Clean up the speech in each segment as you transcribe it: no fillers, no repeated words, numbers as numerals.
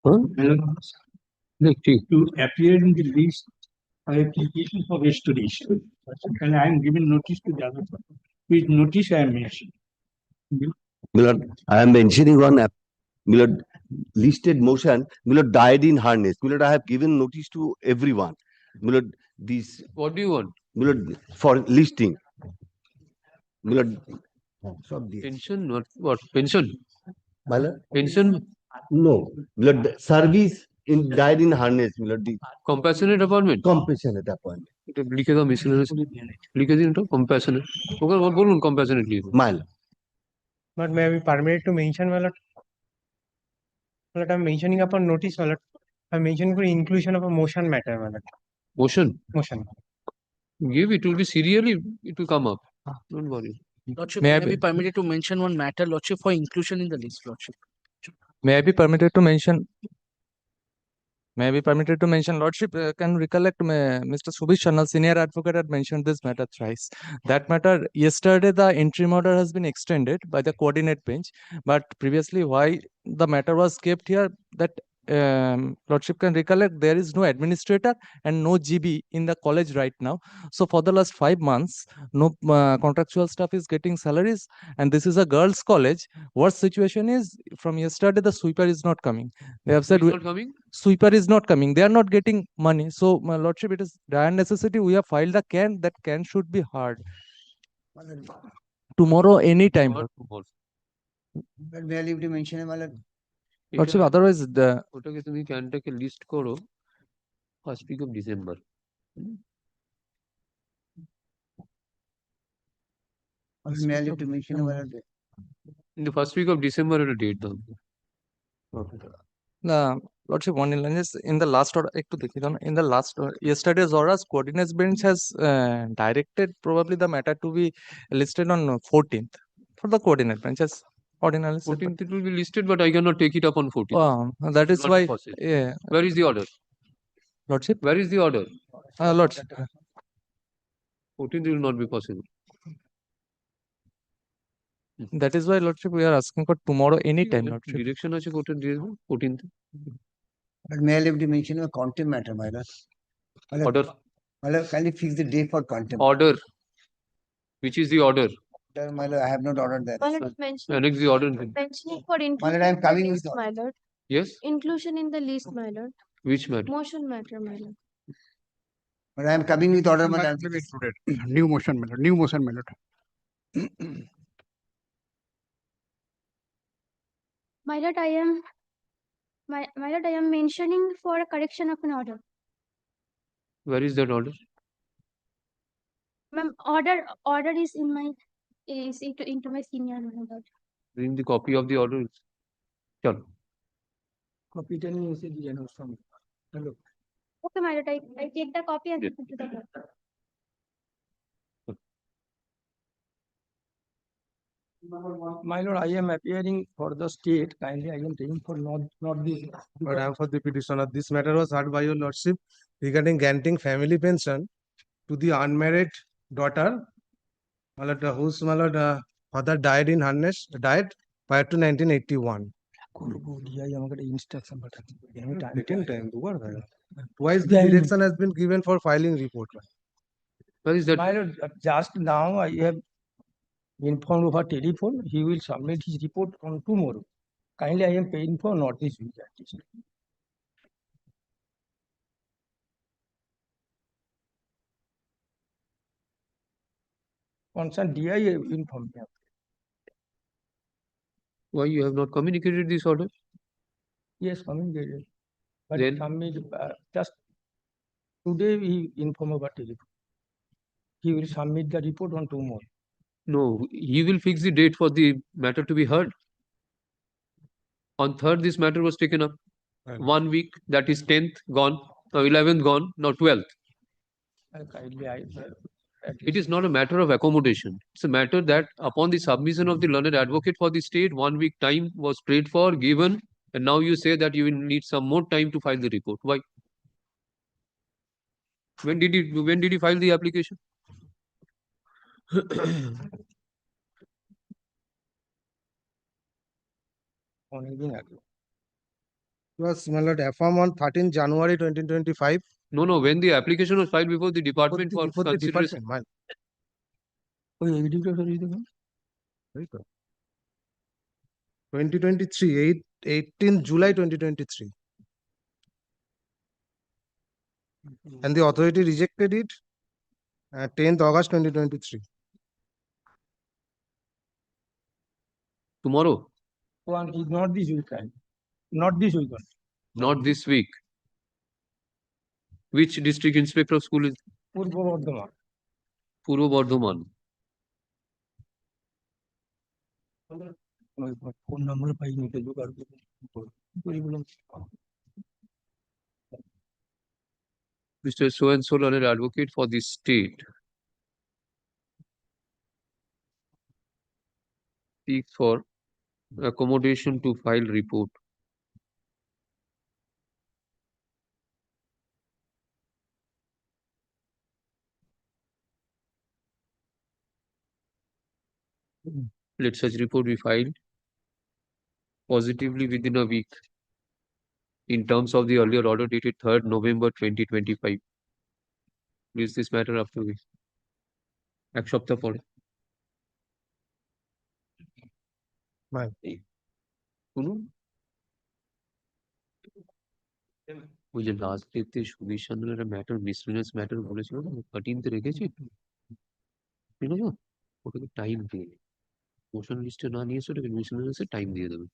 Huh? To appear in the list of application for restoration. And I am giving notice to the other person. Which notice I am mentioning. Milord, I am mentioning one Milord listed motion. Milord died in harness. Milord, I have given notice to everyone. Milord, this. What do you want? Milord, for listing. Milord, Pension? What? Pension? Milord? Pension? No. Milord, service in died in harness. Milord, the Compassionate appointment? compassionate appointment. এটা লিখে দাও miscellaneous লিখে দিন এটা compassionate ওকে বলুন compassionate লিখুন Milord. But may I be permitted to mention, my lord? My lord, I'm mentioning upon notice, my lord. I'm mentioning for inclusion of a motion matter, my lord. motion Motion. give it will be serially it will come up don't worry Lordship, May may I I be permitted to mention one matter, Lordship, for inclusion in the list, Lordship? May I be permitted to mention? May I be permitted to mention, Lordship, can recollect Mr. Subhish Channal, senior advocate, had mentioned this matter thrice. That matter, yesterday the interim order has been extended by the coordinate bench, but previously why the matter was kept here, that Lordship can recollect, there is no administrator and no GB in the college right now. So for the last 5 months, no contractual staff is getting salaries, and this is a girls' college. Worst situation is, from yesterday the sweeper is not coming. They have said Who is not coming sweeper is not coming. They are not getting money. So, my lordship, it is dire necessity. We have filed a can. That can should be heard tomorrow, any time. Or tomorrow? But may I leave to mention, my lord? Lordship, এটা otherwise, the ওটাকে তুমি ক্যানটাকে list করো first week of December May I leave to mention, my lord? in the first week of December at a date দাও lordship, one line is in the last order. In the last yesterday's orders, coordinates bench has directed probably the matter to be listed on 14th for the coordinate bench as ordinarily said, 14th it will be listed but I cannot take it up on 14th that is not why, possible. yeah, Where is the order? lordship, Where is the order? lordship. 14th will not be possible. That is why, lordship, we are asking for tomorrow, any time, lordship. Direction আছে কোর্টের দিয়ে দেবো 14th But may I leave to mention a contempt matter, my lord? My lord, order my lord, kindly fix the date for contempt. order which is the order My lord, I have not ordered that. My lord, mentioning annex the order for My inclusion lord, I am in the coming with list, the my lord. yes Inclusion in the list, my lord. which matter Motion matter, my lord. But I am coming with order, my lord. New motion, my lord. New motion, my lord. My lord, my lord, I am mentioning for a correction of an order. where is that order Ma'am, order is in my into my senior, my lord. bring the copy of the order চল Copy টা নিয়ে এসে দিয়ে নাও সঙ্গে। Hello. Okay, my lord, I take the copy and give it to the court. My lord, I am appearing for the state. Kindly, I am taking for not this. But I am for the petitioner. This matter was heard by your lordship regarding granting family pension to the unmarried daughter, my lord, whose, my lord, father died in harness, died prior to 1981. করবো DI আমাকে একটা instruction পাঠাতে হবে। আমি time Written time, দুবার হয়ে গেল। Twice the direction has been given for filing report. where is that My lord, just now I have informed over telephone. He will submit his report on tomorrow. Kindly, I am paying for not this week at least. Concerned DI informed me. why you have not communicated this order Yes, communicated. But Then- submit, just today he informed over telephone. He will submit the report on tomorrow. no he will fix the date for the matter to be heard on 3rd this matter was taken up Right. 1 week that is 10th gone now 11th gone now 12th Kindly, it is not a matter of accommodation it's a matter that upon the submission of the learned advocate for the state 1 week time was prayed for given and now you say that you will need some more time to file the report why when did he file the application অনেকদিন আগে Was, my lord, affirmed on 13 January 2025. No, when the application was filed before the department for Before the consideration. department, ওই editor sorry দেখুন 2023, 18 July 2023. And the authority rejected it 10th August 2023. Tomorrow, one is not this week time. Not this week one. not this week. Which district inspector of school is Purba Bardhaman Purva Bardhaman? Phone number পাইনি তো জোগাড় করি বললাম Mr. So and so learned advocate for the state seeks for accommodation to file report. Let such report be filed positively within a week in terms of the earlier order dated 3rd November 2025. Please this matter after week. এক সপ্তাহ পরে শুনুন ওই যে last ডেতে সুবীর সান্যাল একটা matter miscellaneous matter বলেছিল না 13th রেখেছি ঠিক আছে ওটাকে টাইম দিয়ে মোশন লিস্টে না নিয়ে এসে ওটাকে মিসলিনিয়াসে টাইম দিয়ে দেবে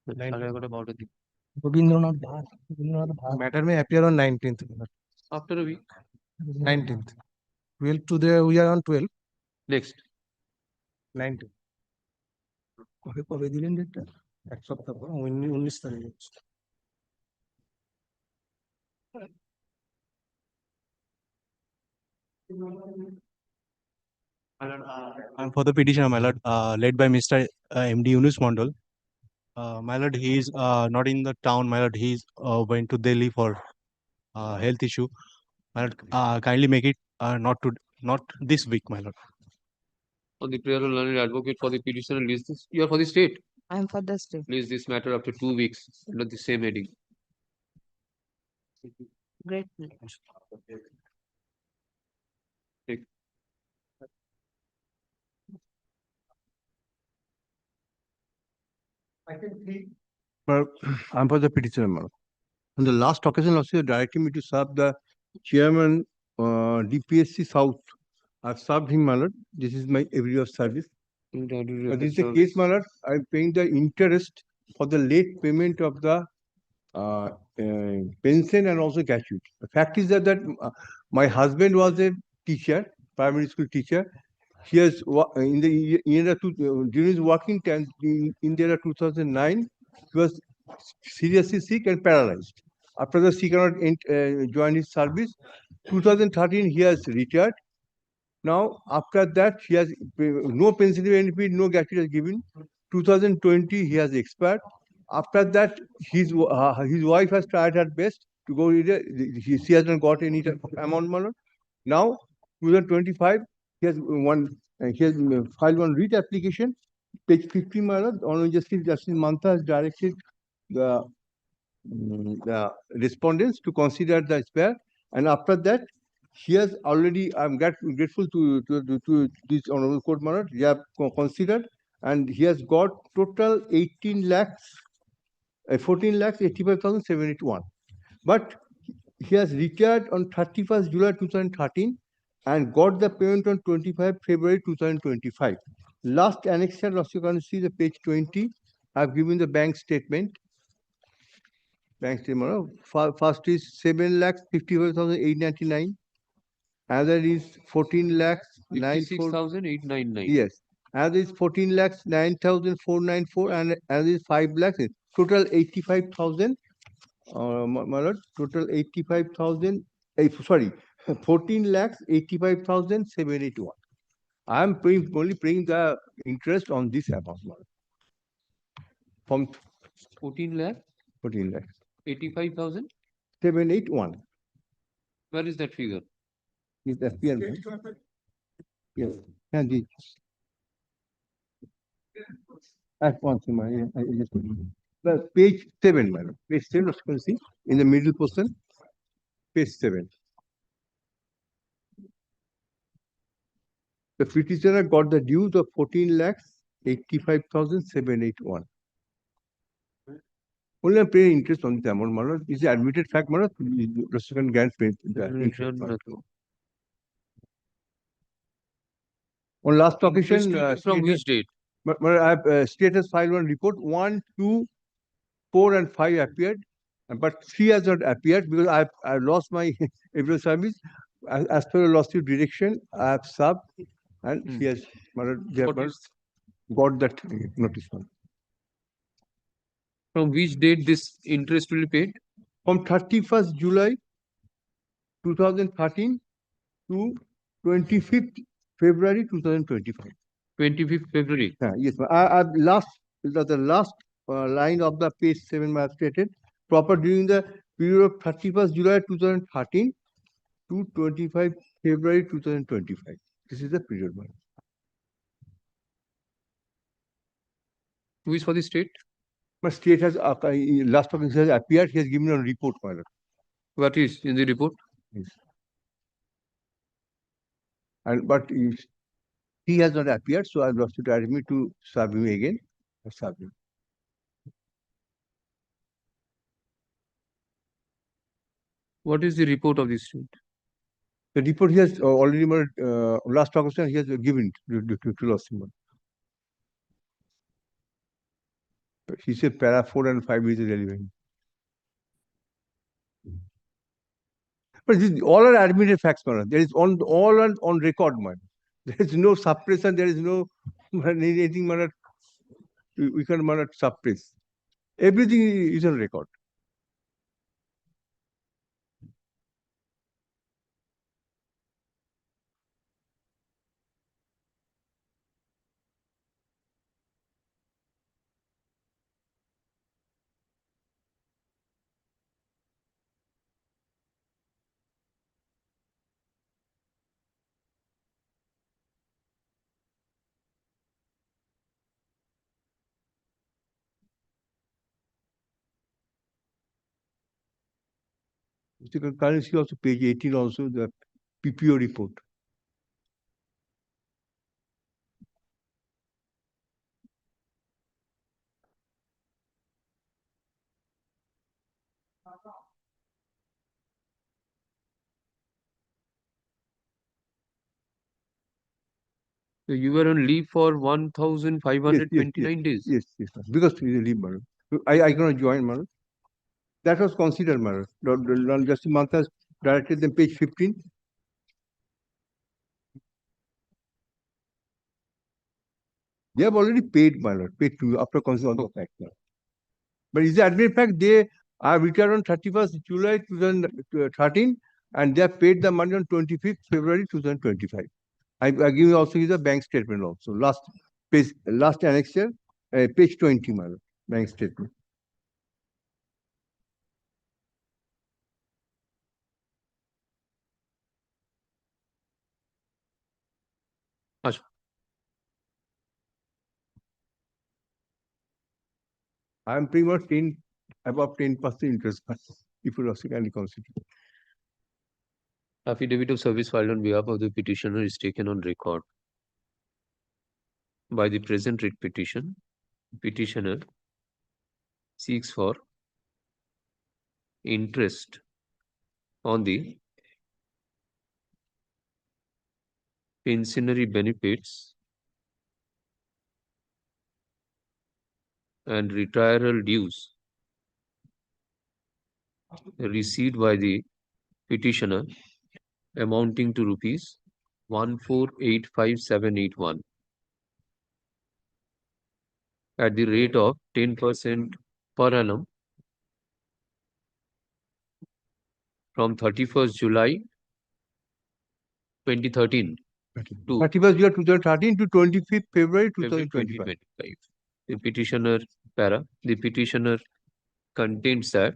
11:30-12টার দিকে রবীন্দ্রনাথ ভার Matter may appear on 19th. after a week 19th. We are on 12. next 19th. কবে দিলেন ডেটটা এক সপ্তাহ পর 19 তারিখ। I'm for the petitioner, my lord, led by Mr. MD Yunus Mondal. My lord, he is not in the town, my lord. He is went to Delhi for health issue. My lord, kindly make it not this week, my lord. on the prayer of learned advocate for the petitioner list this you are for the state I am for the state. please this matter after 2 weeks under the same heading. Great. But I'm for the petitioner, madam. On the last occasion, also directing me to serve the chairman, DPSC South. I've served him, my lord. This is my every year service. But this is the case, my lord. I'm paying the interest for the late payment of the pension and also gratuity. The fact is that my husband was a teacher, primary school teacher. He has in the year during his working time in the year 2009, he was seriously sick and paralyzed. After that, he cannot join his service. 2013, he has retired. Now, after that, he has no pension benefit, no gratuity is given. 2020, he has expired. After that, his wife has tried her best to go. She hasn't got any amount money. Now, 2025, he has filed one writ application. Page 50, Honorable Justice Mantha has directed the respondents to consider the spare, and after that, he has already. I'm grateful to this honorable court, my lord. He have considered, and he has got total 14 lakhs 85,781. But he has retired on 31st July 2013 and got the payment on 25 February 2025. Last annexure, you can see the page 20. I've given the bank statement. Bank statement. First is 7,55,899. Another is 14 lakhs 56,899. Yes. Another is 14 lakhs 9,494, and another is 5 lakhs. Total 85,000. My lord, total 85,000. Sorry, 14 lakhs 85,781. I am only paying the interest on this amount, my lord. From 14 lakh 14 lakhs 85,000. 781. Where is that figure? Is that clear? Yes. And the at once, I just Page 7, madam. Page 7, as you can see, in the middle portion, page 7. The petitioner got the dues of 14,85,781. Only pay interest on the amount, madam. Is the admitted fact, madam? The second grant pay the interest. On last occasion, From which date? I have status file one report 1, 2, 4, and 5 appeared, but 3 has not appeared because I lost my every service. As per the lawsuit direction, I have subbed, and he has they have got that notice. From which date this interest will be paid? From 31st July 2013 to 25th February 2025. 25th February. Yes, the last line of the page 7 I have stated, proper during the period of 31st July 2013 to 25 February 2025. This is the period, madam. Who is for the state? But state has last occasion has appeared. He has given a report, madam. What is in the report? Yes. And but he has not appeared, so I lost to direct me to serve him again. I serve him. What is the report of the state? The report he has already last occasion he has given to last month. He said para 4 and 5 is relevant. But this, all are admitted facts, madam. There is all on record, madam. There is no suppression. There is no anything, madam. We can, madam, suppress. Everything is on record. You can currently see also page 18 also the PPO report. So you were on leave for 1,529 days. Yes, sir. Because he is a leave, madam. I cannot join, madam. That was considered, madam. Justice Mantha has directed them page 15. They have already paid, madam. Paid to after consideration of the fact, madam. But is the admitted fact they are returned on 31st July 2013 and they have paid the money on 25th February 2025. I give you also the bank statement also. Last page, last annexure, page 20, madam. Bank statement. Acha. I am paying about 10, above 10% interest, if you also can consider. Affidavit of service filed on behalf of the petitioner is taken on record. By the present writ petition, petitioner seeks for interest on the pensionary benefits and retirement dues received by the petitioner amounting to rupees 1485781 at the rate of 10% per annum from 31st July 2013 to 31st July 2013 to 25th February 2025. The petitioner the petitioner contains that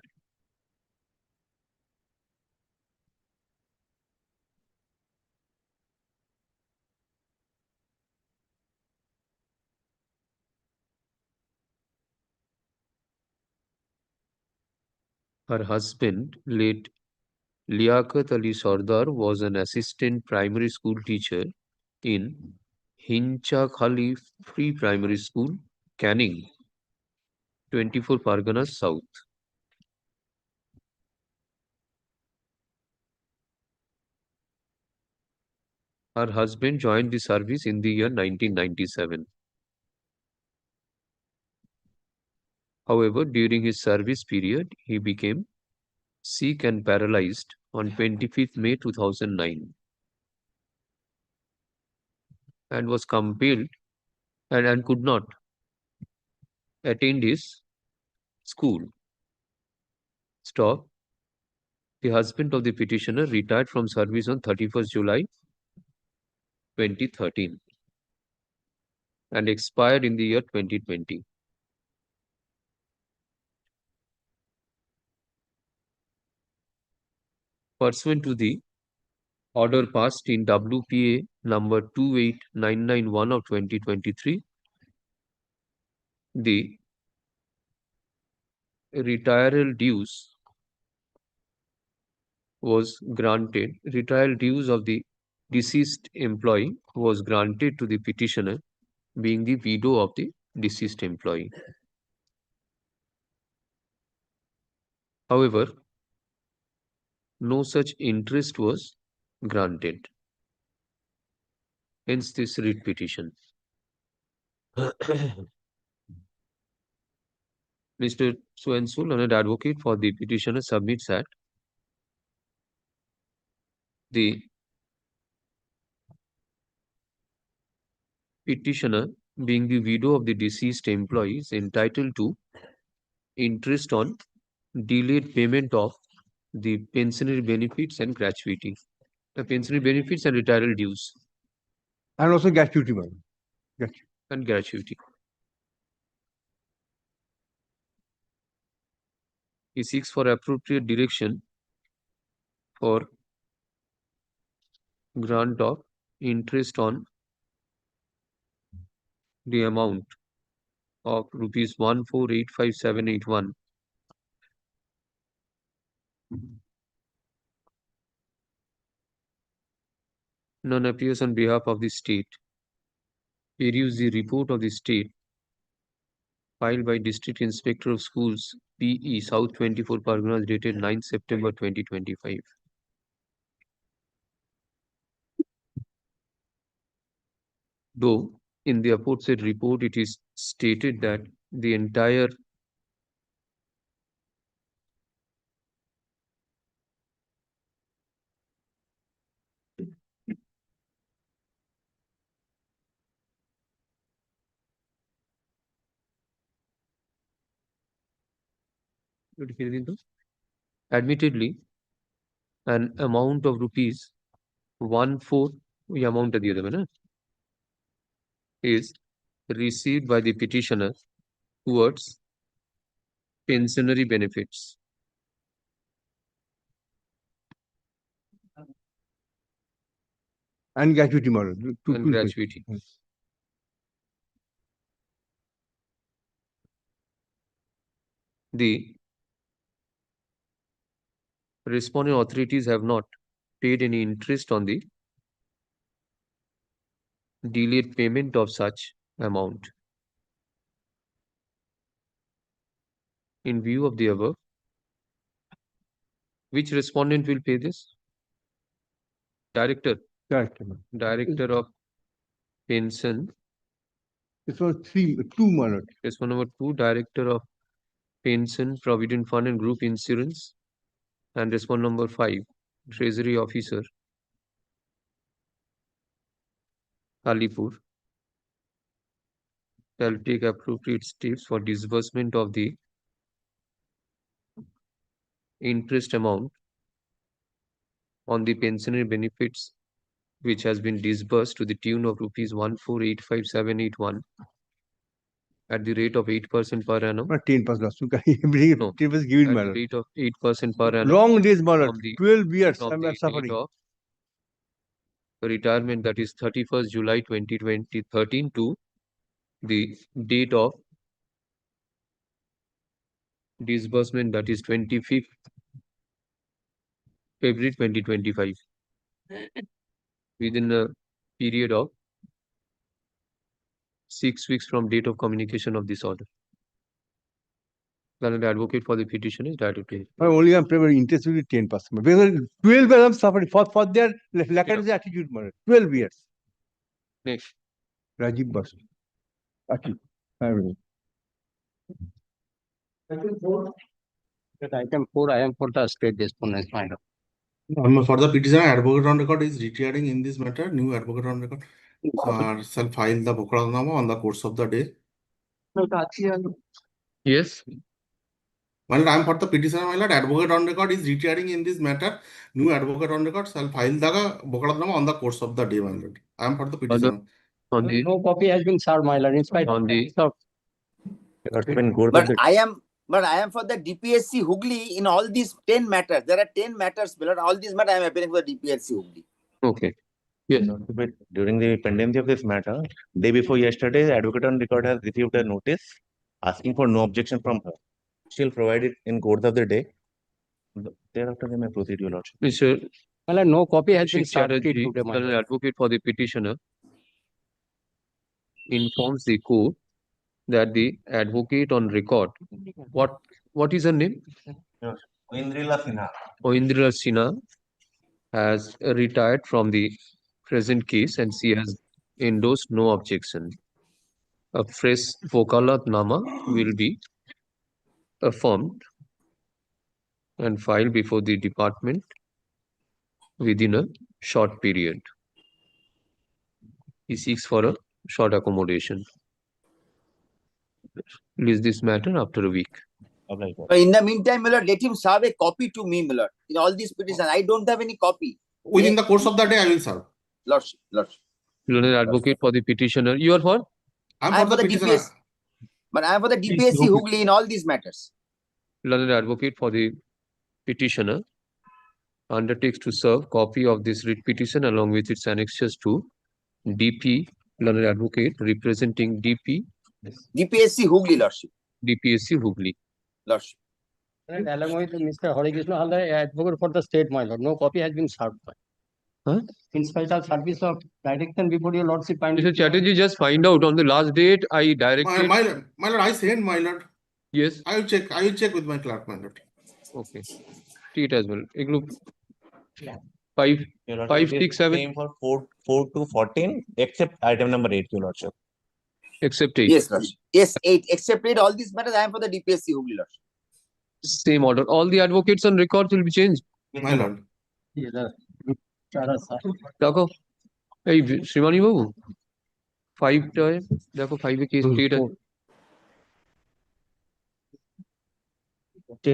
Her husband, late Liaquat Ali Sardar, was an assistant primary school teacher in Hincha Khali Free Primary School, Canning, 24 Parganas South. Her husband joined the service in the year 1997. However, during his service period, he became sick and paralyzed on 25th May 2009 and was compelled and could not attend his school. Stop. The husband of the petitioner retired from service on 31st July 2013 and expired in the year 2020. Pursuant to the order passed in WPA number 28991 of 2023, the retirement dues of the deceased employee was granted to the petitioner, being the widow of the deceased employee. However, no such interest was granted. Hence this writ petition. Mr. So-and-so, learned advocate for the petitioner, submits that the petitioner, being the widow of the deceased employee, is entitled to interest on delayed payment of the pensionary benefits and gratuity. The pensionary benefits and retirement dues And also gratuity, madam. and gratuity. He seeks for appropriate direction for grant of interest on the amount of rupees 1485781 none appears on behalf of the state. Peruse the report of the state filed by District Inspector of Schools, PE, South 24 Parganas, dated 9 September 2025. Though in the aforesaid report it is stated that the entire admittedly an amount of rupees 1/4 amount of the other is received by the petitioner towards pensionary benefits. And gratuity, madam. And gratuity. The responding authorities have not paid any interest on the delayed payment of such amount. In view of the above, which respondent will pay this? Director. Director of pension. This was 2, madam. Response number 2, Director of Pension, Provident Fund and Group Insurance. And response number 5, Treasury Officer, Alipur, shall take appropriate steps for disbursement of the interest amount on the pensionary benefits which has been disbursed to the tune of rupees 1485781 at the rate of 8% per annum. Not 10%. Everything No, was given, at madam. the rate of 8% per annum. Long days, madam. from the- 12 years. from I'm the date suffering. of retirement, that is 31st July 2013 to the date of disbursement, that is 25th February 2025, within a period of 6 weeks from date of communication of this order. Learned advocate for the petition is directly. Only I'm probably interested with 10%. Because 12 years I'm suffering for their lackadaisical attitude. 12 years. Next. Rajiv Basu. Aki. Item 4, I am for the state respondents, my lord. For the petitioner, advocate on record is retiring in this matter. New advocate on record shall file the Bokradnama on the course of the day. Yes. Well, I am for the petitioner, my lord. Advocate on record is retiring in this matter. New advocate on record shall file the Bokradnama on the course of the day, my lord. I am for the petitioner. On the No copy has been served, my lord, in spite on the But I am for the DPSC Hooghly in all these 10 matters. There are 10 matters, my lord. All these matters I am appearing for the DPSC Hooghly. okay. Yes. During the pendency of this matter, day before yesterday, the advocate on record has received a notice asking for no objection from her. She'll provide it in course of the day. Thereafter, they may proceed, your lordship. Mr. my lord, no copy has been Shik served Chatterjee, today, my learned lord. advocate for the petitioner, informs the court that the advocate on record, what is her name? Oindrila Sinha. Oindrila Sinha has retired from the present case and she has endorsed no objection. A fresh Vokalatnama will be affirmed and filed before the department within a short period. He seeks for a short accommodation. Release this matter after a week. But in the meantime, my lord, let him serve a copy to me, my lord. In all these petitions, I don't have any copy. Within the course of the day, I will serve. Lordship. Learned advocate for the petitioner. You are for? I am for the petitioner. DPS, but I am for the DPSC Hooghly in all these matters. Learned advocate for the petitioner undertakes to serve copy of this writ petition along with its annexures to DP, learned advocate representing DP. DPSC Hooghly, lordship. DPSC Hooghly. Lordship. And along with Mr. Hare Krishna Halder, advocate for the state, my lord. No copy has been served. Huh? In spite of service of direction before your lordship. Mr. Chatterjee, just find out on the last date I directed. My lord, I sent, my lord. Yes. I will check with my clerk, my lord. Okay. See it as well. A group 5, 6, 7. Same for 4 to 14, except item number 8, your lordship. Except 8. Yes, lordship. Yes, 8. Except 8, all these matters I am for the DPSC Hooghly, lordship. Same order. All the advocates on records will be changed. My lord. দেখো এই শ্রীমানি বাবু 5 টায় দেখো 5 এ case state আছে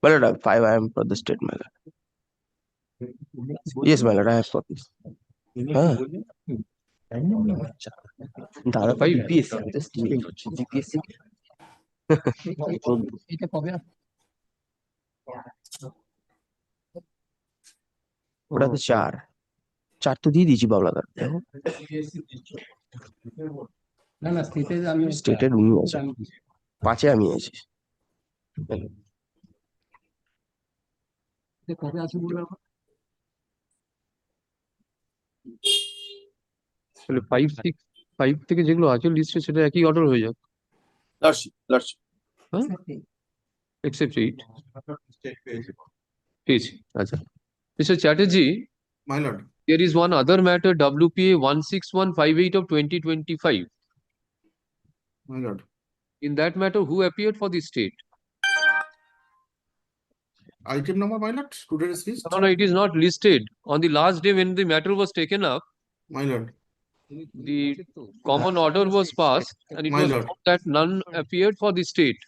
My lord, 5 I am for the state, my lord. Yes, my lord, I have copies. দাদা 5 DPSC, just DPSC. এটা কবে ওটা তো 4 তো দিয়ে দিয়েছি বাবলা দা না স্টেটে আমি স্টেটের উনি আছে 5 এ আমি আছি কবে আছে বললাম তাহলে 5 থেকে যেগুলো আছে লিস্টে সেটা একই অর্ডার হয়ে যাক Lordship. হ্যাঁ except 8 পেয়েছি আচ্ছা Mr. Chatterjee, my lord, there is one other matter, WPA 16158 of 2025. My lord. In that matter, who appeared for the state? Item number, my lord, students list. No, it is not listed. On the last day when the matter was taken up, my lord, the common order was passed and it my was lord, found that none appeared for the state.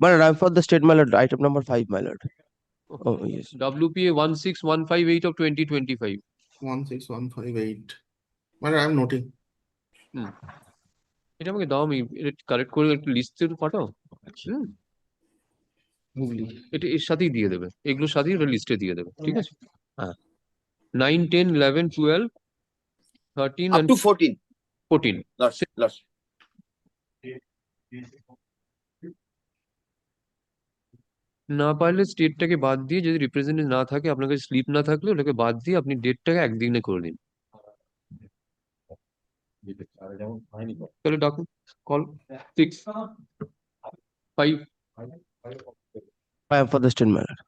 My lord, I'm for the state, my lord. Item number 5, my lord. Oh, yes. WPA 16158 of 2025. 16158. My lord, I am noting. এটা আমাকে দাও আমি এটা correct করে একটু লিস্টের পাঠাও এটা এর সাথেই দিয়ে দেবে এগুলোর সাথেই এটা লিস্টে দিয়ে দেবে ঠিক আছে হ্যাঁ 9 10 11 12 13 up to 14 14 Lordship. না পারলে স্টেটটাকে বাদ দিয়ে, যদি রিপ্রেজেন্টেটিভ না থাকে, আপনার কাছে স্লিপ না থাকলে ওটাকে বাদ দিয়ে আপনি ডেটটাকে একদিনে করে দিন। তাহলে ডাকুন, call 6 5 I am for the state, my lord.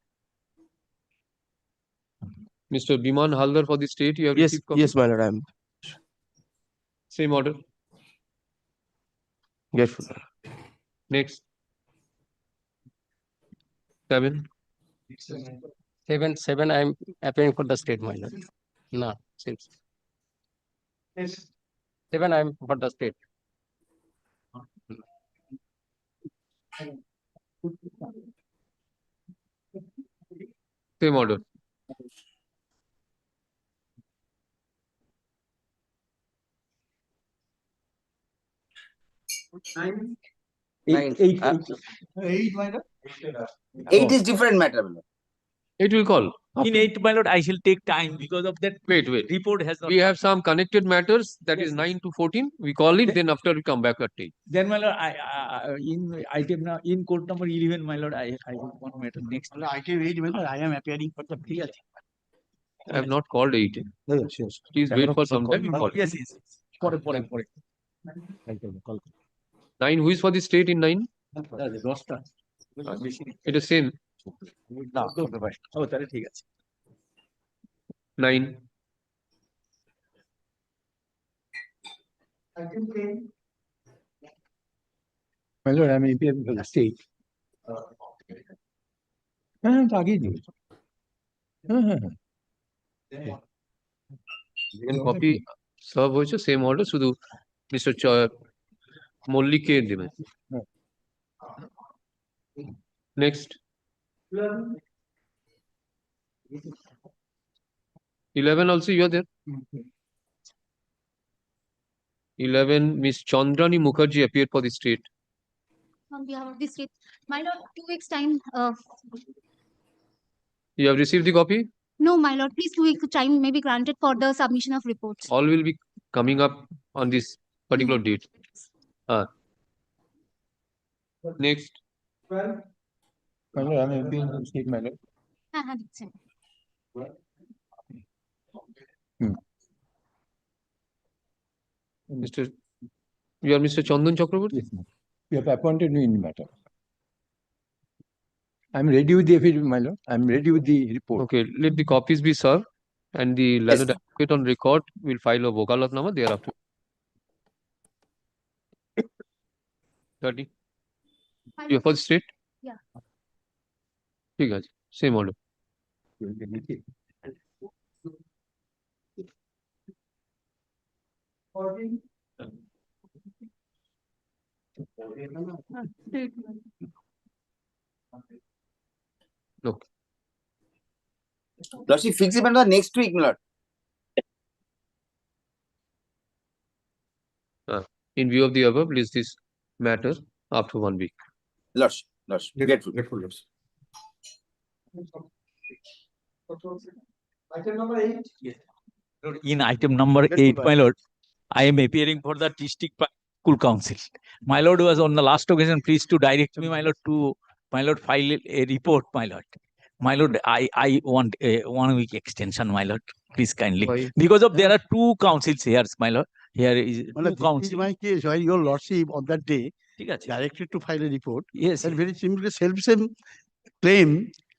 Mr. Biman Haldar for the state, you have Yes, received copy? yes, my lord. I am Same order. grateful. Next. 7. 7 I am appearing for the state, my lord. No, since 7 I am for the state. Same order. Eight. Eight is different matter, my lord. It will call. In 8, my lord, I shall take time because of that Wait. report has not. We have some connected matters, that is Yes. 9 to 14. We call it, then after we come back at 8. Then, my lord, in item now, in court number 11, my lord, I have one matter next. Item 8, my lord, I am appearing for the clear. I have not called 8. Please wait for some time. we call it. Yes. Pore. 9, who is for the state in 9? It is same. Oh, তাহলে ঠিক আছে। 9. My lord, I am appearing for the state. আগেই দিয়েছি। Copy সব হয়েছে, same order, শুধু mister মল্লিককে দেবেন। Next 11 also you are there. 11 Miss Chandrani Mukherjee appeared for the state. On behalf of the state, my lord, 2 weeks time. You have received the copy? No, my lord, please 2 weeks time may be granted for the submission of reports. All will be coming up on this particular date. Next. My lord, I am appearing for the state, my lord. দিচ্ছেন। You are Mr. Chandan Chakraborty? Yes, ma'am. You have appointed me in the matter. I am ready with the affidavit, my lord. I am ready with the report. Okay, let the copies be served and the learned advocate on record will file a vokalatnama thereafter. 30. You are for the state? Yeah. ঠিক আছে, same order. Okay. Lordship, fix it under next week, my lord. In view of the above, list this matter after 1 week. Lordship, grateful. Lordship. Item number 8. Yes. Lord, in item number 8, my lord, I am appearing for the district school council. My lord was on the last occasion pleased to direct me, my lord, to file a report, my lord. My lord, I want a 1 week extension, my lord. Please kindly. Why? Because of there are 2 councils here, my lord. Here is Well, 2 this councils. is my case. Why your lordship on that day ঠিক আছে। directed to file a report. Yes. And very simply self-same claim.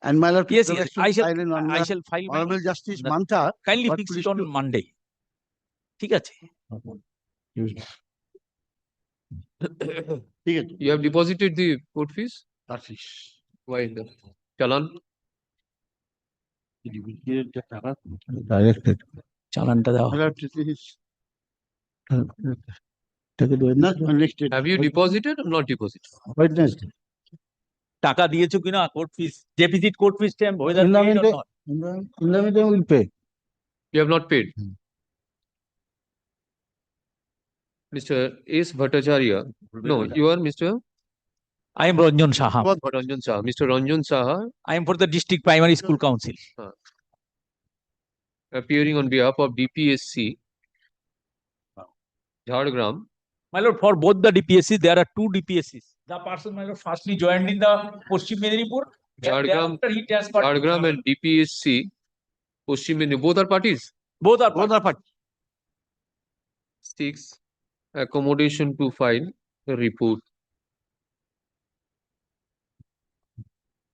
And my lord, Yes, direction I to file an I shall file. my Honorable lord. Justice That- Mantha. Kindly but fix please it on to- Monday. ঠিক আছে। ঠিক আছে। You have deposited the court fees? Why the challan? Directed. চালানটা দাও। My lord, this is- Not on next day. Have you deposited or not deposited? Wednesday. টাকা দিয়েছো কিনা court fees deposit court fees stamp whether In the paid or meantime- not. in the meantime, we'll pay. You have not paid. Mr. S. Bhattacharya. No, you are Mr. I am Ranjan Saha. Ranjan Saha. Mr. Ranjan Saha I am for the district primary school council. appearing on behalf of DPSC Jhargram. My lord, for both the DPSCs, there are 2 DPSCs. The person, my lord, firstly joined in the Paschim Medinipur Jhargram and DPSC, Paschim Menu, both are parties. Both are parties. 6. Accommodation to file a report.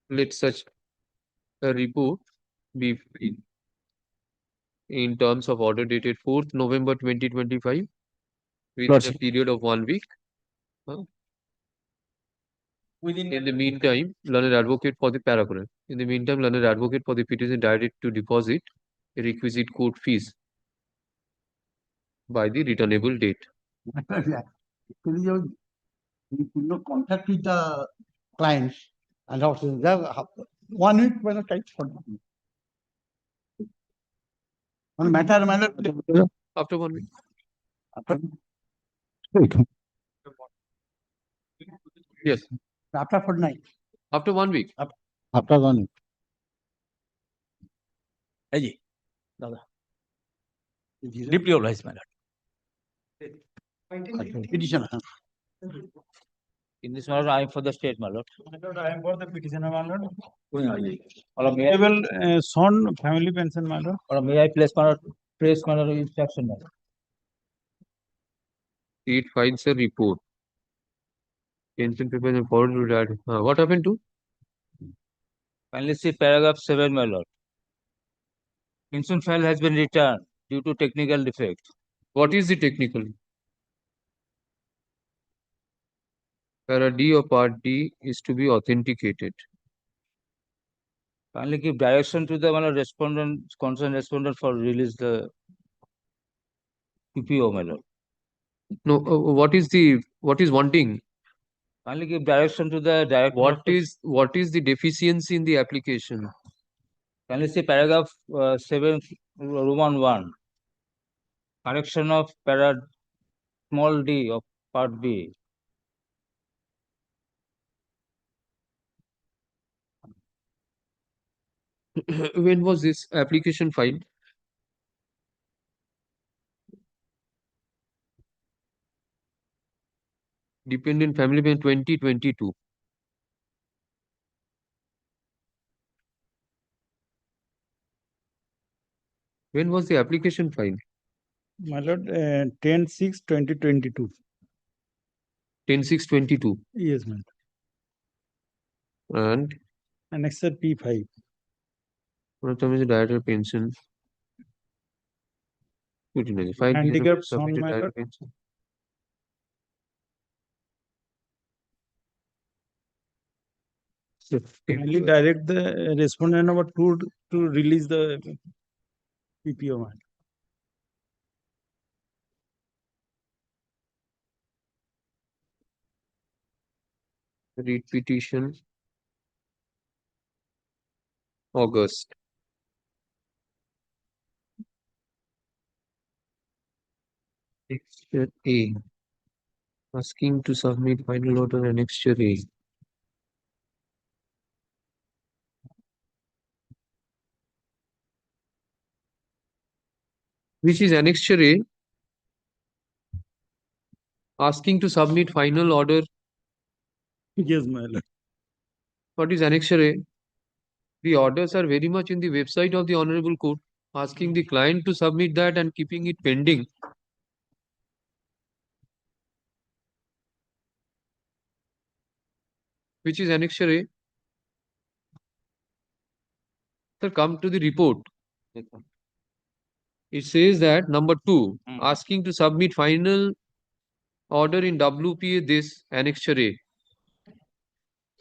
Let such a report be filed in terms of order dated 4th November 2025 within a Lordship. period of 1 week. In the meantime, learned advocate for the paragraph. In the meantime, learned advocate for the petition directed to deposit a requisite court fees by the returnable date. Actually, you could not contact with the clients and also they have 1 week when a time for them. On matter. After 1 week. Yes. After fortnight. After 1 week. After 1 week. Aji, Dada. Deeply obliged, my lord. Petitioner. In this matter, I am for the state, my lord. My lord, I am for the petitioner, my lord. Or may I, Son family pension, my lord. or may I place my lord instruction, my lord. It files a report. Pension papers and forward to that. What happened to? Finally, see paragraph 7, my lord. Pension file has been returned due to technical defect. What is the technical? Para D or part D is to be authenticated. Finally, give direction to the respondent, concerned respondent for release the PPO, my lord. No, what is wanting? Finally, give direction to the director. What is the deficiency in the application? Finally, see paragraph 7, Roman 1. Correction of para small d of part B. When was this application filed? Dependent family plan 2022. When was the application filed? My lord, 10/6/2022. 10/6/22. Yes, ma'am. And Annexure P5. Pratham is director pension. Handicap son, my lord. Kindly direct the respondent number 2 to release the PPO, man. Read petition. August. Annexure A. Asking to submit final order annexure A. Which is annexure A? Asking to submit final order. Yes, my lord. What is annexure A? The orders are very much in the website of the Honorable Court, asking the client to submit that and keeping it pending. Which is annexure A? Sir, come to the report. It says that number 2, asking to submit final order in WPA this annexure A.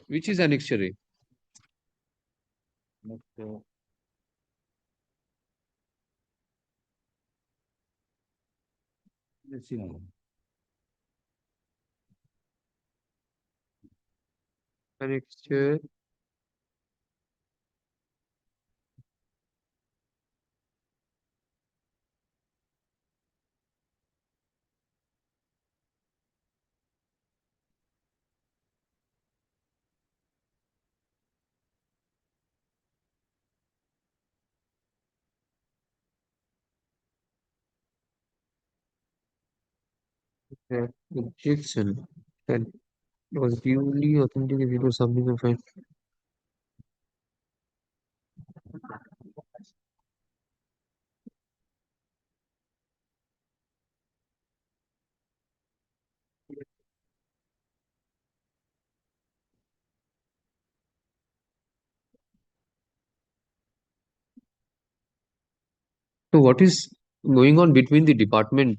Which is annexure A? Let's see now. Annexure objection that was duly authenticated or submission file. So what is going on between the department?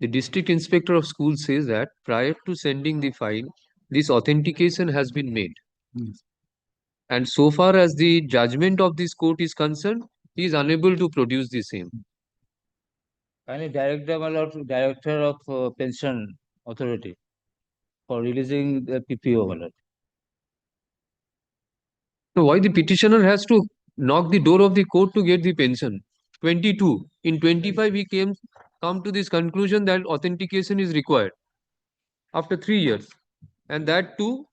The district inspector of schools says that prior to sending the file, this authentication has been made. And so far as the judgment of this court is concerned, he is unable to produce the same. Kindly direct them alert to Director of Pension Authority for releasing the PPO alert. So why the petitioner has to knock the door of the court to get the pension? 22. In 25, he come to this conclusion that authentication is required after 3 years. And that too,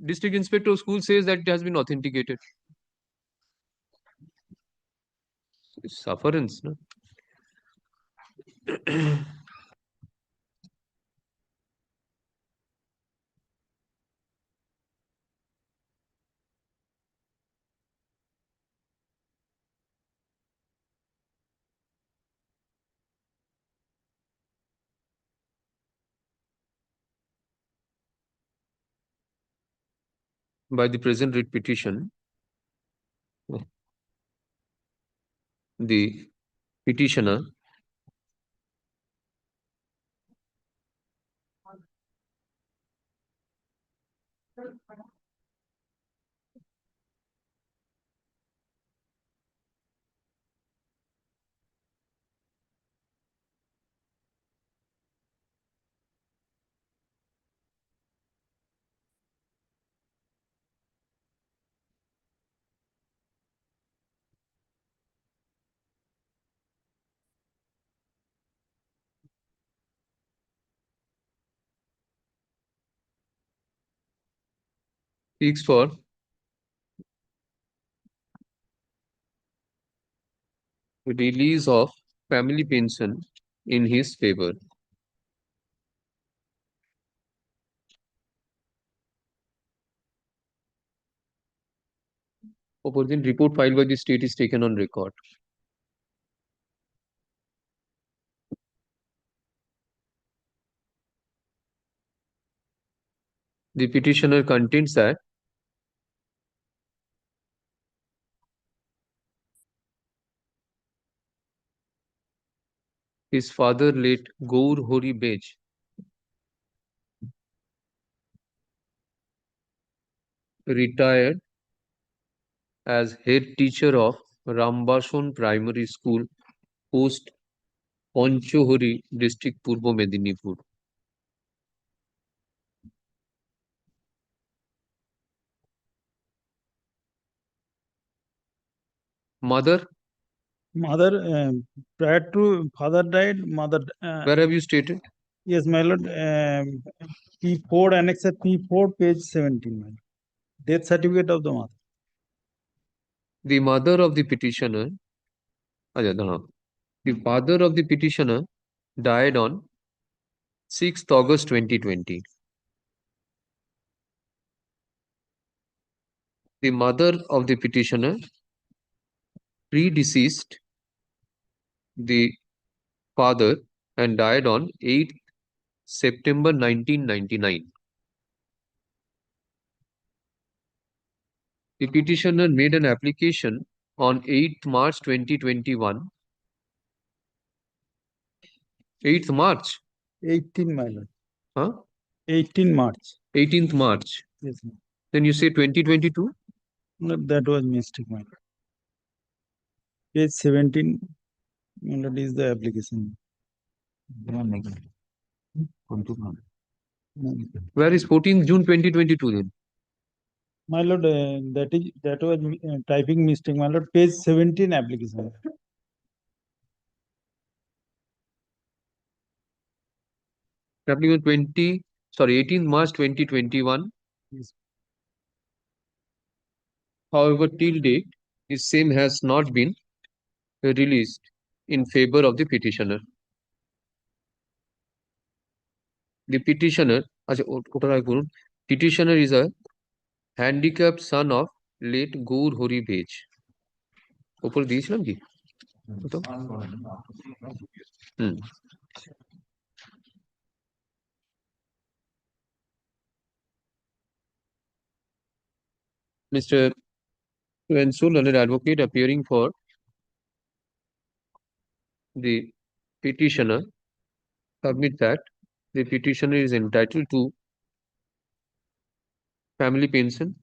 district inspector of school says that it has been authenticated. Sufferance, no? By the present writ petition, the petitioner seeks for release of family pension in his favor. Opposing report filed by the state is taken on record. The petitioner contends that his father, late Gaur Hori Bej, retired as head teacher of Rambason Primary School, post Panchohori, district Purbo Medinipur. Mother, Prior to father died, mother. where have you stated? Yes, my lord. P4 annexer P4 page 17. My lord. Death certificate of the mother. The mother of the petitioner, the father of the petitioner died on 6th August 2020. The mother of the petitioner predeceased the father and died on 8th September 1999. The petitioner made an application on 8th March 2021. 8th March? 18, my lord. Huh? 18 March. 18th March. Yes, ma'am. Then you say 2022? No, that was mistake, my lord. Page 17, my lord, is the application. Where is 14th June 2022 then? My lord, that was typing mistake, my lord. Page 17 application. Application 18th March 2021. Yes. However, till date, the same has not been released in favor of the petitioner. The petitioner, petitioner is a handicapped son of late Gaur Hori Bej. উপর দিয়েছিলাম কি? Mr. And so learned advocate appearing for the petitioner submit that the petitioner is entitled to family pension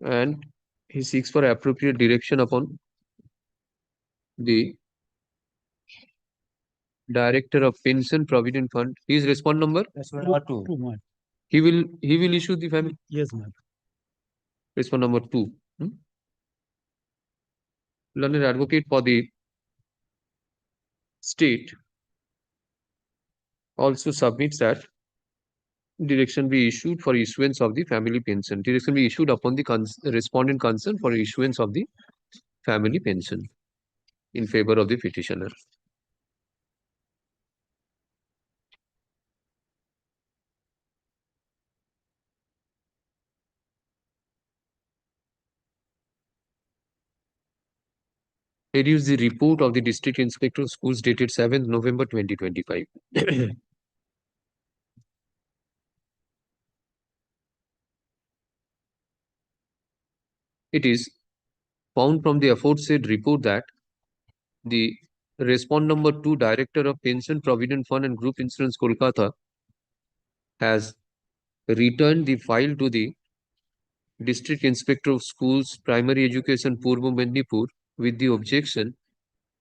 and he seeks for appropriate direction upon the Director of Pension Provident Fund. His respond number? Two. He will issue the family Yes, ma'am. respond number 2. Learned advocate for the state also submits that direction be issued for issuance of the family pension. Direction be issued upon the respondent concern for issuance of the family pension in favor of the petitioner. Here is the report of the District Inspector of Schools dated 7th November 2025. It is found from the aforesaid report that the respond number 2 Director of Pension Provident Fund and Group Insurance Kolkata has returned the file to the District Inspector of Schools Primary Education Purbo Mednipur with the objection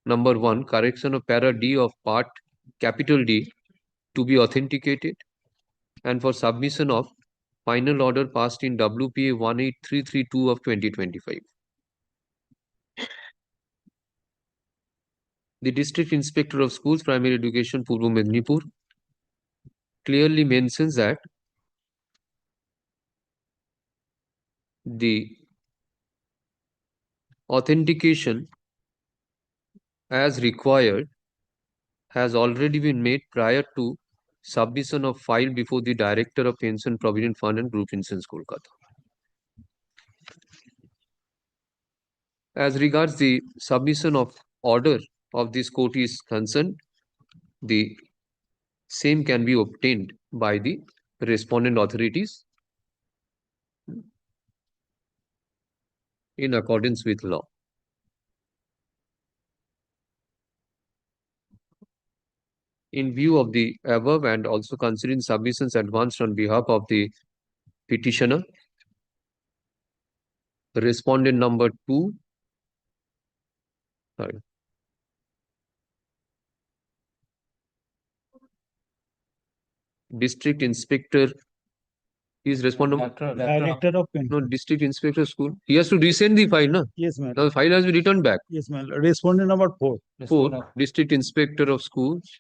number 1 correction of para D of part capital D to be authenticated and for submission of final order passed in WPA 18332 of 2025. The District Inspector of Schools Primary Education Purbo Mednipur clearly mentions that the authentication as required has already been made prior to submission of file before the Director of Pension Provident Fund and Group Insurance Kolkata. As regards the submission of order of this court is concerned, the same can be obtained by the respondent authorities in accordance with law. In view of the above and also considering submissions advanced on behalf of the petitioner, respondent number 2, District Inspector is respondent. Director of Pension. No, District Inspector School. He has to resend the file, no? Yes, ma'am. Now the file has been returned back. Yes, ma'am. Respondent number 4. 4. District Inspector of Schools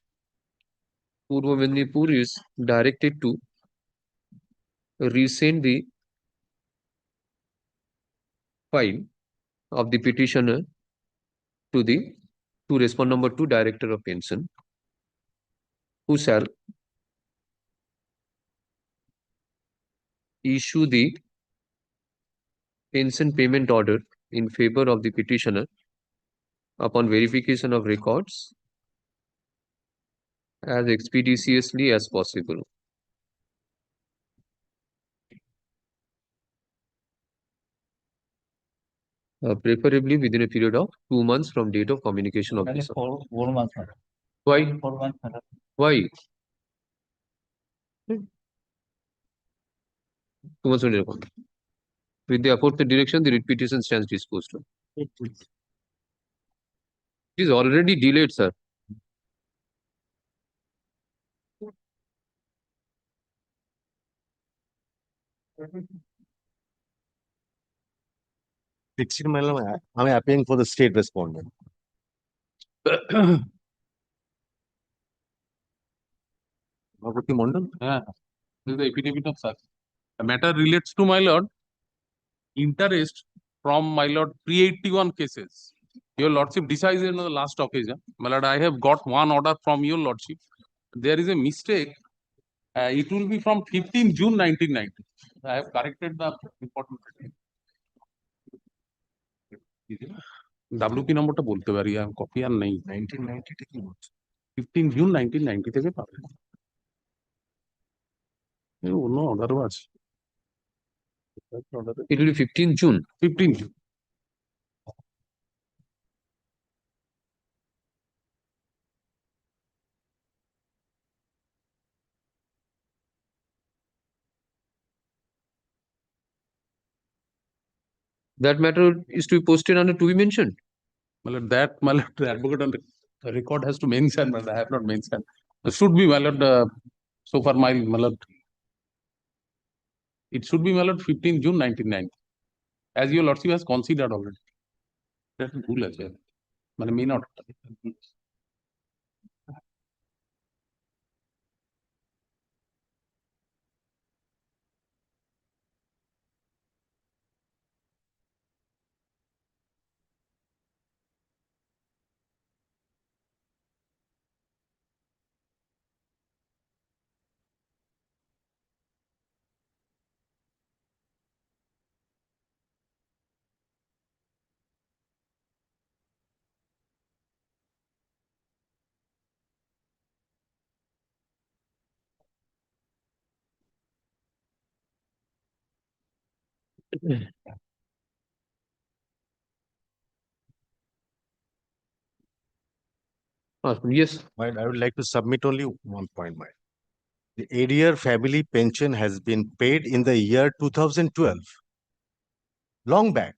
Purbo Mednipur is directed to resend the file of the petitioner to the respond number 2 Director of Pension, who shall issue the pension payment order in favor of the petitioner upon verification of records as expeditiously as possible. Preferably within a period of 2 months from date of communication of this. 4 months. Why? 4 months. Why? 2 months from date. With the aforesaid direction, the writ petition stands disposed of. It is already delayed, sir. I'm appealing for the state respondent. Mondal? Yeah. This is the affidavit of such. The matter relates to, my lord, interest from, my lord, pre-81 cases. Your lordship decides on the last occasion. My lord, I have got one order from your lordship. There is a mistake. It will be from 15 June 1990. I have corrected the important. WP numberটা বলতে পারি, copy আর নেই। 1990 থেকে 15 June 1990 থেকে পাবে। অন্য অর্ডারও আছে। It will be 15th June. 15th June. That matter is to be posted under to be mentioned. Malad, that Malad, the advocate on the record has to mention, but I have not mentioned. It should be Malad, so far my Malad. It should be Malad 15th June 1990. As your lordship has considered already. That's a rule as well. But may not. Yes. I would like to submit only one point. The ADR family pension has been paid in the year 2012, long back.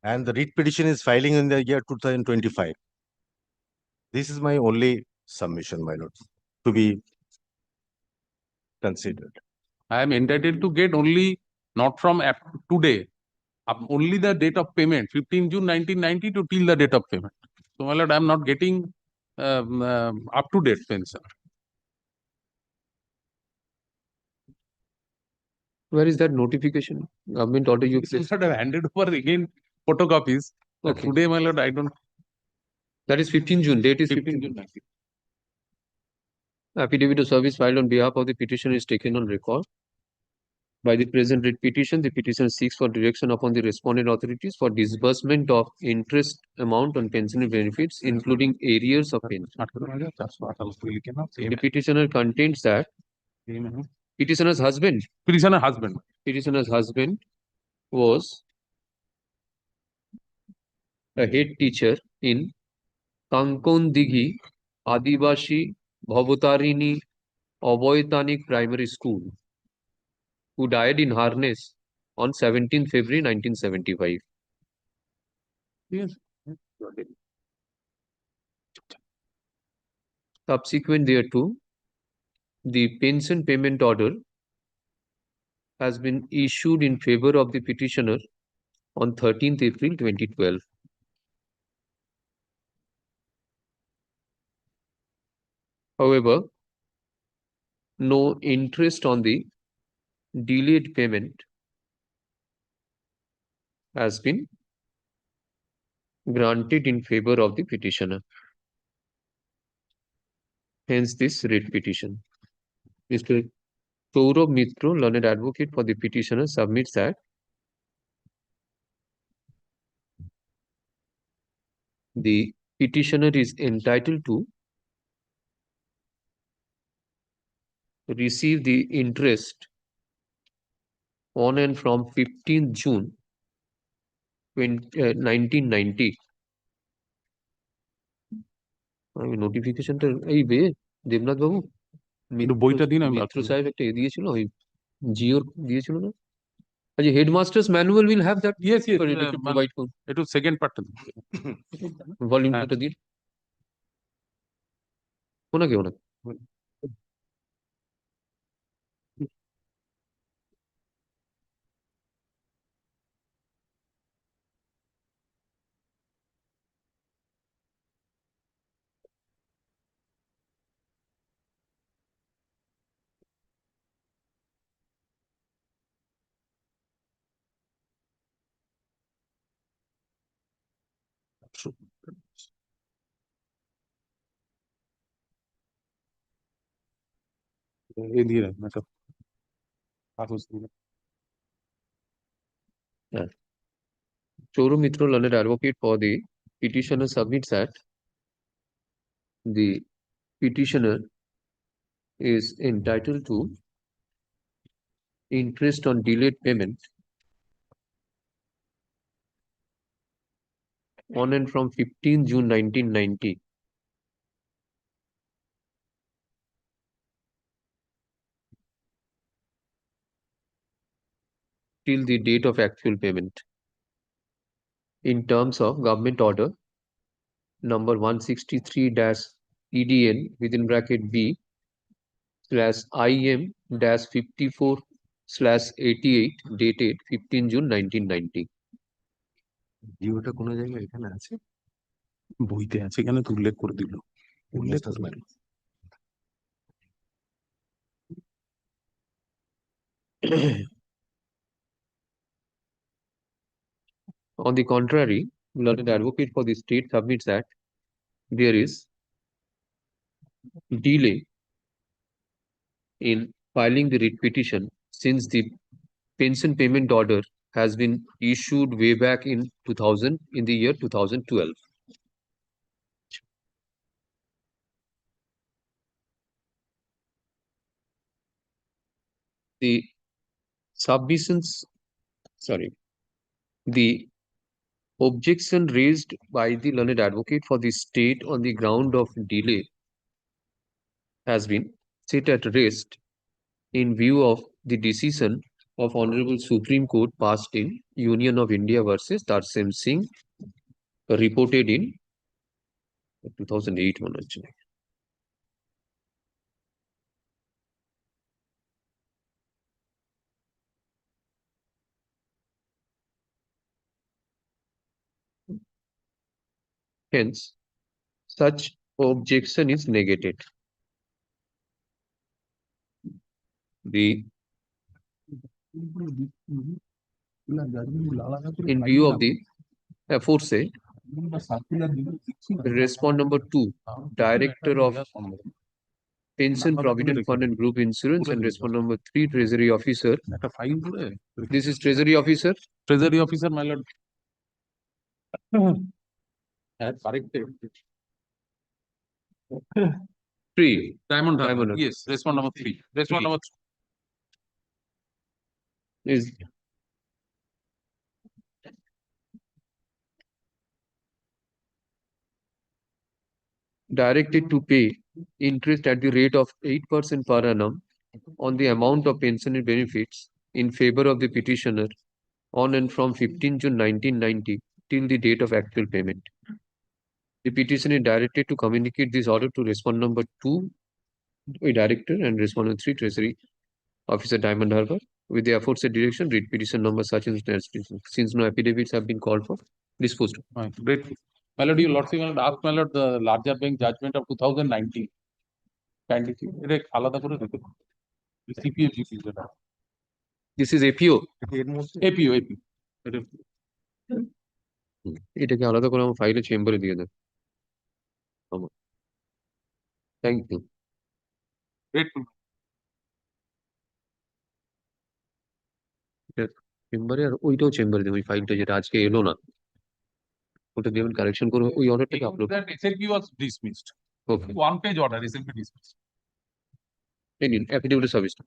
And the writ petition is filing in the year 2025. This is my only submission, my lord, to be considered. I am entitled to get only not from today, only the date of payment, 15 June 1990 to till the date of payment. So, my lord, I am not getting up to date pension. Where is that notification? Government order you This is what I have handed over again photocopies. But Okay. today, my lord, I don't. That is 15 June. Date is 15 June. Affidavit of service filed on behalf of the petitioner is taken on record. By the present writ petition, the petitioner seeks for direction upon the respondent authorities for disbursement of interest amount on pension benefits, including arrears of pension. The petitioner contains that petitioner's husband was a head teacher in Kankondigi Adibashi Bhavatarini Avoitanik Primary School, who died in harness on 17 February 1975. Yes. Subsequent thereto, the pension payment order has been issued in favor of the petitioner on 13th April 2012. However, no interest on the delayed payment has been granted in favor of the petitioner. Hence this writ petition. Mr. Saurabh Mitro, learned advocate for the petitioner, submits that the petitioner is entitled to receive the interest on and from 15th June 1990. আমি নোটিফিকেশনটা এই বে দেবনাথ বাবু বইটা দিন আমি মিত্র সাহেব একটা দিয়েছিল ওই জিওর দিয়েছিল না আচ্ছা headmasters manual will have that Yes, yes. Provide It was second part. Volume দুটো দিন ওনাকে ये दिए रहे, मतलब कागज दिए। Saurabh Mitro, learned advocate for the petitioner, submits that the petitioner is entitled to interest on delayed payment on and from 15 June 1990 till the date of actual payment in terms of government order number 163-EDN within bracket B /IM-54/88 dated 15 June 1990. জিওটা কোনো জায়গায় এখানে আছে বইতে আছে এখানে তো উল্লেখ করে দিল উল্লেখ করে দিল। On the contrary, learned advocate for the state submits that there is delay in filing the writ petition since the pension payment order has been issued way back in 2000 in the year 2012. The submissions, the objection raised by the learned advocate for the state on the ground of delay has been set at rest in view of the decision of Honorable Supreme Court passed in Union of India versus Tarsem Singh, reported in 2008 one actually. Hence, such objection is negated. The in view of the aforesaid, respond number 2, Director of Pension Provident Fund and Group Insurance, and respond number 3, Treasury Officer. This is Treasury Officer. Treasury Officer, my lord. Corrected. 3. Diamond Harbour. Diamond. Yes, respond number 3. Respond number Is directed to pay interest at the rate of 8% per annum on the amount of pensionary benefits in favor of the petitioner on and from 15 June 1990 till the date of actual payment. The petition is directed to communicate this order to respond number 2, Director, and respond number 3, Treasury Officer, Diamond Harbour, with the aforesaid direction, read petition number such and such. Since no affidavits have been called for, disposed of. Great. My lord, your lordship, ask my lord the larger bank judgment of 2019. Kindly, it আলাদা করে দিতে CPO GP যেটা This is APO. APO. এটাকে আলাদা করে আমার ফাইলে চেম্বারে দিয়ে দেন। Thank you. Grateful. চেম্বারে আর ওইটাও চেম্বারে দেবেন, ওই ফাইলটা যেটা আজকে এলো না ওটা দেবেন, কারেকশন করবে, ওই অর্ডারটাকে upload. That SLP was dismissed. Okay. One page order, SLP dismissed. এই নিন অ্যাফিডেভিট সার্ভিসটা।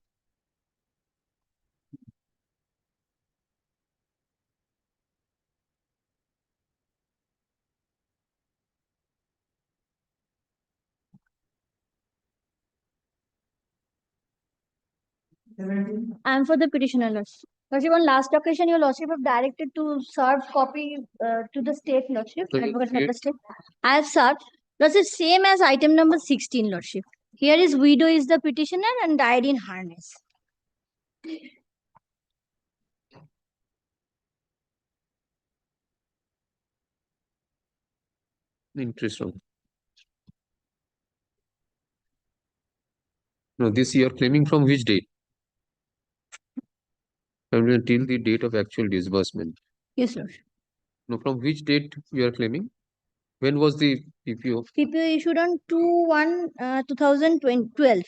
I am for the petitioner, Lordship. Lordship, on last occasion, your Lordship have directed to serve copy to the state, Lordship. So, Advocate for yeah. the state. I have served. Lordship, same as item number 16, Lordship. Here is widow is the petitioner and died in harness. Interest on. No, this you are claiming from which date? Till the date of actual disbursement. Yes, Lordship. No, from which date you are claiming? When was the PPO? PPO issued on 2/1/2012.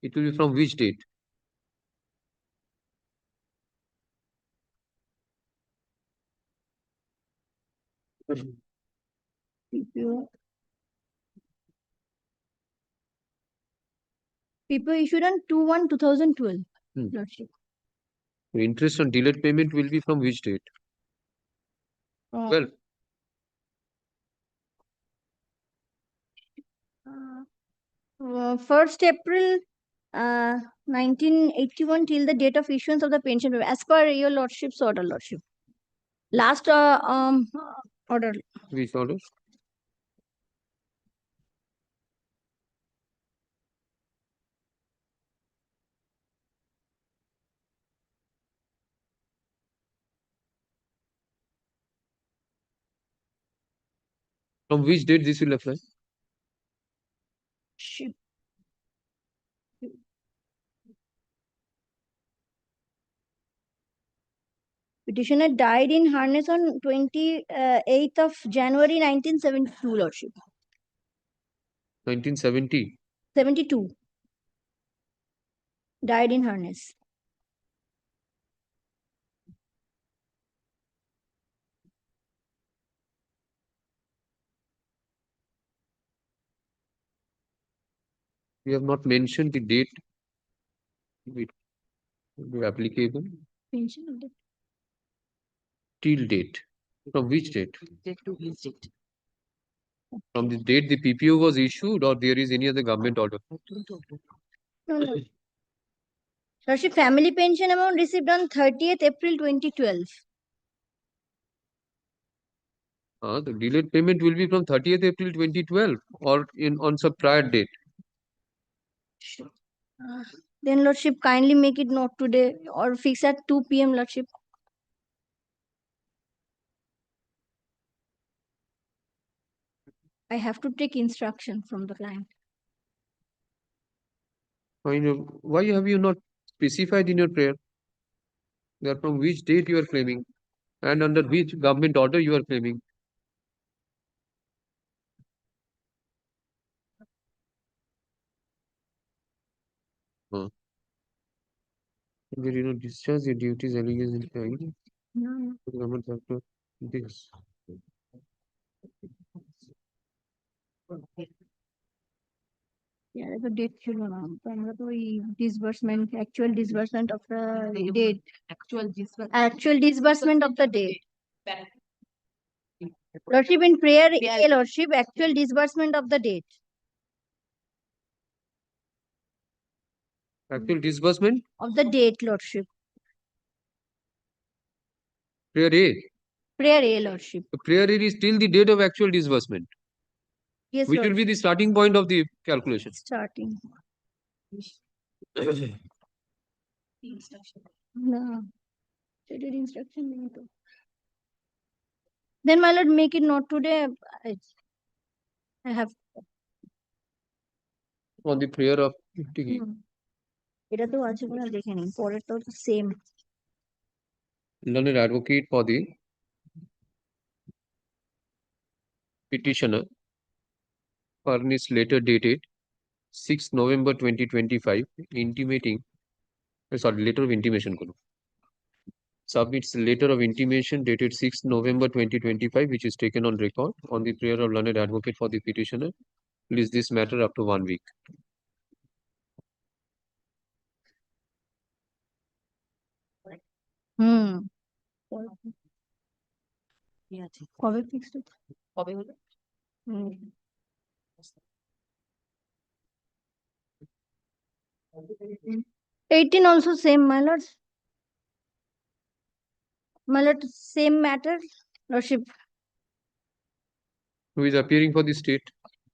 It will be from which date? PPO. PPO issued on 2/1/2012, Hmm. Lordship. The interest on delayed payment will be from which date? Uh, 12. uh, 1st April 1981 till the date of issuance of the pension as per your Lordship's order, Lordship. Last order. Which order? From which date this will apply? Ship. Petitioner died in harness on 28th of January 1972, Lordship. 1970. 72. Died in harness. We have not mentioned the date. It will be applicable. Pension of the Till date. From which date? To his date. From the date the PPO was issued, or there is any other government order? No, no. Lordship, family pension amount received on 30th April 2012. The delayed payment will be from 30th April 2012 or on some prior date. Then Lordship, kindly make it not today or fix at 2 p.m. Lordship. I have to take instruction from the client. Why have you not specified in your prayer that from which date you are claiming and under which government order you are claiming? Discharge your duties, allegations, No. government sector. This. Yeah, the date ছিল না তো আমরা তো ওই disbursement actual disbursement of the date actual disbursement of the date. Lordship, in prayer A, Lordship, actual disbursement of the date. Actual disbursement Of the date, Lordship. prayer A. Prayer A, Lordship. The prayer A is till the date of actual disbursement. Yes, Which will be the starting point of the calculation. Starting. No. Stated instruction. नहीं तो. Then, my lord, make it not today. I have. On the prayer of 50. এটা তো আছে বলে দেখে নিন পরের তো same Learned advocate for the petitioner furnished letter dated 6 November 2025 intimating letter of intimation submits letter of intimation dated 6 November 2025 which is taken on record on the prayer of learned advocate for the petitioner. Release this matter up to 1 week. কবে fixed কবে হলো 18 also same, my lord. My lord, same matter, Lordship. Who is appearing for the state?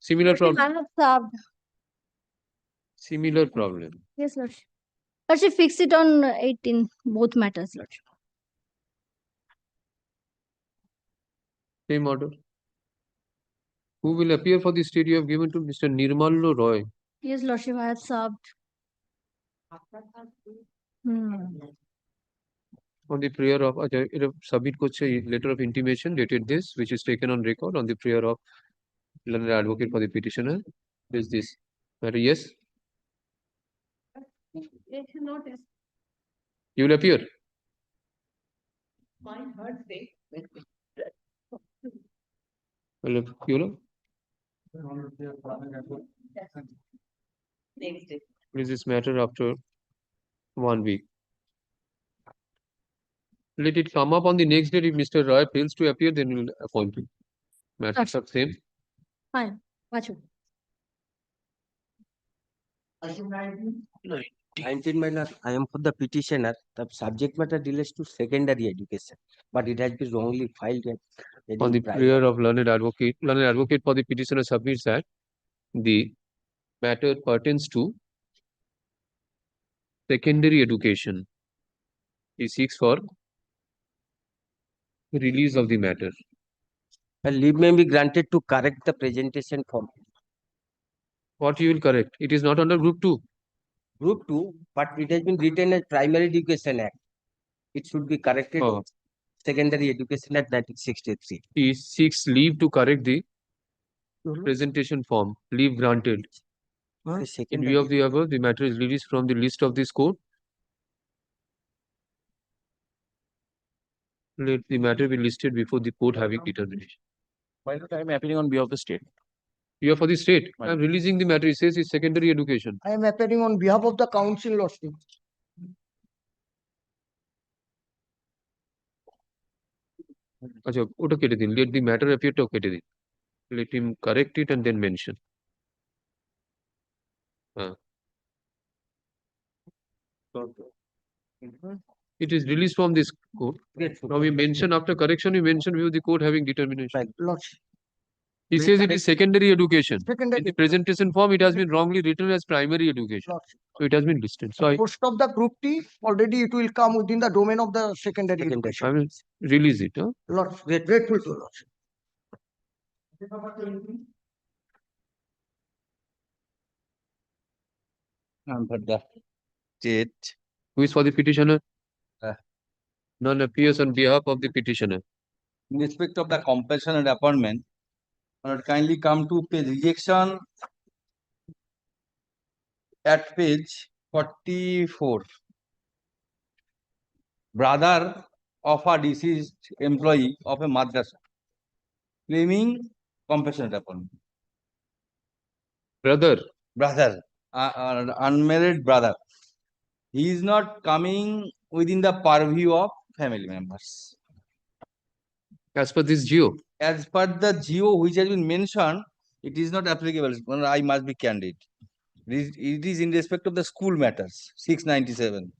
Similar problem. I have served. Similar problem. Yes, Lordship. Lordship, fix it on 18, both matters, Lordship. Same order. Who will appear for the state? You have given to Mr. Nirmal Roy. Yes, Lordship, I have served. On the prayer of submit letter of intimation dated this, which is taken on record on the prayer of learned advocate for the petitioner. Is this matter? Yes. You will appear. My heart say. Well, you know. Next day. What is this matter after 1 week? Let it come up on the next day. If Mr. Roy fails to appear, then we'll appoint him. Matters are same. Fine. Watch it. 19 minor, I am for the petitioner. The subject matter relates to secondary education, but it has been wrongly filed at On the primary. prayer of learned advocate for the petitioner submits that the matter pertains to secondary education. He seeks for release of the matter. A leave may be granted to correct the presentation form. What you will correct? It is not under group 2. Group 2, but it has been written as Primary Education Act. It should be corrected Oh. Secondary Education Act 1963. He seeks leave to correct the presentation form. Leave granted. In view of the above, the matter is released from the list of this court. Let the matter be listed before the court having determination. Why not I am appealing on behalf of the state? You are for the state. I am releasing the matter. It says it's secondary education. I am appearing on behalf of the council, Lordship. আচ্ছা ওটা কেটে দিন, let the matter appear টাও কেটে দিন, let him correct it and then mention. It is released from this court. Now we mention after correction, we mention view the court having determination. Lordship. He says it is secondary education. Secondary In the presentation form, it has been wrongly written as primary education. So it has been listed. So Post of the group T, already it will come within the domain of the secondary education. I will release it. Huh? Lord, grateful to Lordship. For the state. Who is for the petitioner? Uh. None appears on behalf of the petitioner. In respect of the compulsion and appointment, kindly come to page rejection at page 44. Brother of a deceased employee of a madrasa claiming compassionate appointment. Brother, unmarried brother. He is not coming within the purview of family members. As per this geo. As per the geo which has been mentioned, it is not applicable. I must be candid. It is in respect of the school matters, 697.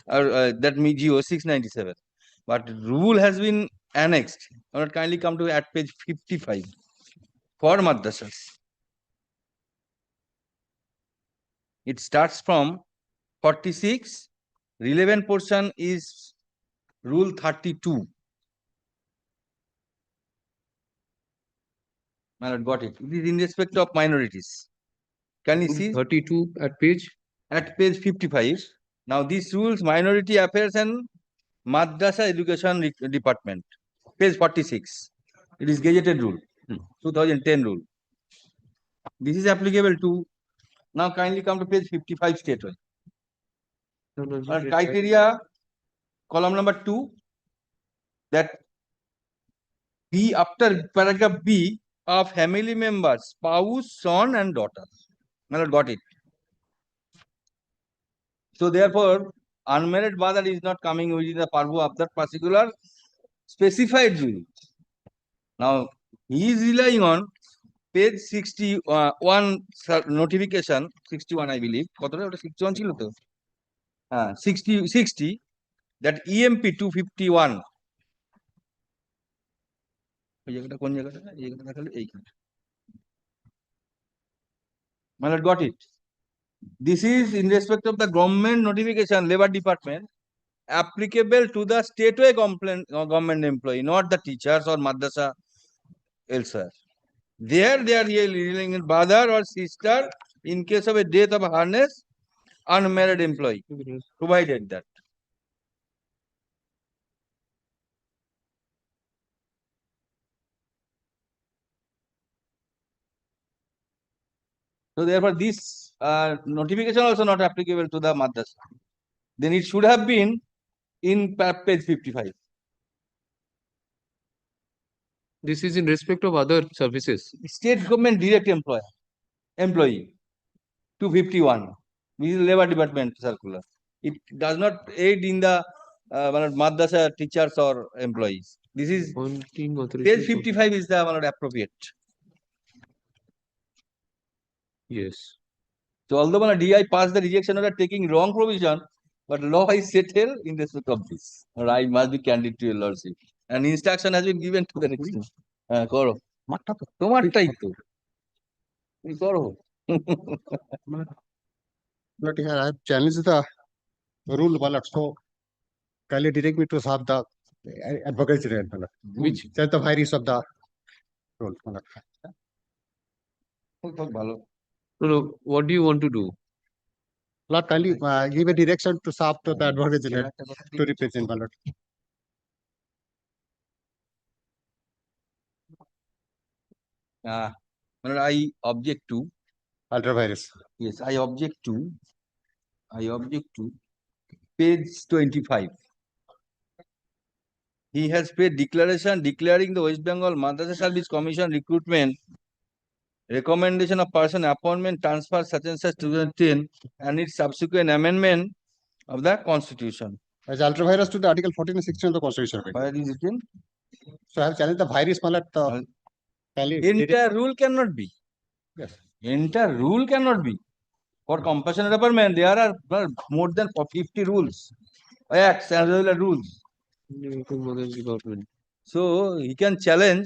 Or that me geo 697. But rule has been annexed. Kindly come to at page 55 for madrasas. It starts from 46. Relevant portion is rule 32. I got it. It is in respect of minorities. Can you see? 32 at page? At page 55. Now these rules, minority affairs and madrasa education department. Page 46. It is gazetted rule. 2010 rule. This is applicable to. Now kindly come to page 55 statewide. Criteria, column number 2. That B after paragraph B of family members, spouse, son and daughter. I got it. So therefore, unmarried brother is not coming within the purview of that particular specified rule. Now he is relying on page 61 notification, 61 I believe. 61 ছিল তো? 60 that EMP 251. এই জায়গাটা কোন জায়গাটা? এই জায়গাটা দেখালে এইখানে। My lord, got it. This is in respect of the government notification, labor department, applicable to the statewide government employee, not the teachers or madrasa elsewhere. There they are relying on brother or sister in case of a death of a harness, unmarried employee, provided that. So therefore, this notification also not applicable to the madrasa. Then it should have been in page 55. This is in respect of other services. State government direct employee 251. This is labor department circular. It does not aid in the madrasa teachers or employees. This is page 55 is the appropriate. Yes. So although DI passed the rejection order taking wrong provision, but law is settled in respect of this. Or I must be candid to your lordship. And instruction has been given to the next. করো তোমারটাই তো তুমি করো But here I have challenged the rule, Malat. So kindly direct me to solve the advocacy rate, Malat. Which? That's the virus of the rule, Malat. ভালো No, what do you want to do? Malat, kindly give a direction to solve to the advocacy rate to represent, Malat. I object to ultravirus. Yes, I object to page 25. He has paid declaration declaring the West Bengal Madrasa Service Commission recruitment, recommendation of person appointment, transfer such and such 2010 and its subsequent amendment of the constitution. As ultravirus to the article 14 and 16 of the constitution. Where is it in? So I have challenged the virus, Malat. Entire rule cannot be. Yes. Entire rule cannot be. For compassionate department, there are more than 50 rules, acts and rules. So he can challenge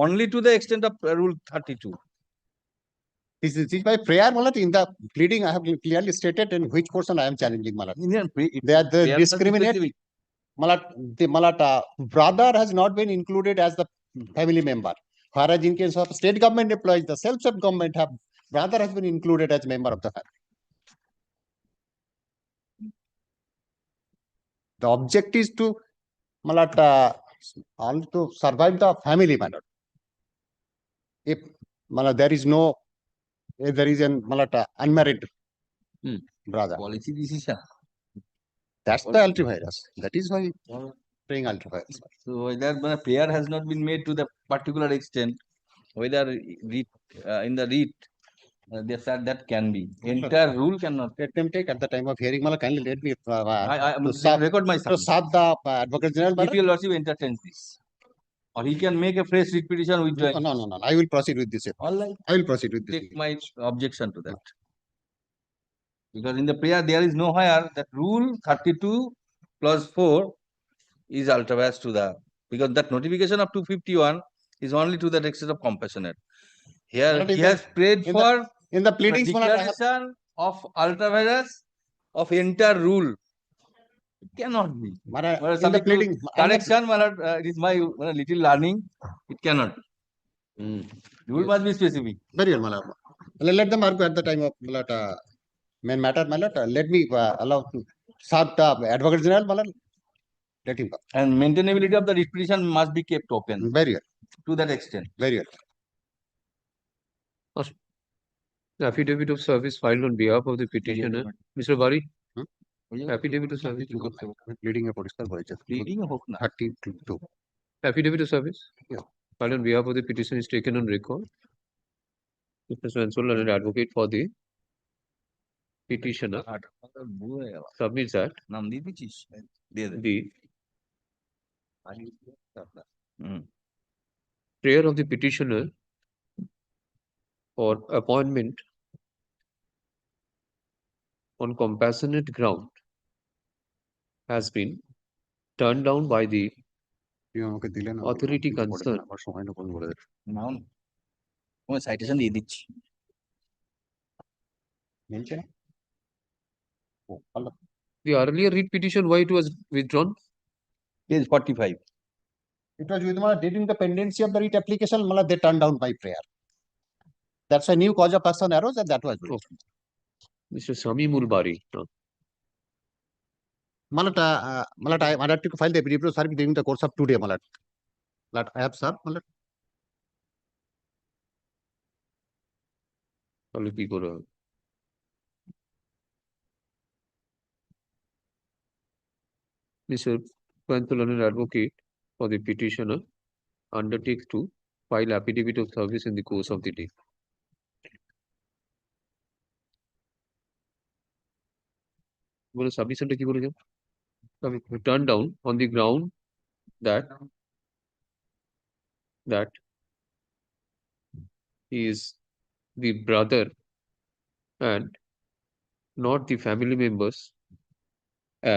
only to the extent of rule 32. This is my prayer, Malat. In the pleading, I have clearly stated in which portion I am challenging, Malat. They are the discriminate. Malat, the brother has not been included as the family member. Whereas in case of state government employees, the self-help government have brother has been included as member of the family. The object is to Malat to survive the family, Malat. If Malat there is no, if there is an Malat unmarried brother. Policy decision. That's the ultravirus. That is why praying ultravirus. So whether prayer has not been made to the particular extent, whether in the read, they said that can be. Entire rule cannot. Let them take at the time of hearing. Mala, kindly let me I record my to serve the Advocate General. If your lordship entertains this, or he can make a fresh writ petition with No. I will proceed with this. All right. I will proceed with this. Take my objection to that. Because in the prayer there is no higher that rule 32 plus 4 is ultravirus to the, because that notification of 251 is only to the extent of compassionate. Here he has prayed for in the pleadings declaration of ultravirus of entire rule. It cannot be. In the pleading, correction, it is my little learning. It cannot. Rule must be specific. Very well, Malala. Let them argue at the time of main matter, Malala. Let me allow to serve the Advocate General, Malala. Let him go. And maintainability of the writ petition must be kept open. Very well. To that extent. Very well. The affidavit of service filed on behalf of the petitioner, Mr. Bari. Affidavit of service. Pleading a political voice. Pleading a 32. Affidavit of service. Yeah. Filed on behalf of the petition is taken on record. Mr. Ansel, an advocate for the petitioner, submits that the prayer of the petitioner for appointment on compassionate ground has been turned down by the authority concerned. Citation দিয়ে দিচ্ছি The earlier writ petition, why it was withdrawn? Page 45. It was with during the pendency of the writ application, Malala, they turned down my prayer. That's a new cause of action arose, and that was withdrawn. Mr. Samimul Bari. Malata, I wanted to file the affidavit of service during the course of today, Malata. I have served, Malata. Mr. Pantulan, an advocate for the petitioner, undertakes to file affidavit of service in the course of the day. বলে সাবমিশনটা কি বলেছে? Turned down on the ground that he is the brother and not the family members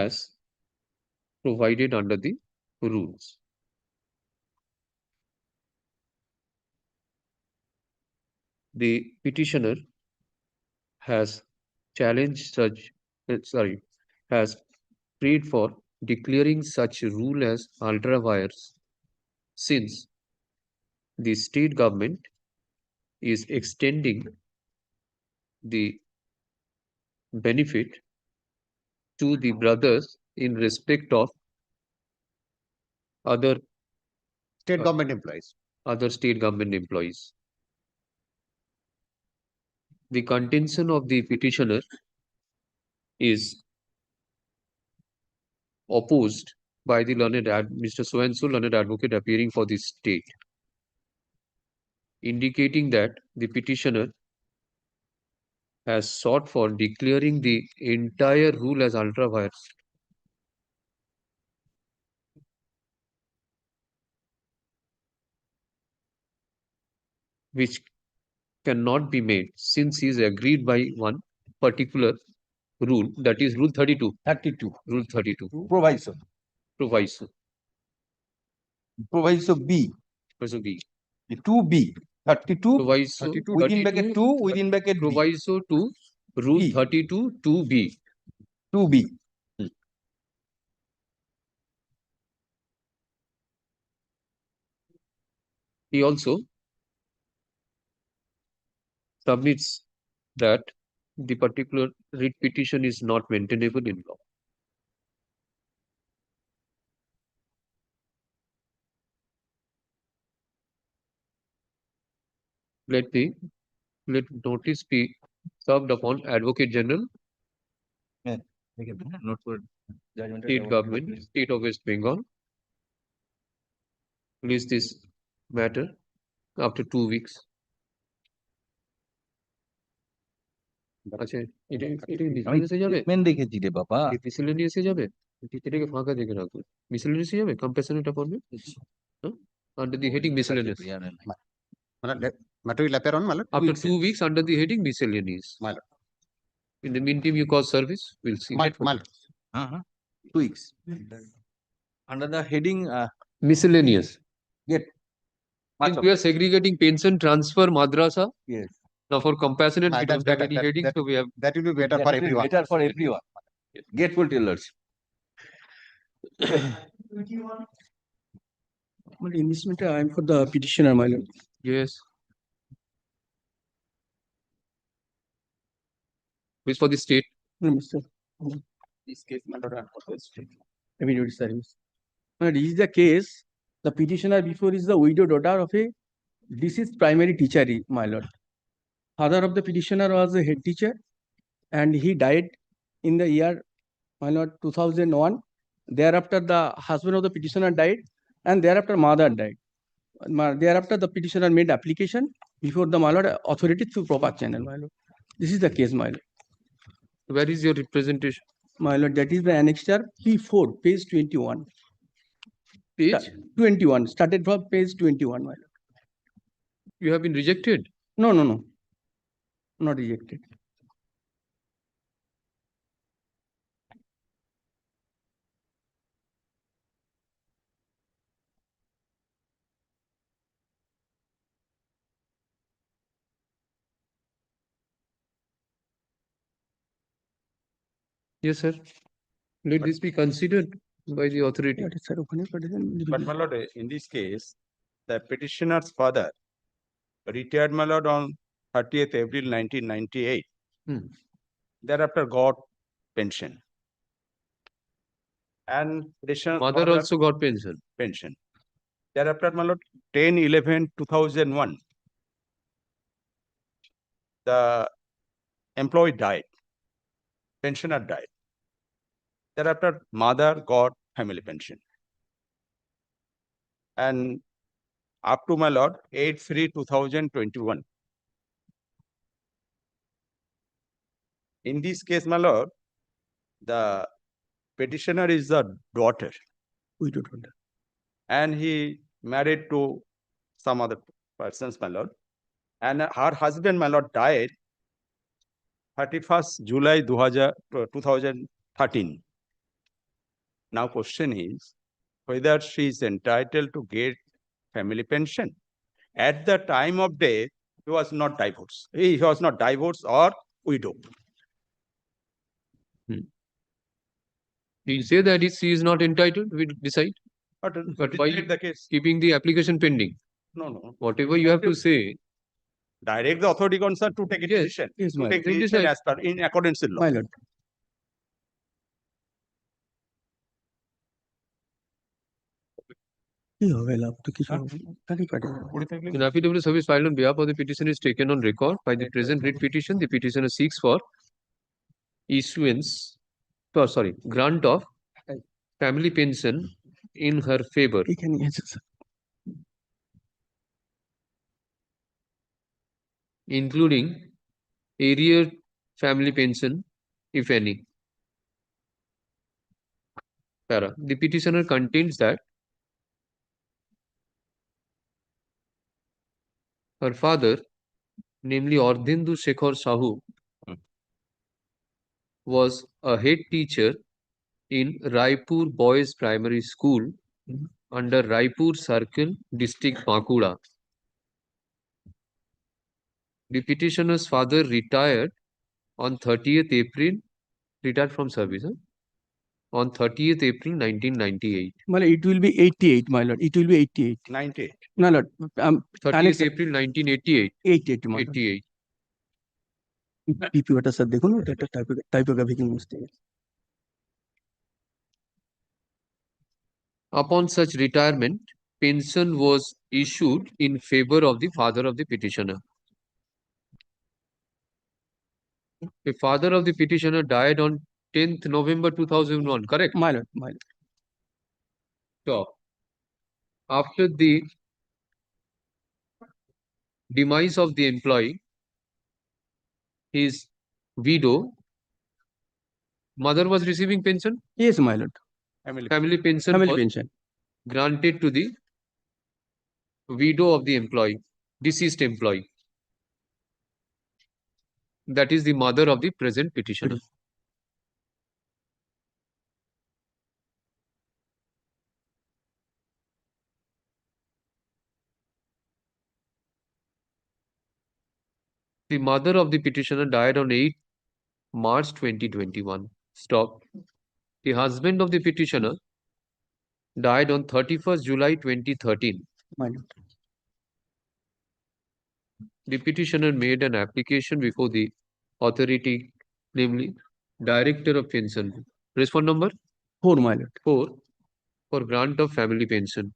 as provided under the rules. The petitioner has challenged such, has prayed for declaring such rule as ultra vires, since the state government is extending the benefit to the brothers in respect of other State government employees. Other state government employees. The contention of the petitioner is opposed by the Mr. So-and-so learned advocate appearing for the state, indicating that the petitioner has sought for declaring the entire rule as ultra vires. Which cannot be made since he is agreed by one particular rule, that is rule 32. 32. Rule 32. Proviso. Proviso. Proviso B. Proviso B. 2B. 32. Proviso 32 within bracket 2 within bracket B. Proviso to rule B. 32 2B. 2B. He also submits that the particular writ petition is not maintainable in law. Let notice be served upon Advocate General, Not for judgment. State Government, State of West Bengal. Release this matter after 2 weeks. আচ্ছা এটা মিসেলেনিয়াসে যাবে main দেখেছি রে বাবা মিসেলেনিয়াসে যাবে এটাকে ফাঁকা দেখে রাখো মিসেলেনিয়াসে যাবে কম্পেশন এটা করবে under the heading miscellaneous Matter will appear on my lord. after 2 weeks under the heading miscellaneous. My lord. In the meantime you cause service, we'll see. My lord. 2 weeks. Under the heading Miscellaneous. get Since we are segregating pension, transfer, madrasa. Yes. Now for compassionate, we don't have any headings, so we have. That will be better for everyone. Better for everyone. Grateful tellers. In this matter, I am for the petitioner, my lord. Yes. Which for the state? No, Mr. This case, my lord, I am for the state. Immediate service. My lord, this is the case. The petitioner before is the widow daughter of a deceased primary teacher, my lord. Father of the petitioner was a head teacher and he died in the year, my lord, 2001. Thereafter, the husband of the petitioner died and thereafter mother died. Thereafter, the petitioner made application before the, my lord, authority through proper channel, my lord. This is the case, my lord. Where is your representation? My lord, that is the annexure P4, page 21. Page? 21, started from page 21, my lord. You have been rejected? No. Not rejected. Yes, sir. Let this be considered by the authority. But my lord, in this case, the petitioner's father retired, my lord, on 30th April 1998. Thereafter got pension. And petitioner's Mother father also got pension. Thereafter, my lord, 10/11/2001, the employee died, pensioner died. Thereafter, mother got family pension. And up to, my lord, 8/3/2021. In this case, my lord, the petitioner is the daughter, Widow daughter. and he married to some other persons, my lord. And her husband, my lord, died 31st July 2013. Now question is whether she is entitled to get family pension. At the time of death, he was not divorced. He was not divorced or widow. He'll say that she is not entitled, we decide. But why the case? keeping the application pending? No. Whatever you have to say, Direct the authority concerned to take a decision. Yes, To my take lord. decision as per in accordance with law. My lord. কি হবে লাভ তো কিছু হবে না তারই কাটে An affidavit of service filed on behalf of the petitioner is taken on record. By the present writ petition, the petitioner seeks for grant of family pension in her favor. এখানে আছে sir including area family pension, if any. Para. The petitioner contains that her father, namely Ardhendu Shekhar Sahu, was a head teacher in Raipur Boys Primary School under Raipur Circle, District Bankura. The petitioner's father retired on 30th April, retired from service, on 30th April 1998. মানে it will be 88 my lord, it will be 88 98. my lord 30th April 1988. 88 my lord 88. পিপিওটা sir দেখুন ওটা একটা typographical mistake Upon such retirement, pension was issued in favor of the father of the petitioner. The father of the petitioner died on 10th November 2001, correct? my lord So, after the demise of the employee, his widow, mother was receiving pension? yes my lord Family pension family was pension granted to the widow of the employee, deceased employee. That is the mother of the present petitioner. The mother of the petitioner died on 8 March 2021. Stop. The husband of the petitioner died on 31st July 2013. my lord The petitioner made an application before the authority, namely Director of Pension. Respond number 4 my lord 4 for grant of family pension.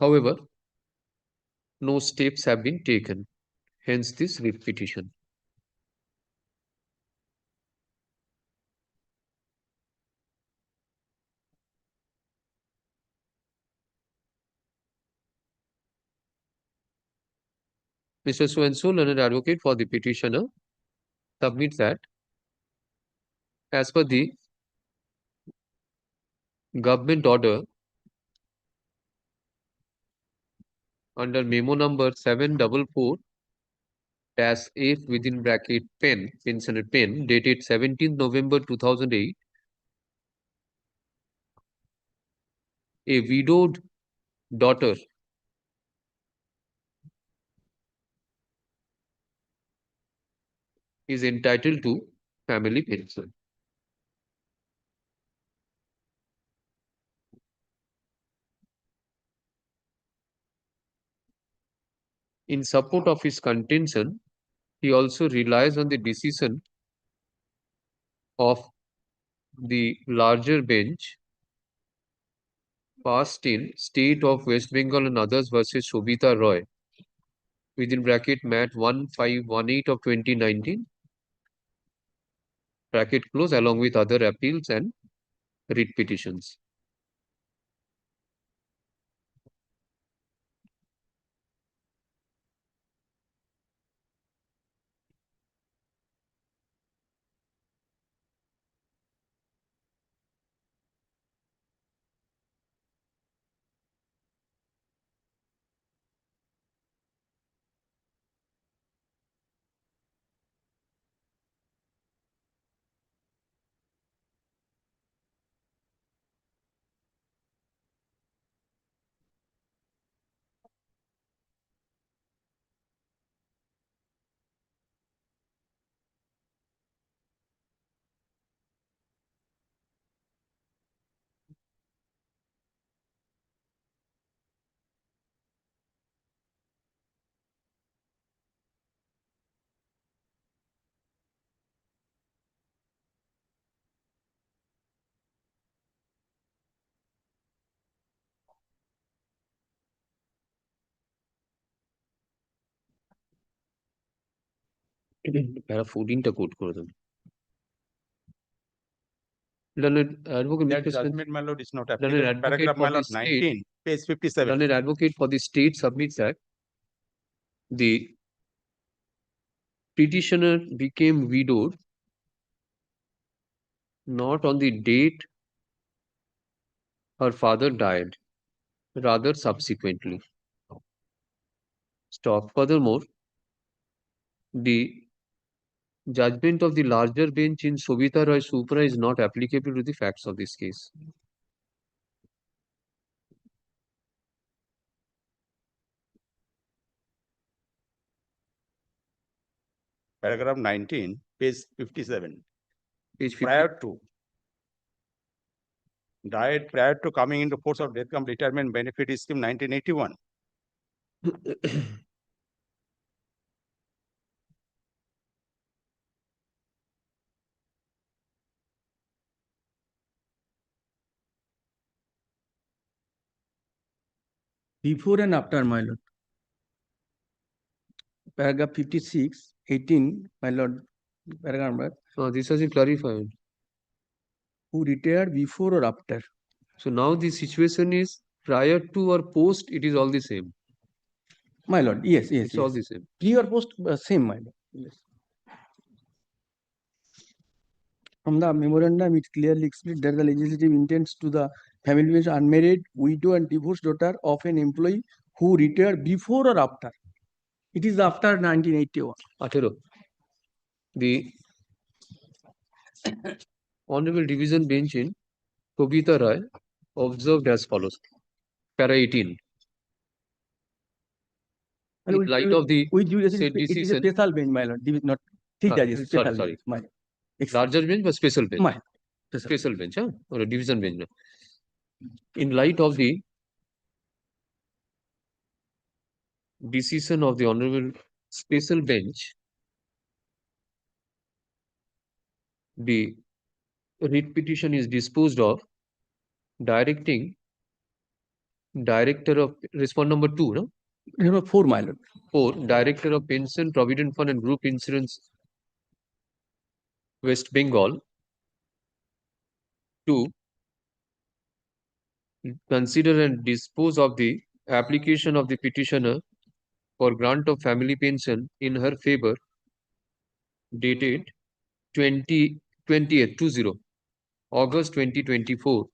However, no steps have been taken. Hence this writ petition. Mr. So-and-so, learned advocate for the petitioner, submits that as per the government order under memo number 744-F within bracket pen, pensioner pen, dated 17th November 2008, a widowed daughter is entitled to family pension. In support of his contention, he also relies on the decision of the larger bench passed in State of West Bengal and others versus Shobita Roy within bracket MAT 1518 of 2019 bracket close, along with other appeals and writ petitions. প্যারা 14টা coat করে দেন। Learned advocate, That Mr. judgment, my lord, is not Learned applicable. advocate Paragraph, for my the lord, state. 19, page 57. Learned advocate for the state submits that the petitioner became widowed not on the date her father died, rather subsequently. Stop. Furthermore, the judgment of the larger bench in Sobita Roy Supra is not applicable to the facts of this case. Paragraph 19, page 57. Page 50. Prior to, died prior to coming into force of death cum retirement benefit scheme 1981. Before and after, my lord. Paragraph 56, 18, my lord. Paragraph number. This has been clarified. Who retired before or after? So now the situation is prior to or post, it is all the same. My lord, yes, yes. It's all the same. Pre or post, same, my lord. Yes. From the memorandum, it clearly explains that the legislative intends to the family is unmarried, widow, and divorced daughter of an employee who retired before or after. It is after 1981. The Honorable Division Bench in Kobita Rai observed as follows. Para 18. In light of the said it is a decision, special bench, my lord. Not three judges. Special sorry. bench, my lord. Larger bench but special bench. My special bench, or a division bench. In light of the decision of the Honorable Special Bench, the writ petition is disposed of, directing Director of respond number 2, no? Number 4, my lord. 4, Director of Pension, Provident Fund and Group Insurance, West Bengal, to consider and dispose of the application of the petitioner for grant of family pension in her favor, dated 20th August 2024,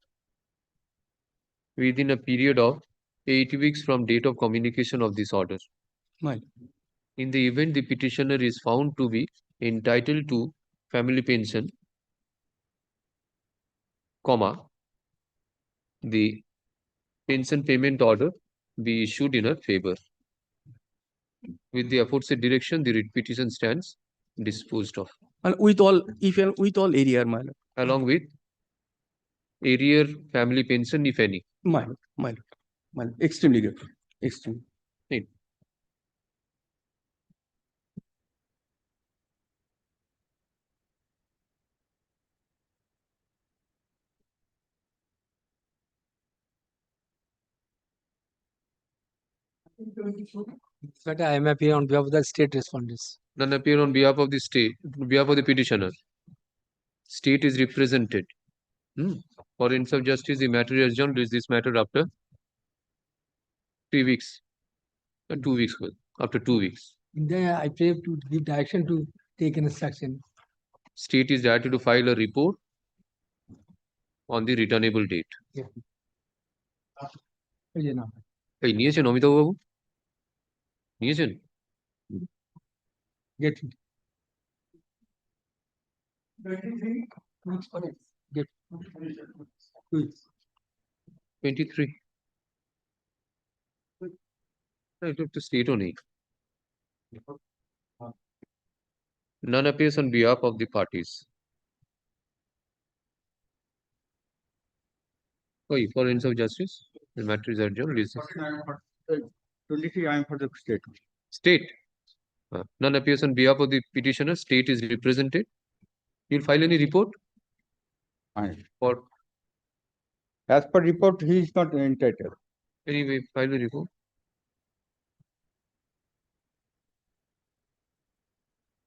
within a period of 8 weeks from date of communication of this order. My In the event the petitioner is found to be entitled to family pension, the pension payment order be issued in her favor. With the aforesaid direction, the writ petition stands disposed of. And with all area, my lord. Along with arrear family pension, if any. My lord. Extremely good. Extremely. Right. But I am appearing on behalf of the state respondents. None appear on behalf of the state, behalf of the petitioner. State is represented. For ends of justice, the matter is adjourned. Is this matter after 3 weeks? 2 weeks. After 2 weeks. Then I pray to give direction to take an instruction. State is directed to file a report on the returnable date. এই নিয়েছেন অমিতাভ বাবু? নিয়েছেন? Get it. 23. Get 23. It up to state only. None appears on behalf of the parties. For ends of justice, the matter is adjourned. 23, I am for the state. State. None appears on behalf of the petitioner. State is represented. You'll file any report? For As per report, he is not entitled. Anyway, file the report.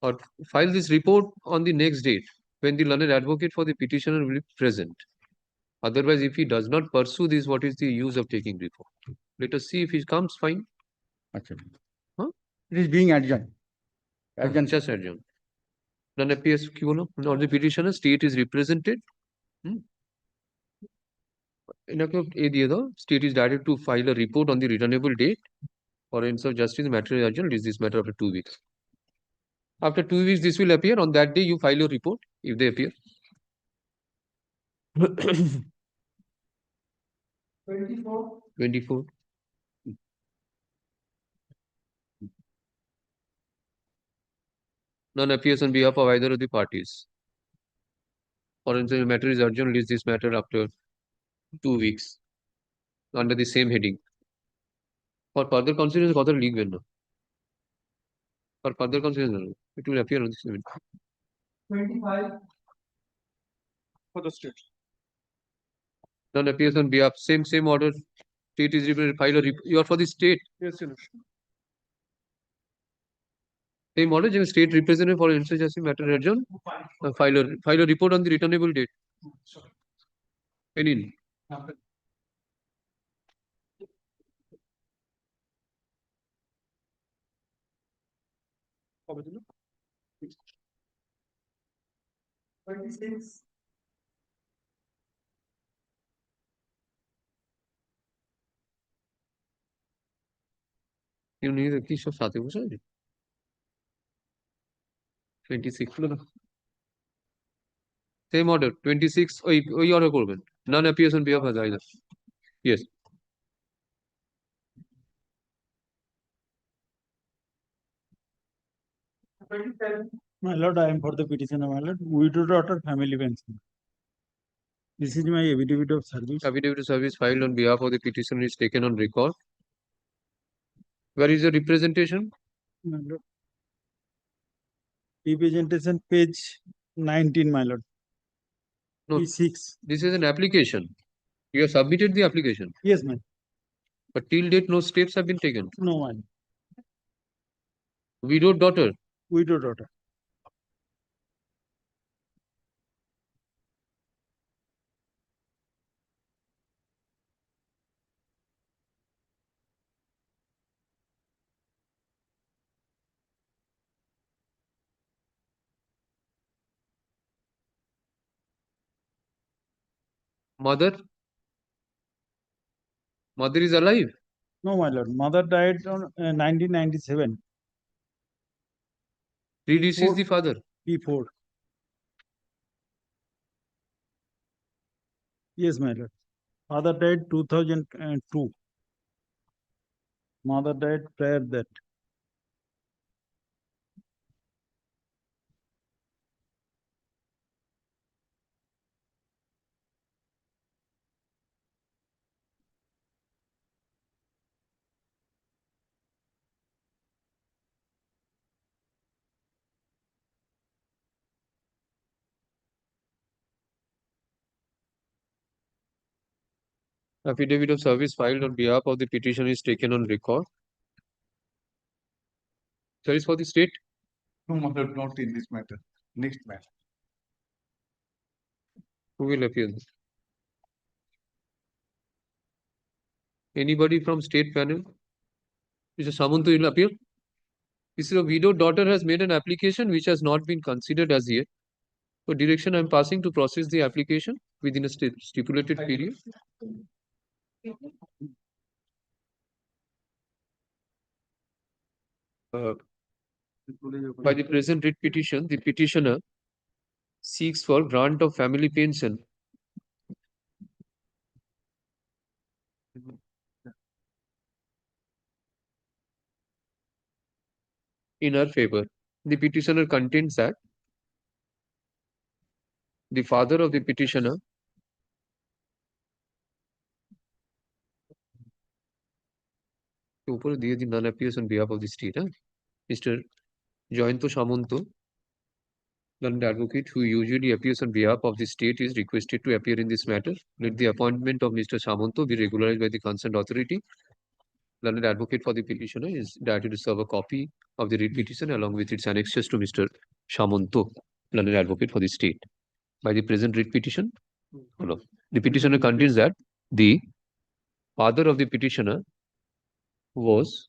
or file this report on the next date when the learned advocate for the petitioner will be present. Otherwise, if he does not pursue this, what is the use of taking report? Let us see if he comes, fine. Okay. Huh? It is being adjourned. Just adjourned. None appears or the petitioner state is represented. State is directed to file a report on the returnable date. For instance of justice, matter is adjourned. Is this matter after 2 weeks? After 2 weeks, this will appear. On that day, you file your report if they appear. 24. None appears on behalf of either of the parties. For instance, matter is urgent, release this matter after 2 weeks under the same heading. For further consideration, author league winner. For further consideration, it will appear on this event. 25 for the state. None appears on behalf. Same order. State is represented. File a report. You are for the state. Yes, Your Same order. State representative for instance matter adjourned. File a report on the returnable date. Any. Honor. 26. You need a piece of Sati 26. Same order. 26. ওই order করবেন. None appears on behalf of either. Yes. My lord, I am for the petitioner, my lord. Widow daughter family pension. This is my affidavit of service. Affidavit of service filed on behalf of the petitioner is taken on record. Where is the representation? My lord. Representation page 19, my lord. No, P6. This is an application. You have submitted the application. Yes, ma'am. But till date, no steps have been taken. No, ma'am. Widowed daughter. Widow daughter. Mother. Mother is alive. No, my lord. Mother died on 1997. Predeceased the father. P4. Yes, my lord. Father died 2002. Mother died prior that. Affidavit of service filed on behalf of the petitioner is taken on record. Service for the state. No, mother, not in this matter. Next matter. Who will appear? Anybody from state panel? Mr. Samantu will appear. This is a widowed daughter has made an application which has not been considered as yet. For direction, I am passing to process the application within a stipulated period. By the present writ petition, the petitioner seeks for grant of family pension in her favor. The petitioner contends that the father of the petitioner none appears on behalf of the state. Mr. Joyanto Samanto, learned advocate who usually appears on behalf of the state, is requested to appear in this matter. Let the appointment of Mr. Samanto be regularized by the concerned authority. learned advocate for the petitioner is directed to serve a copy of the writ petition along with its annexures to Mr. Shamanto, learned advocate for the state. By the present writ petition, the petitioner contains that the father of the petitioner was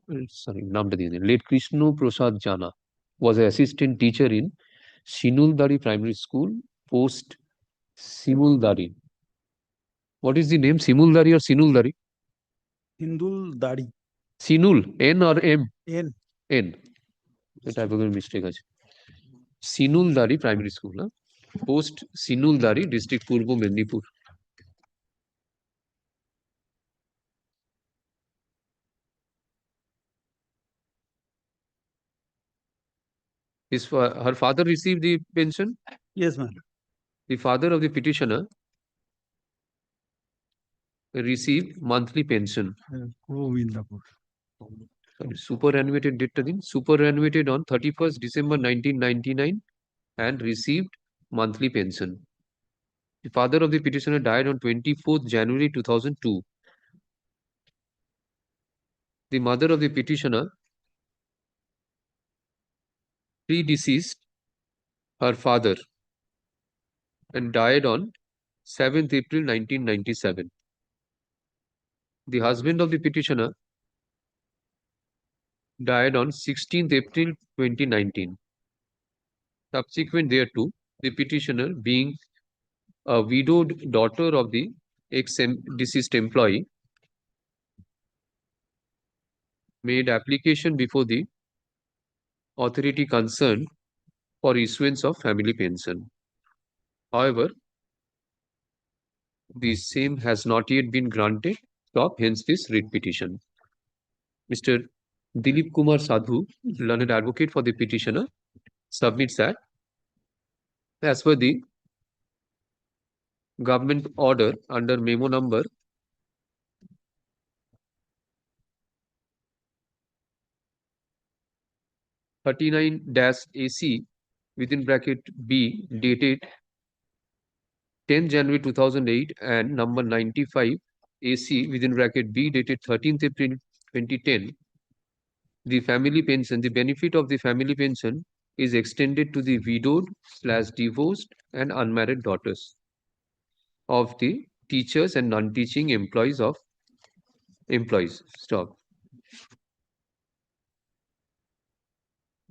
late Krishna Prasad Jana, was an assistant teacher in Shinuldari Primary School, post Simuldari. What is the name? Simuldari or Sinuldari? Hindul Dari. Sinul, N or M? N. N. Typographical mistake আছে. Sinuldari Primary School, post Sinuldari, district Purbo Mendipur. Her father received the pension? Yes, ma'am. The father of the petitioner received monthly pension. Superannuated date superannuated on 31st December 1999 and received monthly pension. The father of the petitioner died on 24th January 2002. The mother of the petitioner predeceased her father and died on 7th April 1997. The husband of the petitioner died on 16th April 2019. Subsequent thereto, the petitioner, being a widowed daughter of the ex-deceased employee, made application before the authority concerned for issuance of family pension. However, the same has not yet been granted, hence this writ petition. Mr. Dilip Kumar Sadhu, learned advocate for the petitioner, submits that as per the government order under memo number 39-AC within bracket B dated 10 January 2008 and number 95 AC within bracket B dated 13th April 2010, the family pension, the benefit of the family pension is extended to the widowed/divorced and unmarried daughters of the teachers and non-teaching employees of employees. Stop.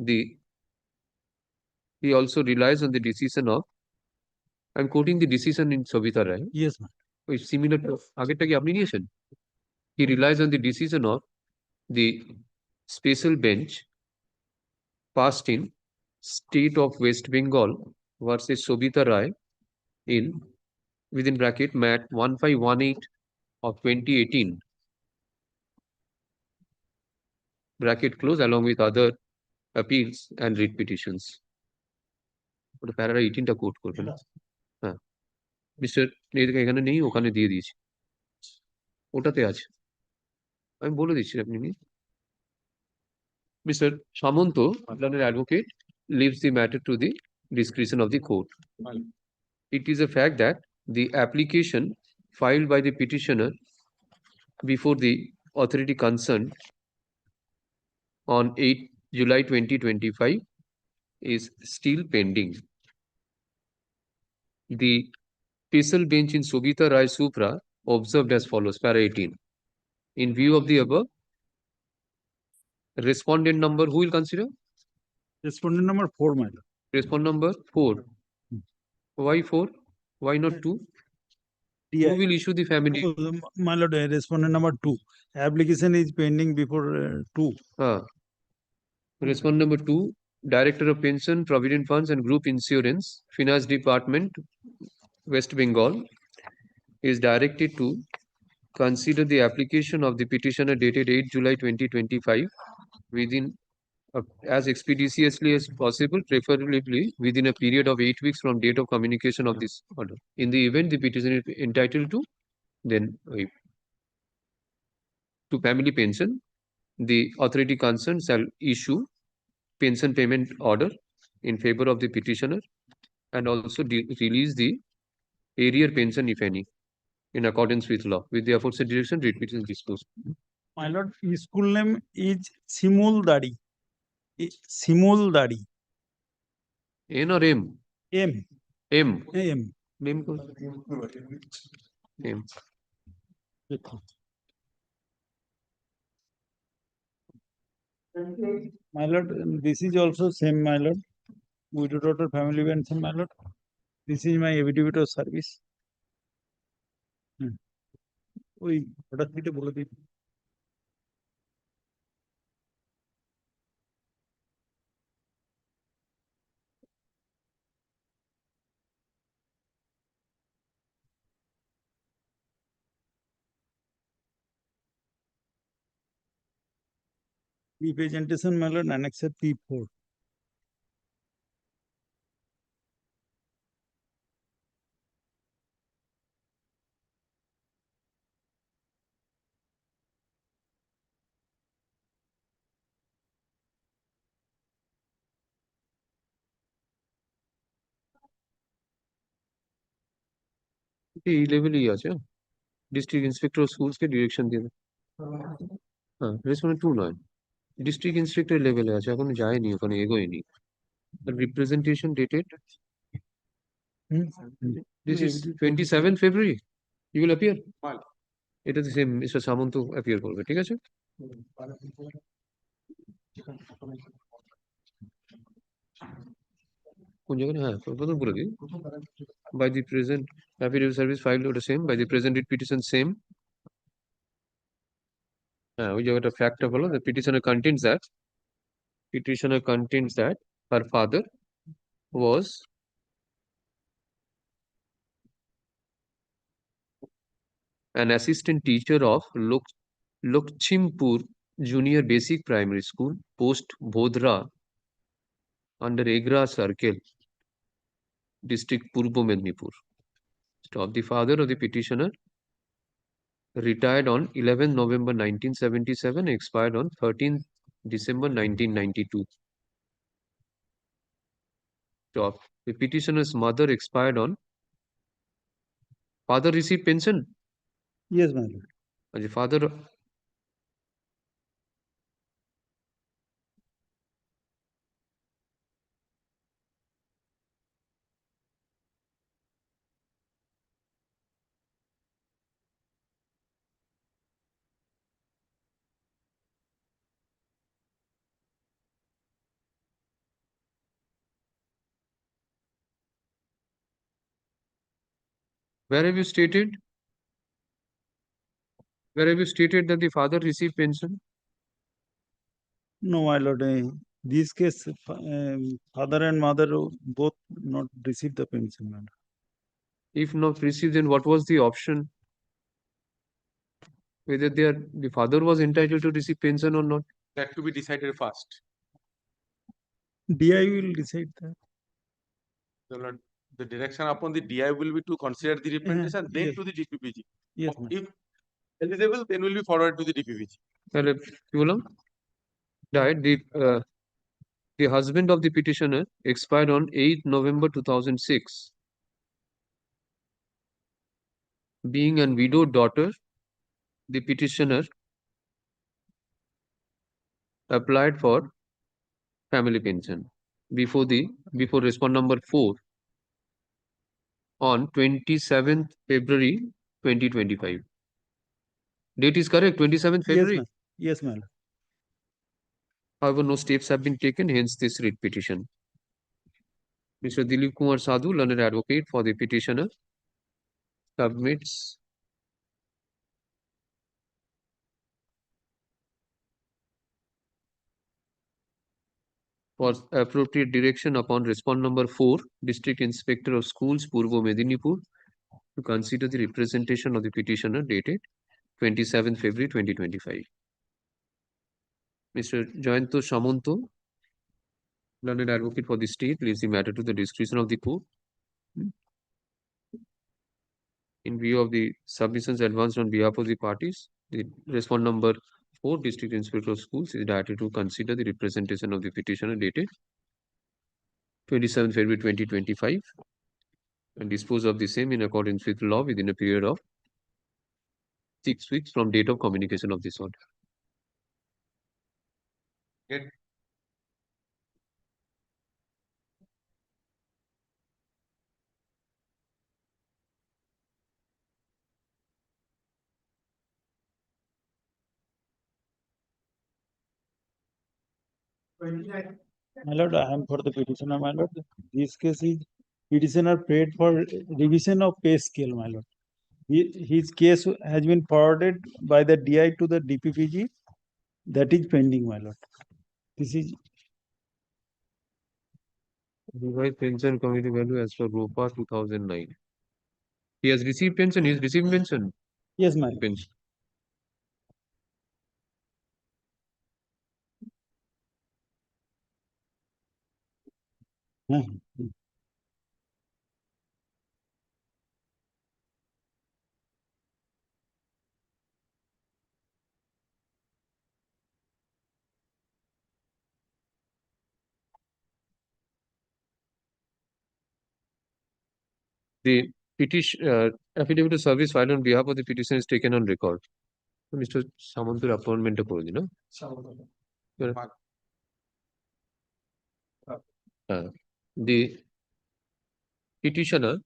He also relies on the decision of, I'm quoting the decision in Sobita Rai. Yes, ma'am. It's similar to আগেরটা কি আপনি নিয়েছেন? He relies on the decision of the special bench passed in State of West Bengal versus Sobita Rai in within bracket MAT 1518 of 2018 bracket close along with other appeals and writ petitions. ওটা প্যারা 18টা coat করবেন। হ্যাঁ mister এখানে নেই, ওখানে দিয়ে দিয়েছি, ওটাতে আছে, আমি বলে দিচ্ছি আপনি নিন। Mr. Shamanto, learned advocate, leaves the matter to the discretion of the court. It is a fact that the application filed by the petitioner before the authority concerned on 8 July 2025 is still pending. The special bench in Sobita Rai Supra observed as follows, para 18. In view of the above, respondent number, who will consider? Respondent number 4, my lord. Respondent number 4. Why 4? Why not 2? Who will issue the family? My lord, respondent number 2. Application is pending before 2. Respondent number 2, Director of Pension, Provident Funds and Group Insurance, Finance Department, West Bengal, is directed to consider the application of the petitioner dated 8 July 2025 within as expeditiously as possible, preferably within a period of 8 weeks from date of communication of this order. In the event the petitioner is entitled to, then to family pension, the authority concerned shall issue pension payment order in favor of the petitioner and also release the arrear pension if any. in accordance with law. With the aforesaid direction, writ petition disposed. My lord, his school name is Simuldari. Simuldari. N or M? M. M. M. Name ko- M. My lord, this is also same, my lord. Widow daughter family pension, my lord. This is my affidavit of service. ওই হঠাৎ থেকে বলে দিই representation, my lord, annexure P4. এই লেভেলই আছে district inspector স্কুলসকে direction দিয়ে দেয়। হ্যাঁ রেসপন্ডেন্ট 2 নয়, ডিস্ট্রিক্ট ইন্সপেক্টর লেভেলে আছে, এখনো যায়নি, ওখানে এগোয়নি। Representation dated this is 27 February. You will appear? এটা the same Mr. Samanta appear করবে, ঠিক আছে? কোন জায়গায়? হ্যাঁ প্রথম বলে দিই। By the present affidavit service filed ওটা same, by the present writ petition same. হ্যাঁ ওই জায়গাটা ফ্যাক্টটা হলো the petitioner contains that her father was an assistant teacher of Lokchimpur Junior Basic Primary School, post Bodhra, under Egra Circle, district Purbo Mednipur. Of the father of the petitioner, retired on 11 November 1977, expired on 13 December 1992. Of the petitioner's mother expired on. Father received pension? Yes, my lord. And the father. Where have you stated? Where have you stated that the father received pension? No, my lord. This case, father and mother both not receive the pension, my lord. If not received, then what was the option? Whether the father was entitled to receive pension or not? That to be decided first. DI will decide that. So, Lord, the direction upon the DI will be to consider the representation, then yes. to the DPPG. Yes, ma'am. If eligible, then will be forwarded to the DPPG. তাহলে কি বললাম? Died the husband of the petitioner expired on 8 November 2006. Being a widowed daughter, the petitioner applied for family pension before respond number 4 on 27th February 2025. Date is correct, 27th February? Yes, ma'am. However, no steps have been taken, hence this writ petition. Mr. Dilip Kumar Sadhu, learned advocate for the petitioner, submits for appropriate direction upon respond number 4, District Inspector of Schools, Purbo Medinipur, to consider the representation of the petitioner dated 27th February 2025. Mr. Jayanto Samanto, learned advocate for the state, leaves the matter to the discretion of the court. In view of the submissions advanced on behalf of the parties, the respond number 4, District Inspector of Schools, is directed to consider the representation of the petitioner dated 27 February 2025 and dispose of the same in accordance with law within a period of 6 weeks from date of communication of this order. Get My lord, I am for the petitioner, my lord. This case is petitioner paid for revision of pay scale, my lord. His case has been forwarded by the DI to the DPPG. That is pending, my lord. This is Revised pension committee value as per ROPA 2009. He has received pension. He is receiving pension. yes, my lord. Pension. The petition affidavit of service filed on behalf of the petitioner is taken on record. Mr. Samantur appointment করে দিন, the petitioner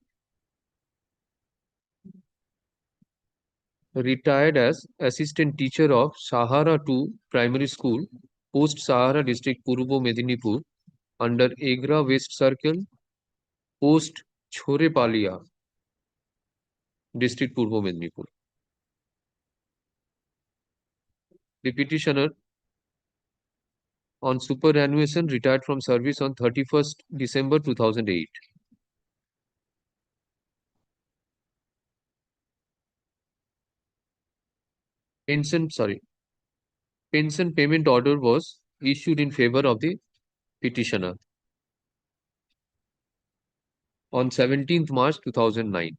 retired as assistant teacher of Sahara 2 Primary School, Post Sahara District, Purbo Medinipur, under Egra West Circle, Post Chorepalia, District, Purbo Medinipur. The petitioner, on superannuation, retired from service on 31st December 2008. Pension payment order was issued in favor of the petitioner on 17th March 2009.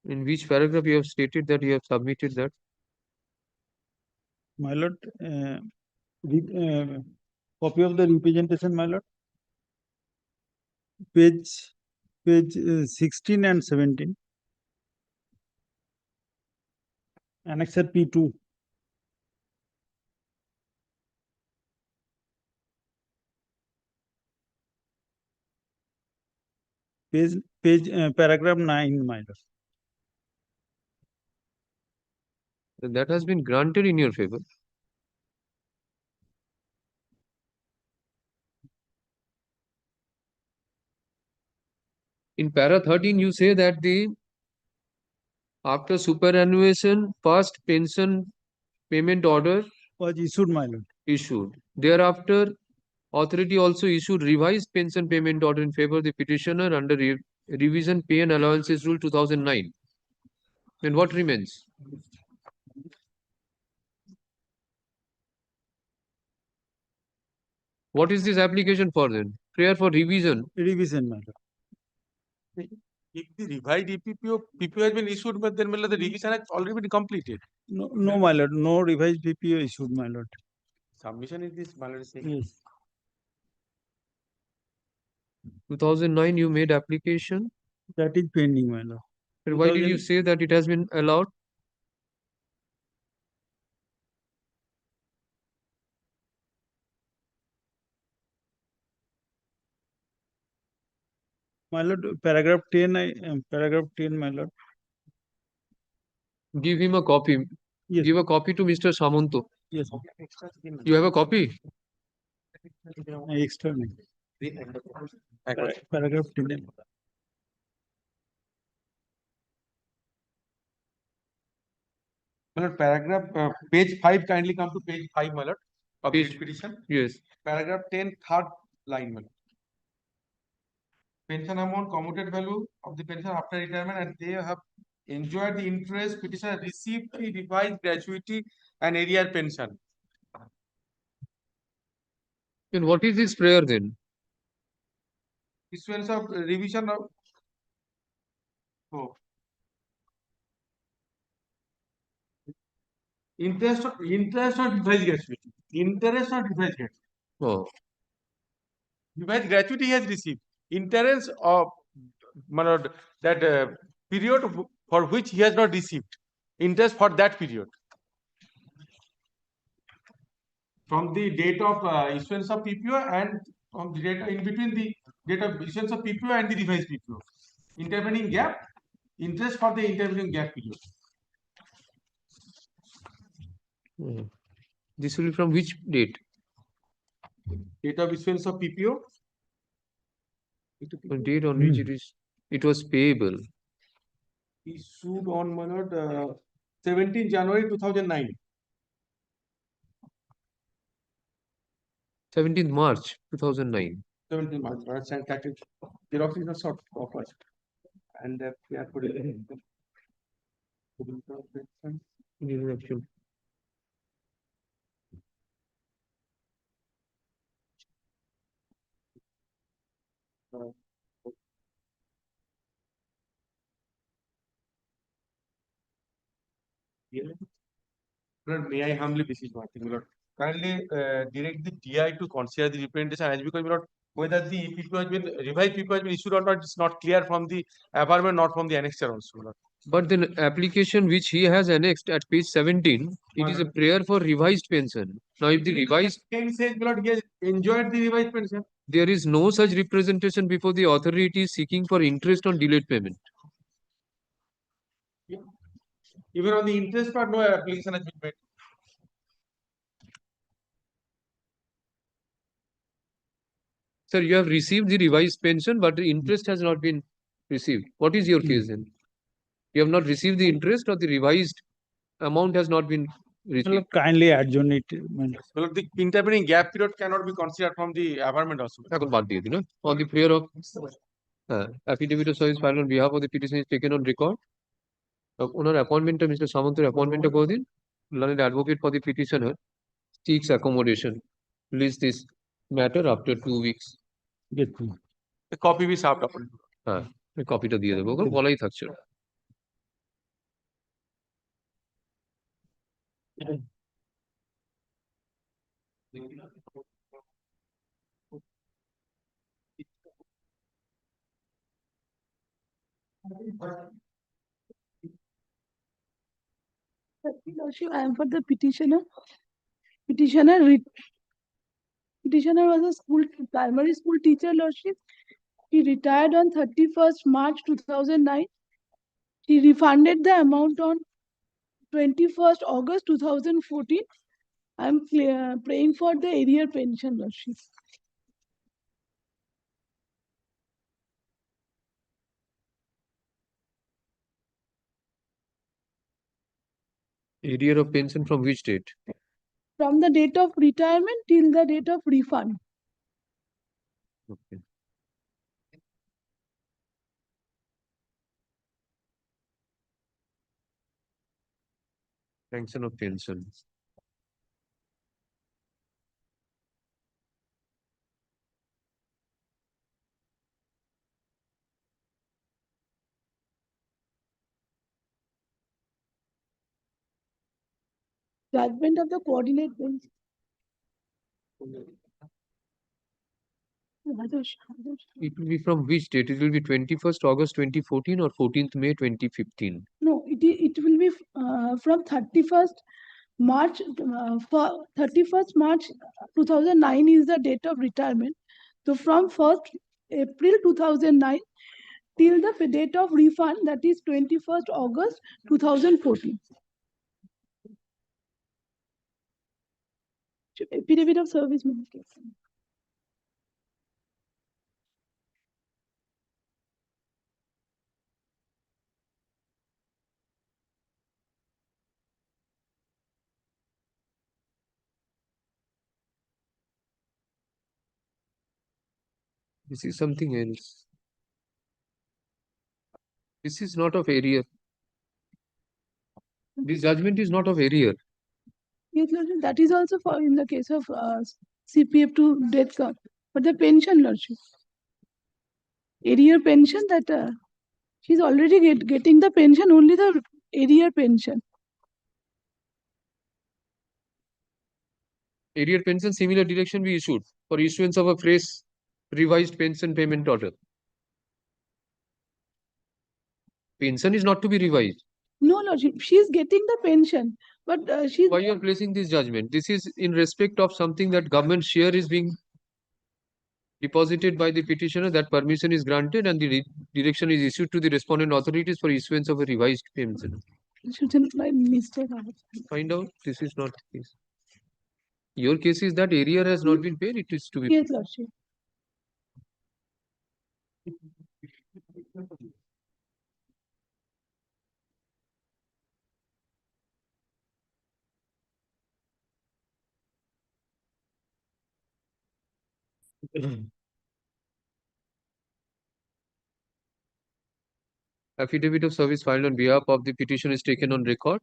In which paragraph you have stated that you have submitted that? My lord, copy of the representation, my lord. Page 16 and 17. Annexer P2. Paragraph 9, my lord. That has been granted in your favor. In para 13, you say that after superannuation, past pension payment order was issued, my lord. Issued. Thereafter, authority also issued revised pension payment order in favor of the petitioner under revision pay and allowances rule 2009. Then what remains? What is this application for then? Prayer for revision. Revision, my lord. if the revised PPO has been issued, but then the revision has already been completed. No, my lord. No revised PPO issued, my lord. Submission is this, my lord. Yes. 2009, you made application. That is pending, my lord. But why did you say that it has been allowed? My lord, paragraph 10, my lord. Give him a copy. Yes. Give a copy to Mr. Samanto. Yes. You have a copy? Extra. Paragraph 10. My lord, paragraph page 5, kindly come to page 5, my lord, of this petition. Yes. Paragraph 10, third line, my lord. Pension amount, commuted value of the pension after retirement, and they have enjoyed the interest. Petitioner received the revised gratuity and arrear pension. Then what is this prayer then? issuance of revision of. Oh. Interest on revised gratuity. Interest on revised gratuity. Oh, Revised gratuity he has received. Interest of that period for which he has not received. Interest for that period. From the date of issuance of PPO and from the date in between the date of issuance of PPO and the revised PPO. Intervening gap, interest for the intervening gap period. This will be from which date? Date of issuance of PPO. The date on which it was payable. Issued on 17 January 2009. 17th March 2009. 17 March. Right, and that is Xerox is a sort of us. And we are putting it in. Lord, may I humbly beseech one thing, Lord. Kindly direct the DI to consider the representation as because Lord, whether the PPO has been revised PPO has been issued or not, it's not clear from the averment, not from the annexure also, Lord. But the application which he has annexed at page 17, it is a prayer for revised pension. Now, if the revised King says, Lord, he has enjoyed the revised pension. there is no such representation before the authority seeking for interest on delayed payment. Yeah. Even on the interest part, no application has been made. Sir, you have received the revised pension, but the interest has not been received. What is your case then? You have not received the interest or the revised amount has not been received? Kindly adjourn it. Well, the intervening gap period cannot be considered from the averment also. On the prayer of affidavit of service filed on behalf of the petition is taken on record. Onar appointment of Mr. Samantar appointment of Godin, learned advocate for the petitioner, seeks accommodation. Release this matter after 2 weeks. A copy be served upon. কপিটা দিয়ে দেবো ওগুলো বলাই থাকছে I am for the petitioner. Petitioner was a primary school teacher, Lordship. He retired on 31st March 2009. He refunded the amount on 21st August 2014. I am praying for the arrear pension, Lordship. Arrear of pension from which date? From the date of retirement till the date of refund. Okay. Sanction of pension. Judgment of the coordinate bench. It will be from which date? It will be 21st August 2014 or 14th May 2015. No, it will be from 31st March. 31st March 2009 is the date of retirement. So from 1st April 2009 till the date of refund, that is 21st August 2014. Affidavit of service modification. This is something else. This is not of arrear. This judgment is not of arrear. Yes, Lordship, that is also for in the case of CPF to death count. But the pension, Lordship. arrear pension that she's already getting the pension, only the arrear pension. Arrear pension, similar direction we issued for issuance of a fresh revised pension payment order. Pension is not to be revised. No, Lordship, she's getting the pension, but she's. Why you are placing this judgment? This is in respect of something that government share is being deposited by the petitioner, that permission is granted and the direction is issued to the respondent authorities for issuance of a revised pension. Shouldn't my mistake. Find out this is not the case. Your case is that arrear has not been paid, it is to be. Yes, Lordship. Affidavit of service filed on behalf of the petition is taken on record.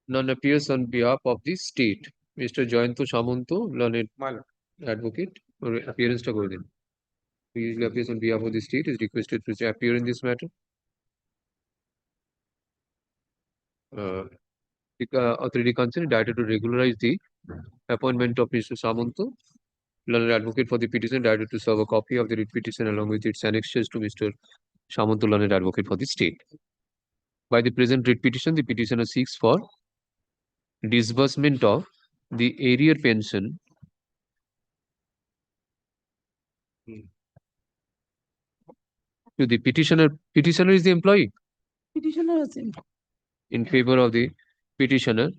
None appears on behalf of the state. Mr. Jayanto Shamanto, learned advocate, or appearance to go then. Who usually appears on behalf of the state, is requested to appear in this matter. The authority concerned directed to regularize the appointment of Mr. Samanto, learned advocate for the petition, directed to serve a copy of the writ petition along with its annexures to Mr. Samanto, learned advocate for the state. By the present writ petition, the petitioner seeks for disbursement of the arrear pension to the petitioner. Petitioner is the employee. Petitioner is in. In favor of the petitioner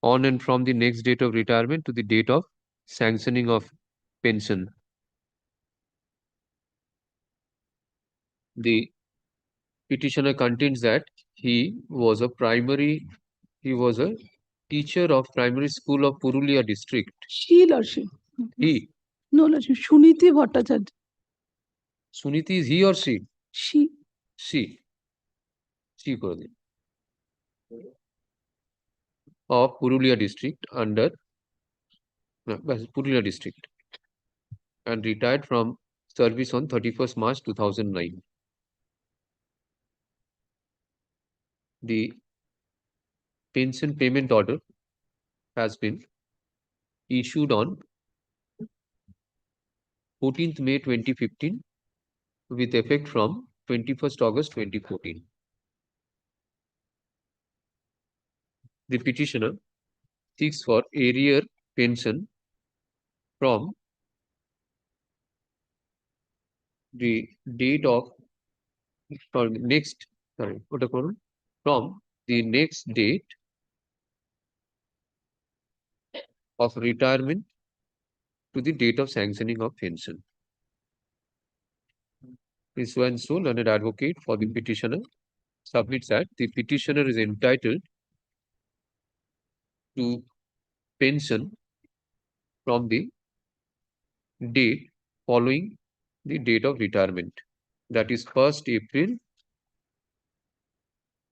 on and from the next date of retirement to the date of sanctioning of pension. The petitioner contends that he was a teacher of primary school of Purulia district. She, Lordship. He. No, Lordship. Suniti Bhattacharya. Suniti is he or she? She. She. She of Purulia district under Purulia district and retired from service on 31st March 2009. The pension payment order has been issued on 14th May 2015 with effect from 21st August 2014. The petitioner seeks for arrear pension from the date of from the next date of retirement to the date of sanctioning of pension. Ms. So and so, learned advocate for the petitioner, submits that the petitioner is entitled to pension from the date following the date of retirement, that is 1st April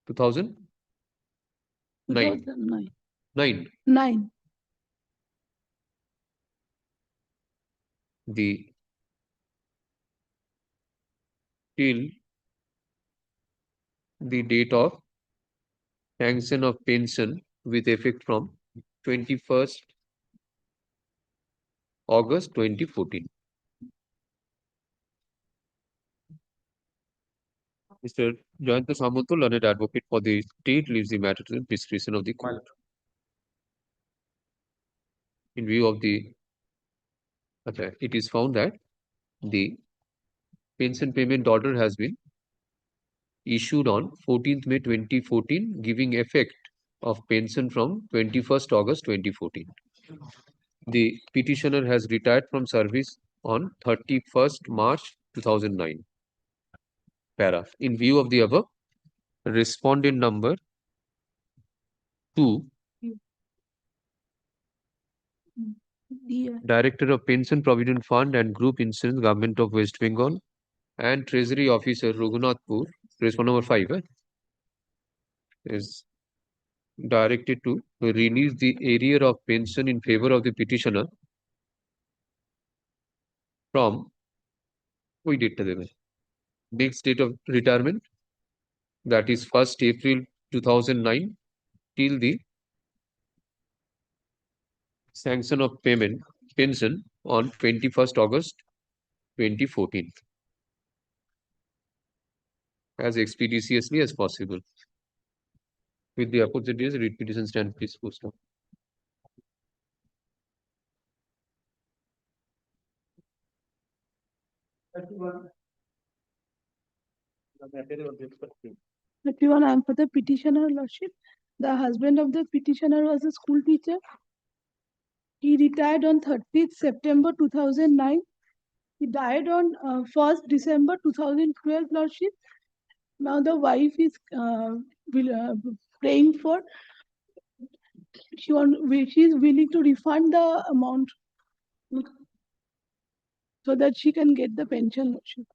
2009. 9. Till the date of sanction of pension with effect from 21st August 2014. Mr. Jayanta Samanto, learned advocate for the state, leaves the matter to the discretion of the court. In view of the, it is found that the pension payment order has been issued on 14th May 2014, giving effect of pension from 21st August 2014. The petitioner has retired from service on 31st March 2009. Para. In view of the above, respondent number 2, Director of Pension Provident Fund and Group Insurance, Government of West Bengal, and Treasury Officer Raghunathpur, respondent number 5, is directed to release the arrear of pension in favor of the petitioner from ওই ডেটটা দেবে next date of retirement, that is 1st April 2009 till the sanction of payment pension on 21st August 2014 as expeditiously as possible. With the opposite days, read petition stand, please post up. Everyone, I am for the petitioner, Lordship. The husband of the petitioner was a school teacher. He retired on 30th September 2009. He died on 1st December 2012, Lordship. Now the wife is praying for, she is willing to refund the amount so that she can get the pension, Lordship.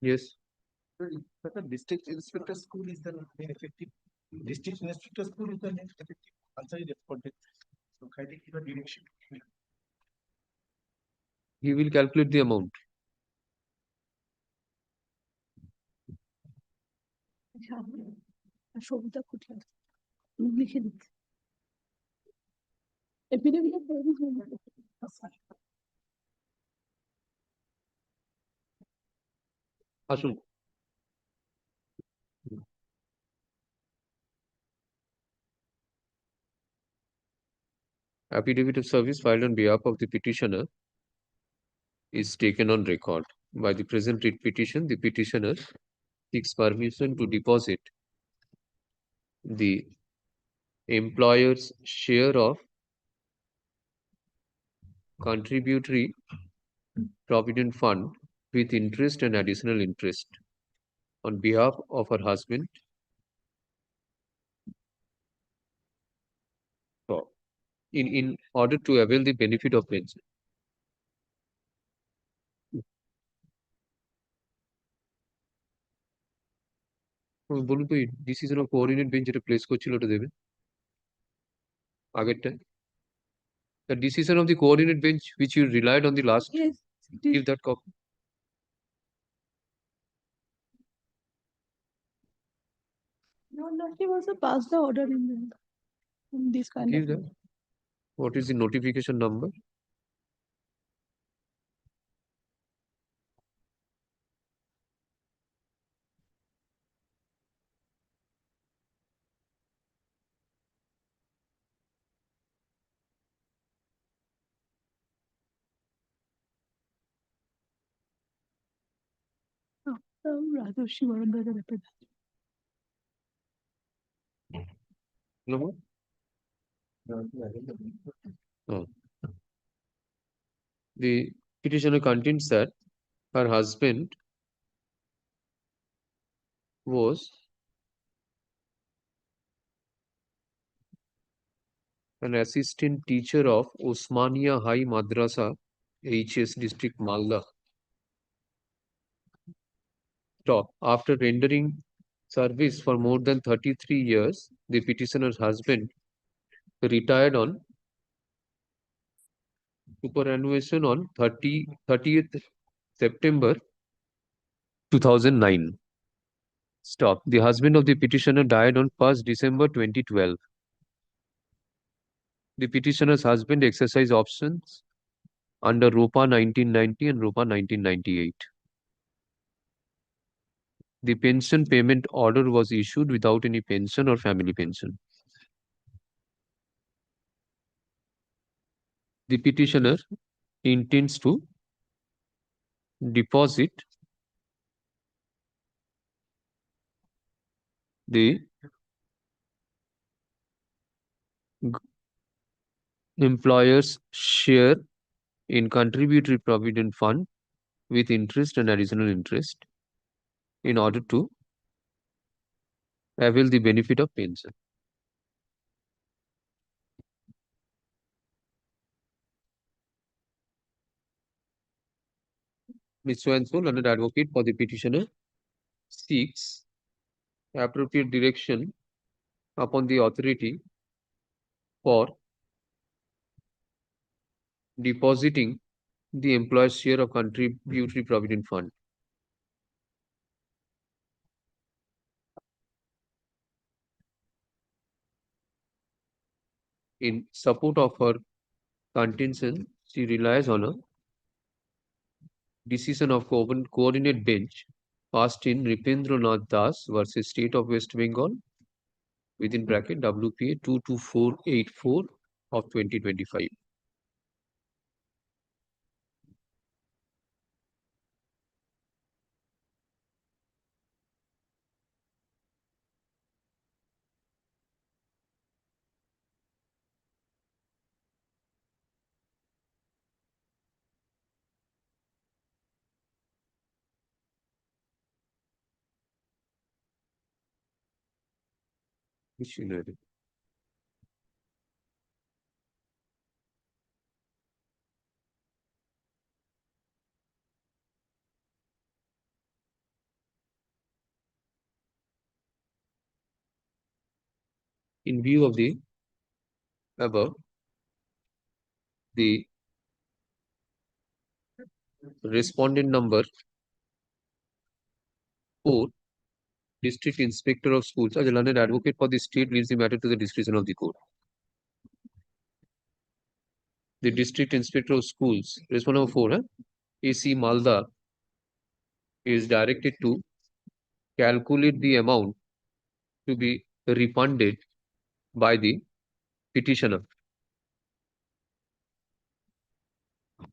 Yes. The district inspector school is the main effective. District inspector school is the main effective. Answer is responded. So I take your direction. He will calculate the amount. সবটা কোথায় লিখে দিচ্ছি epidemic আসুন। Affidavit of service filed on behalf of the petitioner is taken on record. By the present writ petition, the petitioner seeks permission to deposit the employer's share of contributory provident fund with interest and additional interest on behalf of her husband in order to avail the benefit of pension. বলুন তো decision of coordinate bench যেটা place করছিল ওটা দেবে আগেরটা the decision of the coordinate bench which you relied on the last. Yes, give that copy. No, Lordship also passed the order in this kind Give of that. What is the notification number? Rajasvi বরণদাসের ব্যাপারে No more? Oh. The petitioner contends that her husband was an assistant teacher of Osmania High Madrasa, HS District, Malda. Stop. After rendering service for more than 33 years, the petitioner's husband retired on superannuation on 30th September 2009. Stop. The husband of the petitioner died on 1st December 2012. The petitioner's husband exercised options under ROPA 1990 and ROPA 1998. The pension payment order was issued without any pension or family pension. The petitioner intends to deposit the employer's share in contributory provident fund with interest and additional interest in order to avail the benefit of pension. Ms. So-and-so, learned advocate for the petitioner, seeks appropriate direction upon the authority for depositing the employer's share of contributory provident fund. In support of her contention, she relies on a decision of coordinate bench passed in Ripendranath Das versus State of West Bengal within bracket WPA 22484 of 2025. Missionary. In view of the above, the respondent number 4, District Inspector of Schools, as a learned advocate for the state, leaves the matter to the discretion of the court. The District Inspector of Schools, respondent number 4, AC Malda, is directed to calculate the amount to be refunded by the petitioner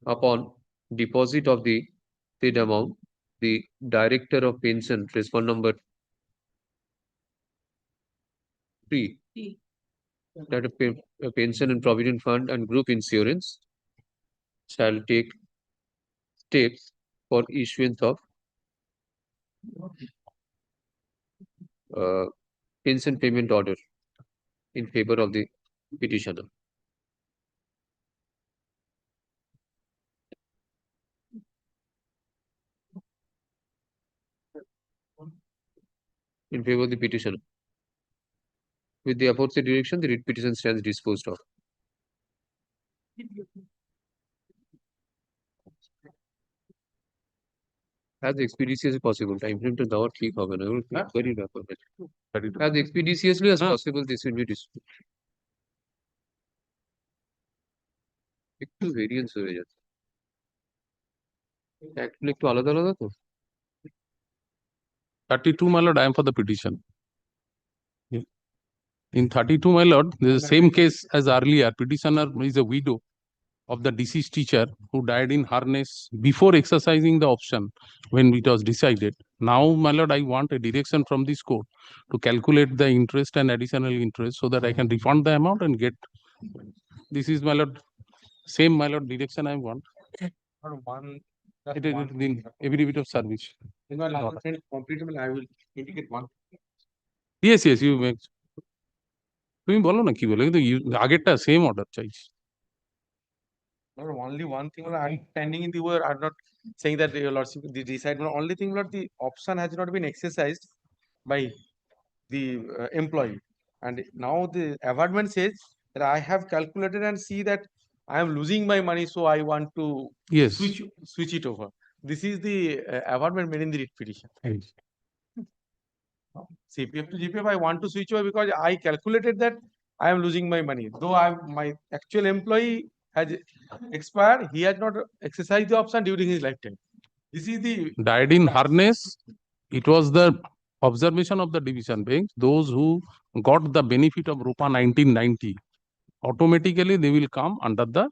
upon deposit of the said amount. The Director of Pension, respondent number 3, that a pension and provident fund and group insurance shall take steps for issuance of pension payment order in favor of the petitioner. In favor of the petitioner. With the aforesaid direction, the writ petition stands disposed of. As expeditiously as possible, time frame to দেওয়ার ঠিক হবে না, very rapid. As expeditiously as possible, this will be disposed. একটু variance হয়ে যাচ্ছে, actually একটু আলাদা আলাদা তো। 32, my lord, I am for the petition. In 32, my lord, there is the same case as earlier. Petitioner is a widow of the deceased teacher who died in harness before exercising the option when it was decided. Now, my lord, I want a direction from this court to calculate the interest and additional interest so that I can refund the amount and get. This is, my lord, same, my lord, direction I want. It is in every bit of service. Completable, I will indicate one. Yes, yes, you make. তুমি বলো না কি বলে, কিন্তু আগেরটা same order চাইছি। Only one thing, I'm standing in the word, I'm not saying that your lordship decide. Only thing, Lord, the option has not been exercised by the employee, and now the awardment says that I have calculated and see that I am losing my money, so I want to switch it over. This is the awardment made in the writ petition. CPF to GPF, I want to switch over because I calculated that I am losing my money. Though my actual employee has expired, he has not exercised the option during his lifetime. This is the died in harness. It was the observation of the division bench. Those who got the benefit of Rupa 1990, automatically they will come under the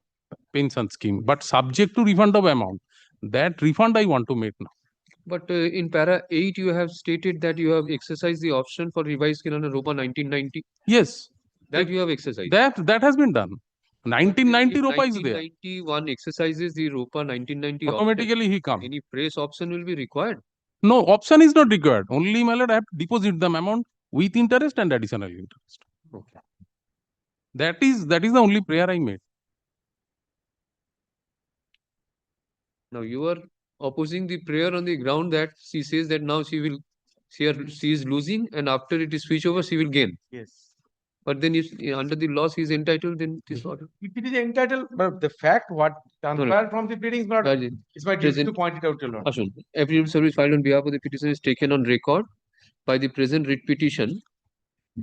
pension scheme, but subject to refund of amount. That refund I want to make now. But in para 8, you have stated that you have exercised the option for revised Kirana Rupa 1990. Yes. That you have exercised. That has been done. 1990 Rupa is there. 1991 exercises the Rupa 1990 automatically option. He come. Any fresh option will be required. No, option is not required. Only, my lord, I have to deposit the amount with interest and additional interest. Okay. That is the only prayer I made. Now you are opposing the prayer on the ground that she says that now she is losing, and after it is switch over, she will gain. Yes. But then if under the laws he is entitled, then it is not. If it is entitled, but the fact what transpired from the pleadings, not Rajiv, it's my duty to present- point it out to Lord. Ashwin, affidavit service filed on behalf of the petitioner is taken on record by the present writ petition.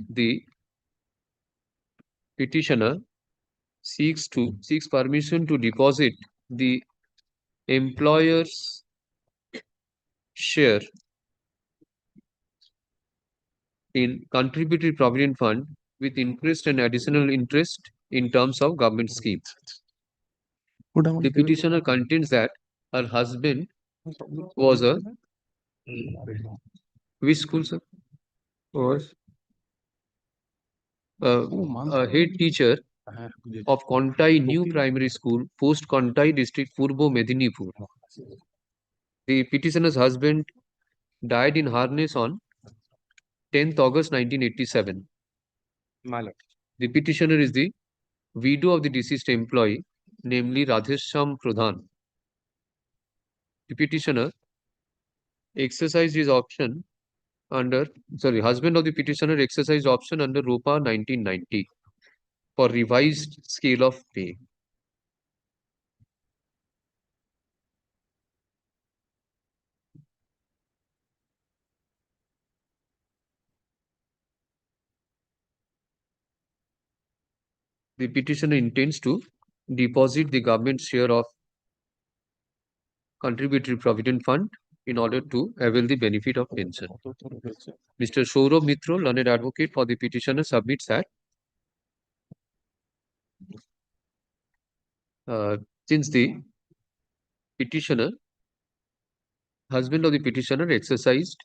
The petitioner seeks permission to deposit the employer's share in contributory provident fund with interest and additional interest in terms of government schemes. The petitioner contends that her husband was a which school, sir? Was a head teacher of Kontai New Primary School, Post Kontai District, Purbo Medinipur. The petitioner's husband died in harness on 10th August 1987. The petitioner is the widow of the deceased employee, namely Radhesham Pradhan. The petitioner exercised his option under, husband of the petitioner exercised option under ROPA 1990 for revised scale of pay. The petitioner intends to deposit the government share of contributory provident fund in order to avail the benefit of pension. Mr. Saurabh Mitra, learned advocate for the petitioner, submits that since the petitioner, husband of the petitioner, exercised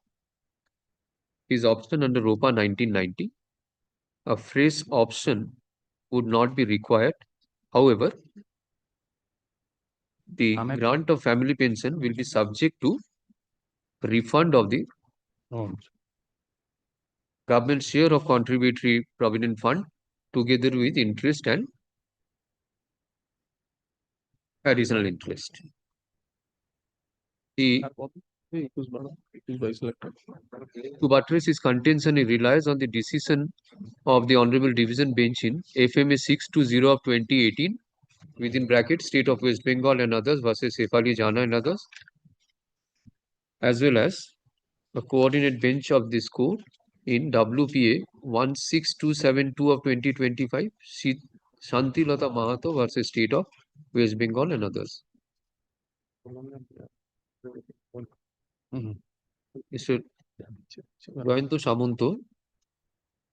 his option under ROPA 1990, a fresh option would not be required. However, the grant of family pension will be subject to refund of the government share of contributory provident fund together with interest and additional interest. To buttress his contention, he relies on the decision of the Honorable Division Bench in FMA 620 of 2018, within brackets, State of West Bengal and others versus Sefali Jana and others, as well as a coordinate bench of this court in WPA 16272 of 2025, Shanti Lata Mahato versus State of West Bengal and others. Mr. Goyanto Samanto,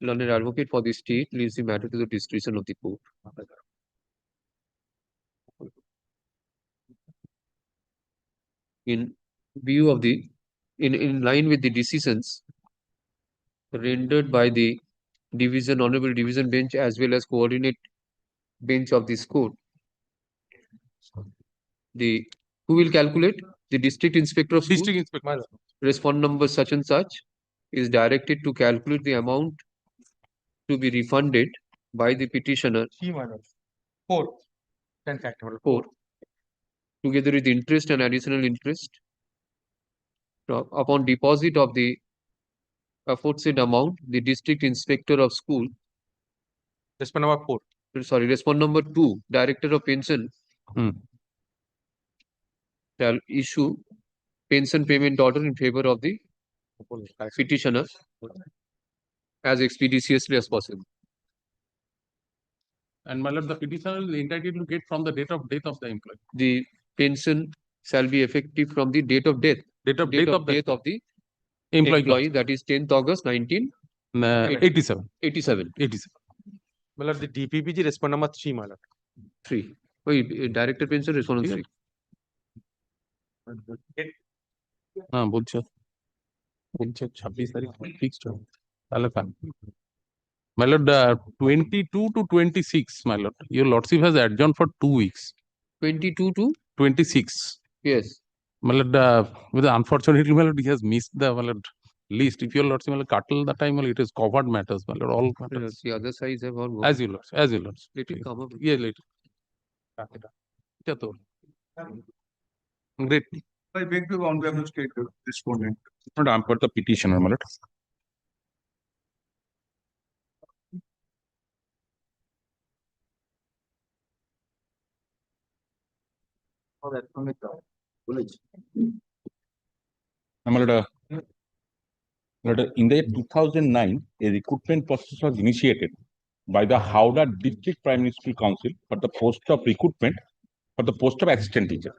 learned advocate for the state, leaves the matter to the discretion of the court. In view of the, in line with the decisions rendered by the Honorable Division Bench as well as coordinate bench of this court, who will calculate? The district inspector of schools, District inspector. respond number such and such is directed to calculate the amount to be refunded by the petitioner. 4. 10 factor. 4. Together with interest and additional interest upon deposit of the aforesaid amount, the district inspector of school. Respond number 4. Sorry, respond number 2, director of pension. Shall issue pension payment order in favor of the petitioner as expeditiously as possible. And my lord, the petitioner is entitled to get from the date of death of the employee. The pension shall be effective from the date of death. Date of death of the employee, that is 10th August 1987. 87. My lord, the DPPG respond number 3, my lord. 3. Director pension respond 3. বলছে 26 তারিখ fixed তাহলে my lord 22 to 26 my lord, your lordship has adjourned for 2 weeks. 22 to 26. Yes, my lord, with unfortunately my lord, he has missed the my lord list. If your lordship will cut the time, well, it is covered matters, my lord, all matters. the other sides have all As you lords, Let it come up. Yeah, later. Great. I beg to on behalf of the state respondent. Not I'm for the petitioner, my lord. In the year 2009, a recruitment process was initiated by the Howrah District Primary School Council for the post of recruitment for the post of assistant teacher.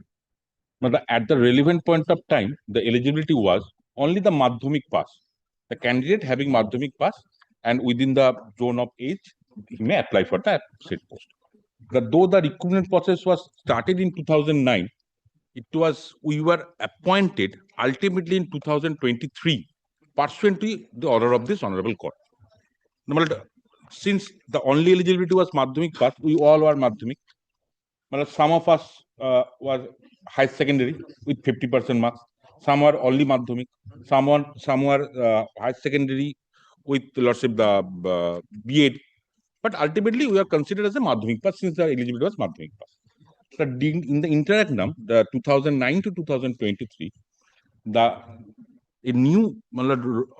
At the relevant point of time, the eligibility was only the Madhyamik pass. The candidate having Madhyamik pass and within the zone of age, he may apply for the said post. Though the recruitment process was started in 2009, we were appointed ultimately in 2023 pursuant to the order of this honorable court. Since the only eligibility was Madhyamik pass, we all were Madhyamik. Some of us were high secondary with 50% marks. Some were only Madhyamik. Some were high secondary with lordship the B.Ed. But ultimately, we are considered as a Madhyamik pass since the eligibility was Madhyamik pass. So in the interagnum, the 2009 to 2023, a new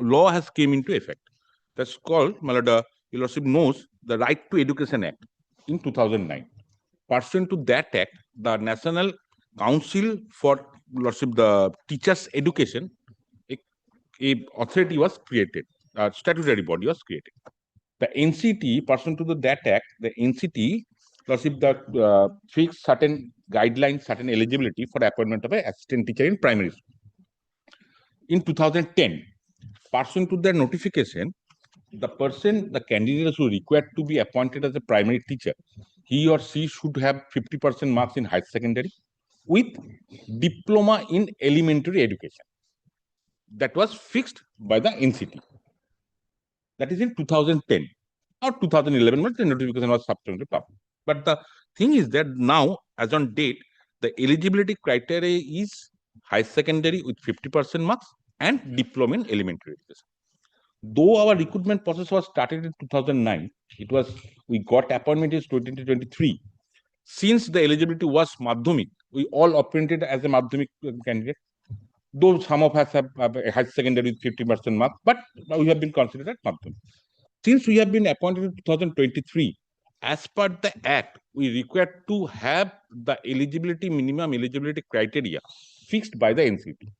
law has came into effect. That's called, your lordship knows, the Right to Education Act in 2009. Pursuant to that act, the National Council for lordship the Teachers' Education, a authority was created, a statutory body was created. The NCT, pursuant to that act, the NCT lordship the fixed certain guidelines, certain eligibility for appointment of an assistant teacher in primary school. In 2010, pursuant to their notification, the candidate who required to be appointed as a primary teacher, he or she should have 50% marks in higher secondary with diploma in elementary education. That was fixed by the NCT. That is in 2010 or 2011, when the notification was subsequently published. But the thing is that now, as on date, the eligibility criteria is high secondary with 50% marks and diploma in elementary education. Though our recruitment process was started in 2009, we got appointment in 2023. Since the eligibility was Madhyamik, we all appointed as a Madhyamik candidate. Though some of us have a high secondary with 50% marks, but we have been considered as Madhyamik. Since we have been appointed in 2023, as per the Act, we require to have the minimum eligibility criteria fixed by the NCT.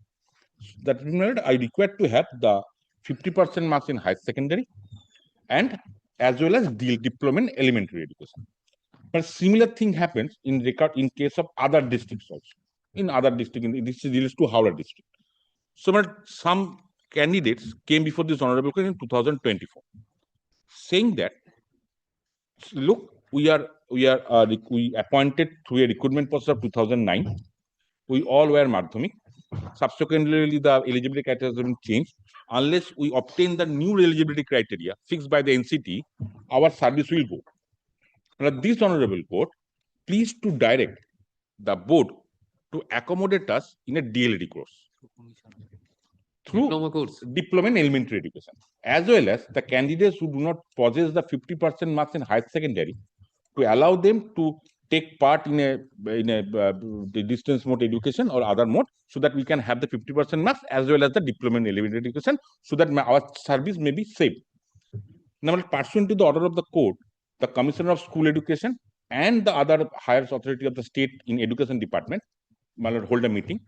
That means I require to have the 50% marks in higher secondary and as well as diploma in elementary education. But similar thing happens in case of other districts also. In other districts, this relates to Howrah district. So, some candidates came before this honorable court in 2024, saying that, look, we appointed through a recruitment process of 2009. We all were Madhyamik. Subsequently, the eligibility criteria has been changed. Unless we obtain the new eligibility criteria fixed by the NCT, our service will go. Now, this honorable court pleased to direct the board to accommodate us in a DLED course through diploma in elementary education, as well as the candidates who do not possess the 50% marks in higher secondary, to allow them to take part in a distance mode education or other mode, so that we can have the 50% marks as well as the diploma in elementary education, so that our service may be safe. Now, pursuant to the order of the court, the Commissioner of School Education and the other higher authority of the state in education department hold a meeting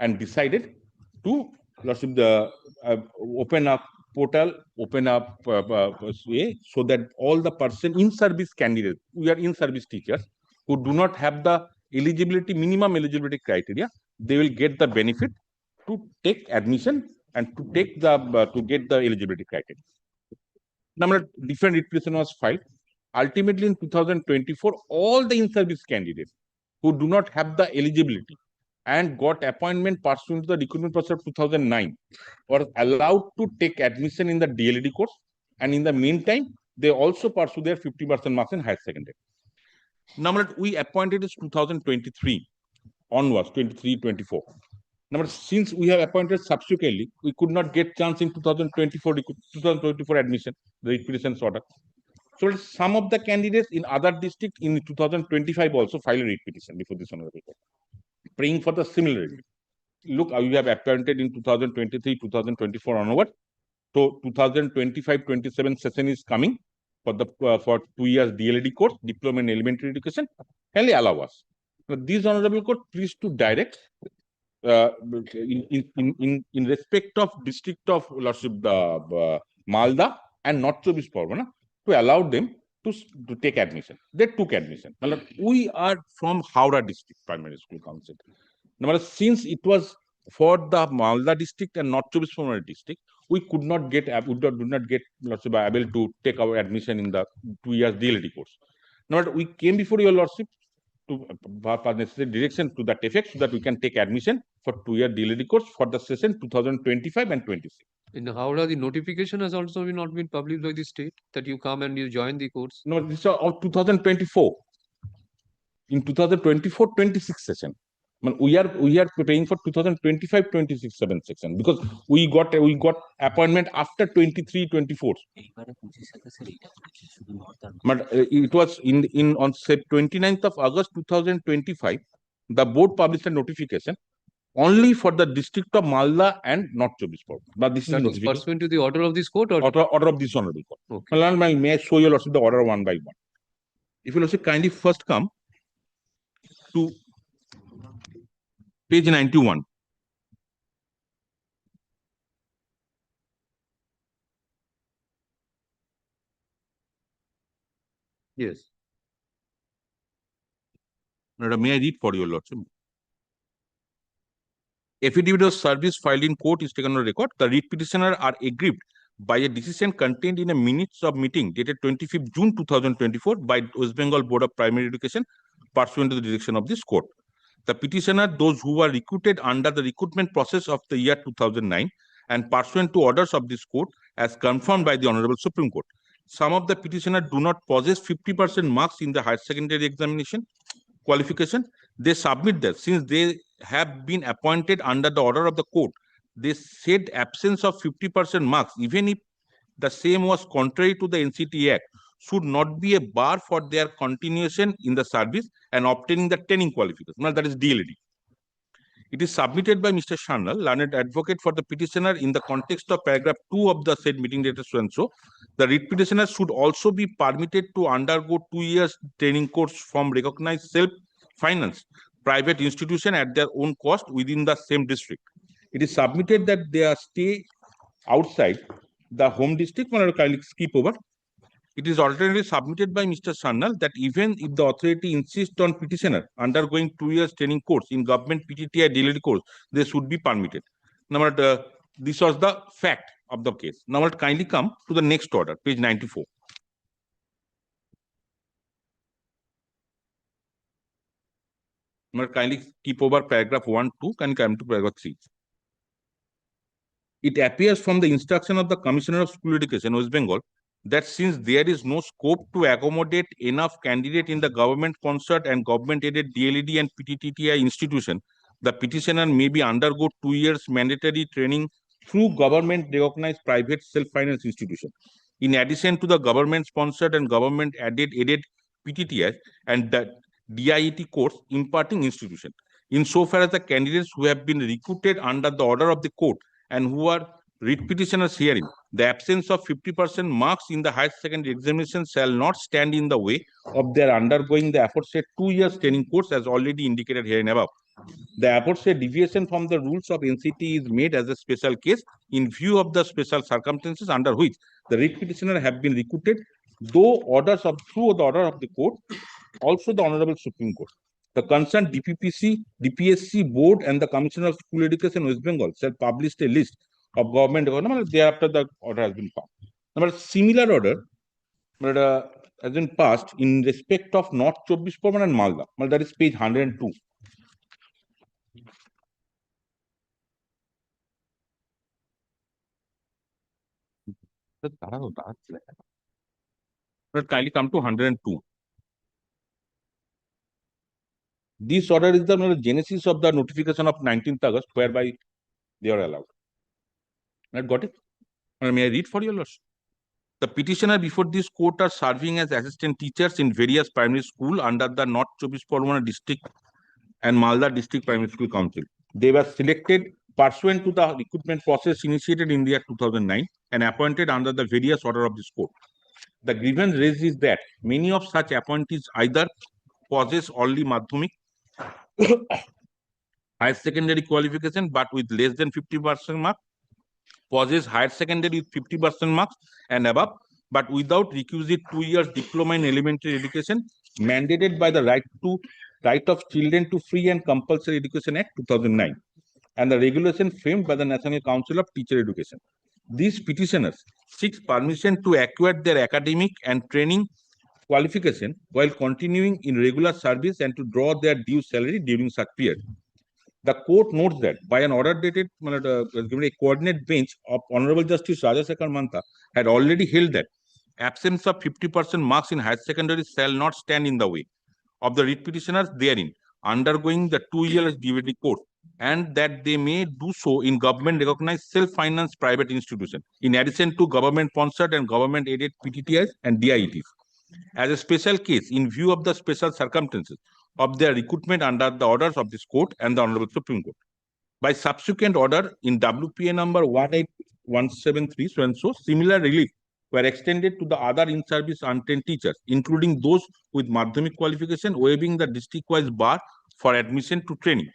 and decided to open up portal, open up so that all the in service candidates, we are in service teachers who do not have the minimum eligibility criteria, they will get the benefit to take admission and to get the eligibility criteria. Number different petition was filed. Ultimately, in 2024, all the in service candidates who do not have the eligibility and got appointment pursuant to the recruitment process of 2009 were allowed to take admission in the DLED course, and in the meantime, they also pursue their 50% marks in higher secondary. Number we appointed is 2023 onwards, 23-24. Number since we have appointed subsequently, we could not get chance in 2024 admission, the repetition order. So some of the candidates in other districts in 2025 also filed a repetition before this honorable court, praying for the similarity. Look, we have appointed in 2023, 2024 onward. So 2025-27 session is coming for 2 years DLED course, diploma in elementary education. Can they allow us? This honorable court pleased to direct in respect of district of Lordship Malda and North Chobbish Pargana to allow them to take admission. They took admission. Now, we are from Howrah District Primary School Council. Now, since it was for the Malda district and North Chobbish Pargana district, we could not get Lordship able to take our admission in the 2 years DLD course. Now, we came before your Lordship to pass necessary direction to that effect so that we can take admission for 2-year DLD course for the session 2025 and 26. In Howrah, the notification has also not been published by the state that you come and you join the course. No, this is of 2024. In 2024-26 session. I mean, we are preparing for 2025-26 section because we got appointment after 23-24. But it was on 29th of August 2025. The board published a notification only for the district of Malda and North Chobbish Pargana. But this That is pursuant to the order of this court or order of this honorable court. Okay. May I show you also the order one by one? If you also kindly first come to page 91. Yes. Madam, may I read for your lordship? Affidavit of service filed in court is taken on record. The writ petitioner are aggrieved by a decision contained in a minutes of meeting dated 25th June 2024 by West Bengal Board of Primary Education pursuant to the direction of this court. The petitioner, those who were recruited under the recruitment process of the year 2009 and pursuant to orders of this court as confirmed by the Honorable Supreme Court. Some of the petitioners do not possess 50% marks in the higher secondary examination qualification. They submit that since they have been appointed under the order of the court, they said absence of 50% marks, even if the same was contrary to the NCT Act, should not be a bar for their continuation in the service and obtaining the training qualification. Now, that is DLD. It is submitted by Mr. Sharnal, learned advocate for the petitioner in the context of paragraph 2 of the said meeting data so and so. The writ petitioner should also be permitted to undergo 2 years training course from recognized self-financed private institution at their own cost within the same district. It is submitted that they stay outside the home district. Kindly skip over. It is alternately submitted by Mr. Sharnal that even if the authority insists on petitioner undergoing 2 years training course in government PTTI DLD course, they should be permitted. Now, this was the fact of the case. Now, I'll kindly come to the next order, page 94. Now, kindly keep over paragraph 1, 2, can come to paragraph 3. It appears from the instruction of the Commissioner of School Education, West Bengal, that since there is no scope to accommodate enough candidate in the government concert and government-aided DLED and PTTI institution, the petitioner may be undergo 2 years mandatory training through government-recognized private self-finance institution. In addition to the government-sponsored and government-aided PTTI and the DIET course imparting institution, insofar as the candidates who have been recruited under the order of the court and who are writ petitioners hearing, the absence of 50% marks in the higher secondary examination shall not stand in the way of their undergoing the aforesaid 2 years training course as already indicated here and above. The aforesaid deviation from the rules of NCT is made as a special case in view of the special circumstances under which the writ petitioner have been recruited, through the order of the court, also the Honorable Supreme Court. The concerned DPPC, DPSC board and the Commissioner of School Education West Bengal shall publish a list of government thereafter the order has been passed. Now, similar order has been passed in respect of North Chobbish Pargana and Malda. That is page 102. Kindly come to 102. This order is the genesis of the notification of 19th August, whereby they are allowed. Got it? May I read for you, Lordship? The petitioner before this court are serving as assistant teachers in various primary schools under the North Chobbish Pargana district and Malda district primary school council. They were selected pursuant to the recruitment process initiated in the year 2009 and appointed under the various order of this court. The grievance raised is that many of such appointees either possess only Madhyamik higher secondary qualification but with less than 50% mark, possess higher secondary with 50% marks and above, but without requisite 2 years diploma in elementary education mandated by the right of children to free and compulsory education act 2009 and the regulation framed by the National Council of Teacher Education. These petitioners seek permission to acquire their academic and training qualification while continuing in regular service and to draw their due salary during such period. The court notes that by an order dated, a coordinate bench of Honorable Justice Rajasekhar Mantha had already held that absence of 50% marks in higher secondary shall not stand in the way of the writ petitioners therein undergoing the 2 years DVD course, and that they may do so in government recognized self-financed private institutions, in addition to government sponsored and government aided PTTIs and DIETs. As a special case, in view of the special circumstances of their recruitment under the orders of this court and the Honorable Supreme Court. By subsequent order in WPA number 18173, so and so, similar relief were extended to the other in-service untrained teachers, including those with Madhyamik qualification, waiving the district-wise bar for admission to training.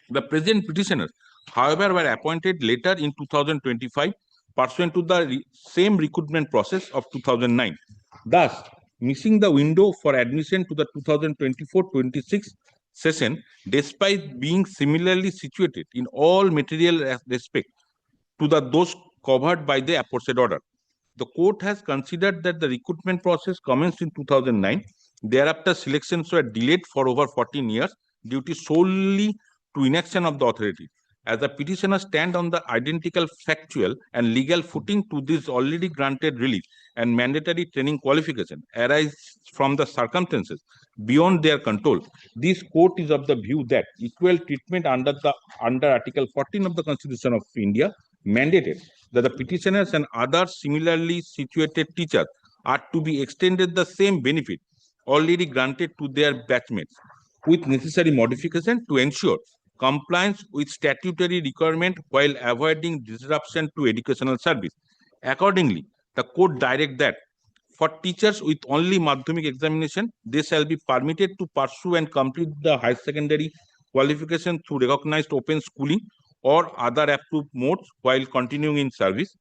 The present petitioners, however, were appointed later in 2025 pursuant to the same recruitment process of 2009. Thus, missing the window for admission to the 2024-26 session, despite being similarly situated in all material respect to those covered by the aforesaid order. The court has considered that the recruitment process commenced in 2009. Thereafter, selections were delayed for over 14 years due to solely to inaction of the authority. As the petitioners stand on the identical factual and legal footing to this already granted relief and mandatory training qualification arise from the circumstances beyond their control, this court is of the view that equal treatment under Article 14 of the Constitution of India mandated that the petitioners and other similarly situated teachers are to be extended the same benefit already granted to their batchmates, with necessary modification to ensure compliance with statutory requirement while avoiding disruption to educational service. Accordingly, the court directs that for teachers with only Madhyamik examination, they shall be permitted to pursue and complete the higher secondary qualification through recognized open schooling or other approved modes while continuing in service.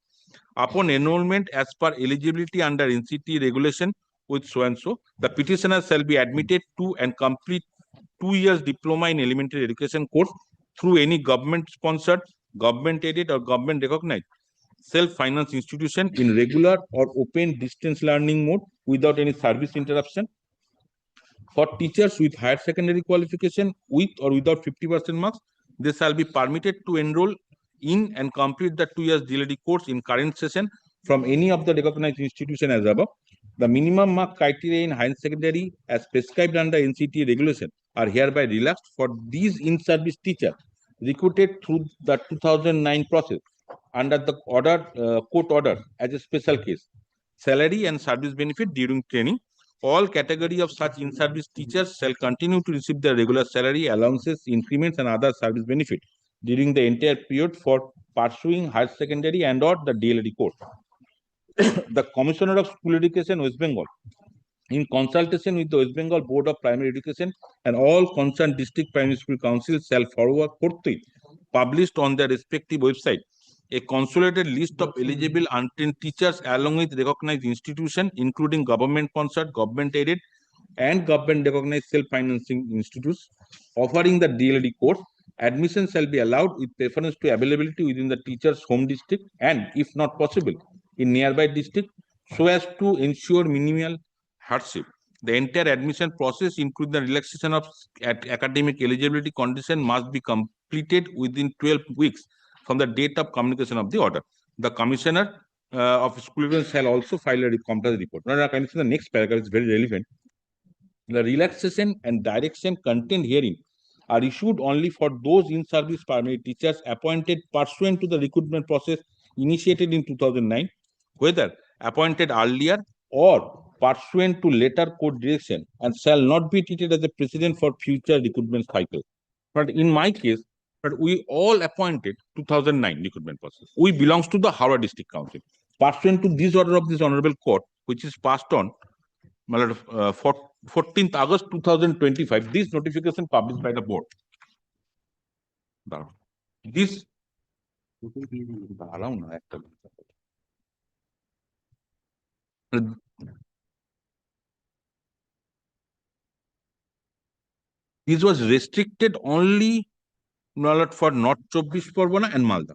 Upon enrollment as per eligibility under NCT regulation with so and so, the petitioner shall be admitted to and complete 2 years diploma in elementary education course through any government sponsored, government aided or government recognized self-finance institution in regular or open distance learning mode without any service interruption. For teachers with higher secondary qualification with or without 50% marks, they shall be permitted to enroll in and complete the 2 years DLD course in current session from any of the recognized institution as above. The minimum mark criteria in higher secondary as prescribed under NCT regulation are hereby relaxed for these in-service teachers recruited through the 2009 process under the court order as a special case. Salary and service benefit during training. All category of such in-service teachers shall continue to receive their regular salary, allowances, increments, and other service benefit during the entire period for pursuing higher secondary and or the DLD course. The Commissioner of School Education, West Bengal, in consultation with the West Bengal Board of Primary Education and all concerned district primary school councils, shall forthwith published on their respective website a consolidated list of eligible untrained teachers along with recognized institutions, including government sponsored, government aided, and government recognized self-financing institutes offering the DLD course. Admission shall be allowed with preference to availability within the teacher's home district and, if not possible, in nearby district, so as to ensure minimal hardship. The entire admission process, including the relaxation of academic eligibility condition, must be completed within 12 weeks from the date of communication of the order. The Commissioner of School Education shall also file a compliance report. Now, the next paragraph is very relevant. The relaxation and direction contained herein are issued only for those in-service primary teachers appointed pursuant to the recruitment process initiated in 2009, whether appointed earlier or pursuant to later court direction, and shall not be treated as a precedent for future recruitment cycle. But in my case, we all appointed 2009 recruitment process. We belongs to the Howrah District Council. Pursuant to this order of this Honorable Court, which is passed on for 14th August 2025, this notification published by the board. This this was restricted only for North 24 Pargana and Malda.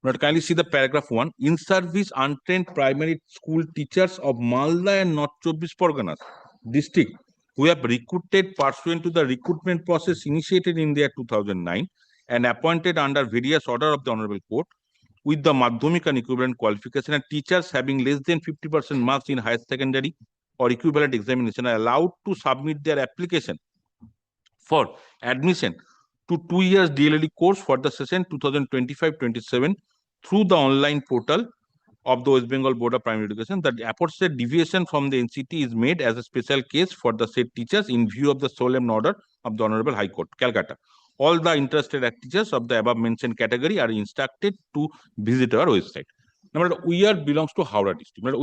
But kindly see the paragraph 1. In service untrained primary school teachers of Malda and North 24 Parganas district who have recruited pursuant to the recruitment process initiated in the year 2009 and appointed under various order of the Honorable Court with the Madhyamik and equivalent qualification, and teachers having less than 50% marks in higher secondary or equivalent examination are allowed to submit their application for admission to 2 years DLLE course for the session 2025-27 through the online portal of the West Bengal Board of Primary Education. The aforesaid deviation from the NCT is made as a special case for the said teachers in view of the solemn order of the Honorable High Court, Calcutta. All the interested teachers of the above mentioned category are instructed to visit our website. Now, we are belongs to Howrah district.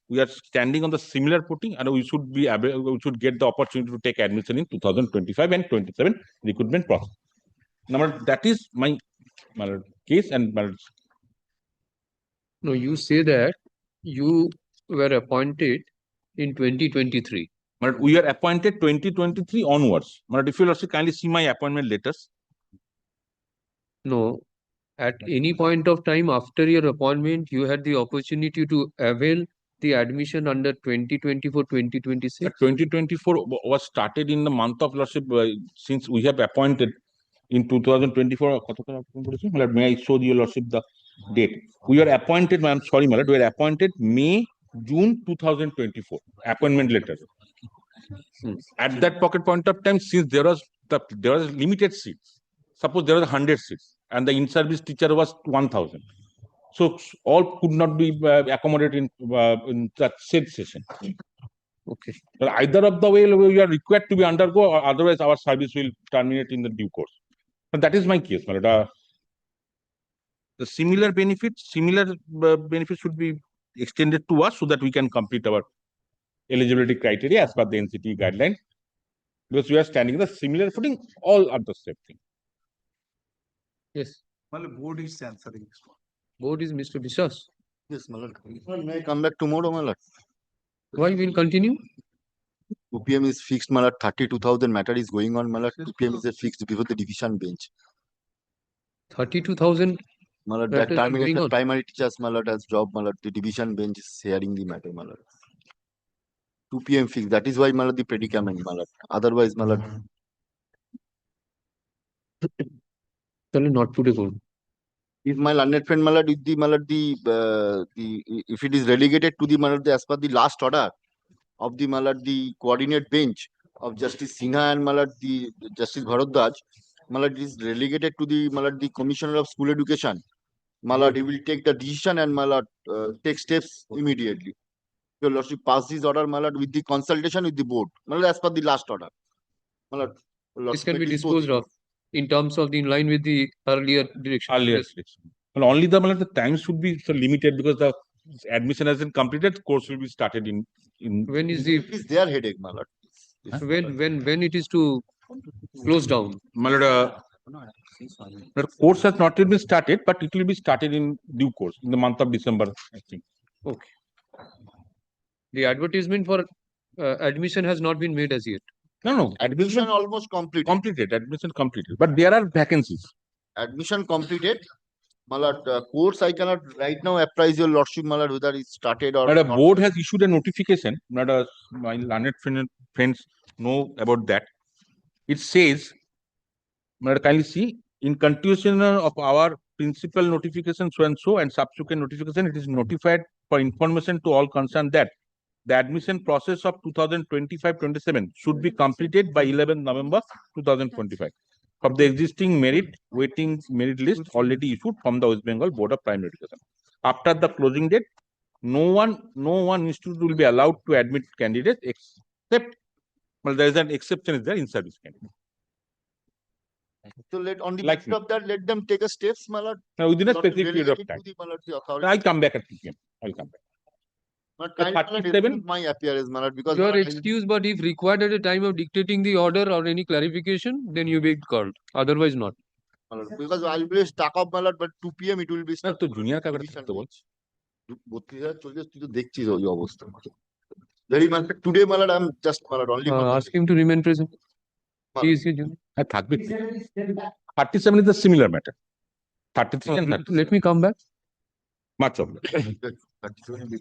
We are standing on the similar footing, and we should be able, we should get the opportunity to take admission in 2025 and 27 recruitment process. Now, that is my case and No, you say that you were appointed in 2023. But we are appointed 2023 onwards. But if you also kindly see my appointment letters. No, at any point of time after your appointment, you had the opportunity to avail the admission under 2024-2026. 2024 was started in the month of Lordship since we have appointed in 2024. May I show you Lordship the date? We are appointed, I'm sorry, we were appointed June 2024. Appointment letter. At that pocket point of time, since there was limited seats, suppose there was 100 seats and the in-service teacher was 1,000. So all could not be accommodated in that said session. Okay. But either of the way we are required to be undergo, or otherwise our service will terminate in the due course. But that is my case. The similar benefits should be extended to us so that we can complete our eligibility criteria as per the NCT guideline. Because we are standing in the similar footing, all are the same thing. Yes. Well, the board is answering this one. Board is Mr. Biswas. Yes, my lord. May I come back tomorrow, my lord? Why we'll continue? 2 p.m. is fixed, my lord. 32,000 matter is going on, my lord. 2 p.m. is fixed before the division bench. 32,000. My lord, that termination primary teachers, my lord, has job, my lord. The division bench is hearing the matter, my lord. 2 p.m. fixed. That is why, my lord, the predicament, my lord. Otherwise, my lord. Not today, go. If my learned friend, my lord, if if it is relegated to the, my lord, as per the last order of the, my lord, the coordinate bench of Justice Sinha and, my lord, the Justice Bharadwaj, my lord, is relegated to the, my lord, the Commissioner of School Education. My lord, he will take the decision and, my lord, take steps immediately. Your lordship pass this order, my lord, with the consultation with the board, my lord, as per the last order. My lord, This can be disposed of in terms of the in line with the earlier direction. Earlier direction. Well, only the time should be so limited because the admission has been completed. Course will be started in. When is the? It is their headache, my lord. When it is to close down? My lord, the course has not yet been started, but it will be started in due course in the month of December, I think. Okay. The advertisement for admission has not been made as yet. No. Admission almost completed. Completed. Admission completed. But there are vacancies. Admission completed. My lord, course I cannot right now apprise your lordship, my lord, whether it started or But a not. board has issued a notification. My learned friends know about that. It says, kindly see, in continuation of our principal notification so and so and subsequent notification, it is notified for information to all concerned that the admission process of 2025-27 should be completed by 11th November 2025 from the existing waiting merit list already issued from the West Bengal Board of Primary Education. After the closing date, no one institute will be allowed to admit candidates except, well, there is an exception is there in service candidate. So on the basis of that, let them take a steps, my lord. Now, within a specific period of time. I'll come back at 2 p.m. I'll come back. But The kind of 37 excuse my appearance, my lord, because You are my lord, excused, but if required at the time of dictating the order or any clarification, then you be called. Otherwise, not. my lord, because I will be stuck up, my lord, but 2 p.m. it will be না stuck. তো junior কাকে Division থাকতে বল bench. 32,000 চলছে তুই তো দেখছিস ওই অবস্থা very much today my lord I'm just my lord only for the Ask him to remain present. He is here, junior. হ্যাঁ থাকবে 37 is a similar matter 33 and 37 Let me come back. much of it. 37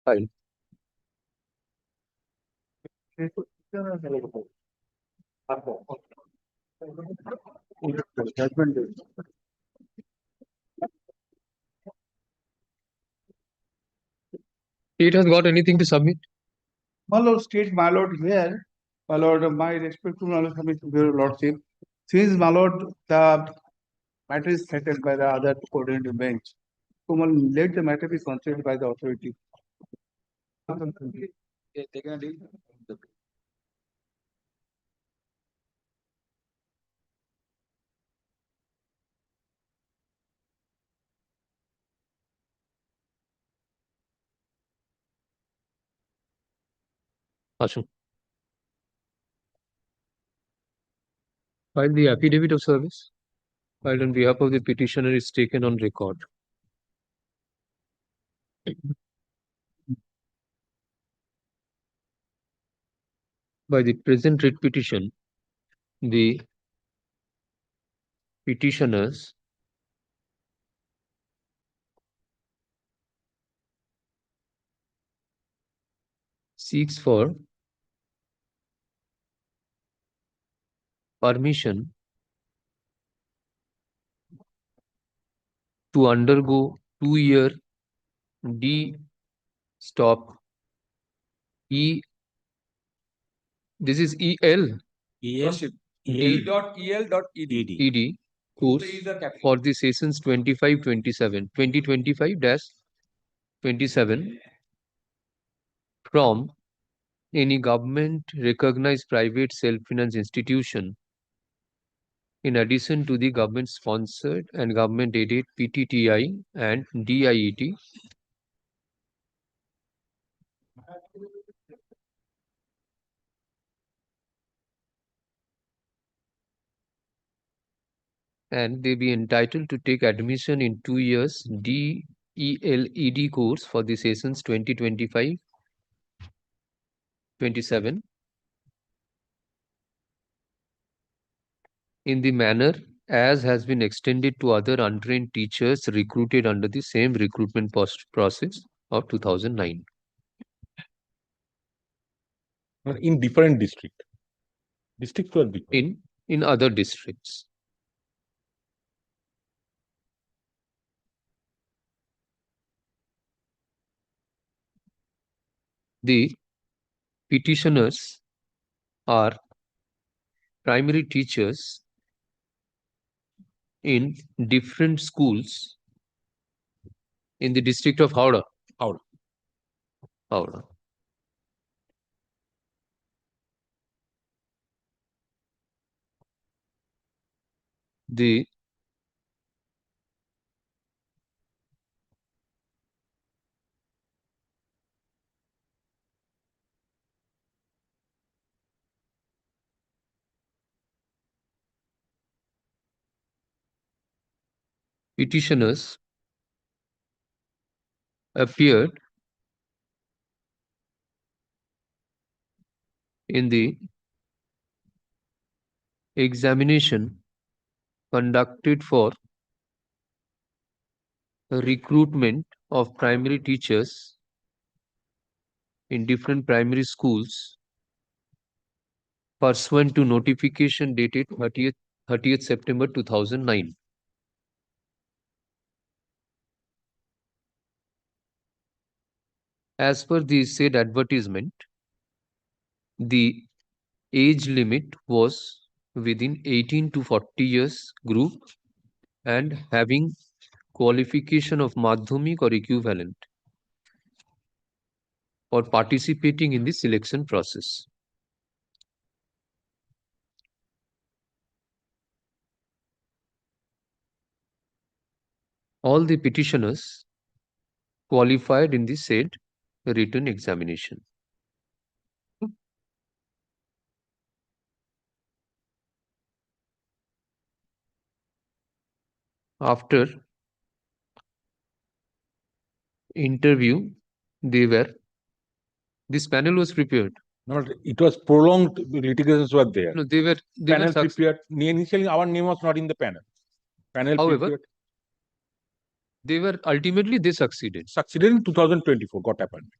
File. It has got anything to submit? My lord, state my lord here, my lord, my respect to my lord, your lordship. Since my lord, the matter is settled by the other coordinating bench, so let the matter be considered by the authority. Ashu. While the affidavit of service filed on behalf of the petitioner is taken on record. By the present writ petition, the petitioners seeks for permission to undergo 2-year D-stop E. This is EL. ED course for the sessions 25-27, 2025-27 from any government recognized private self-finance institution in addition to the government sponsored and government aided PTTI and DIET and they be entitled to take admission in 2 years DELED course for the sessions 2025-27 in the manner as has been extended to other untrained teachers recruited under the same recruitment process of 2009. In different districts. Districts were different. In other districts. The petitioners are primary teachers in different schools in the district of Howrah. Howrah. The petitioners appeared in the examination conducted for recruitment of primary teachers in different primary schools pursuant to notification dated 30th September 2009. As per the said advertisement, the age limit was within 18 to 40 years group and having qualification of Madhyamik or equivalent for participating in the selection process. All the petitioners qualified in the said written examination. After interview, this panel was prepared. No, it was prolonged litigations were there. No, they were prepared. Initially, our name was not in the panel. However, prepared. They were ultimately they succeeded. Succeeded in 2024, got appointment.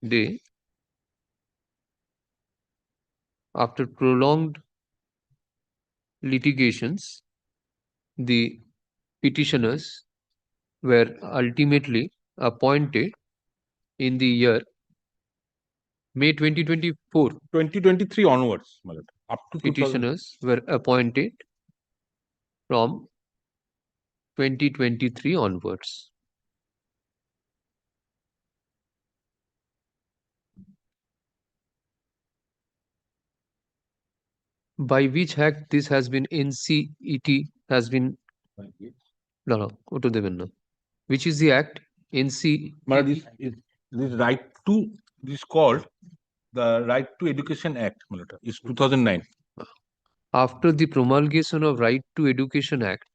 day, after prolonged litigations, the petitioners were ultimately appointed in the year May 2024. 2023 onwards, my lord, up to 2000. Petitioners were appointed from 2023 onwards. By which act this has been NCET has been no, go to the winner. Which is the act? NC. My lord, this right to this called the Right to Education Act, my lord, is 2009. After the promulgation of Right to Education Act,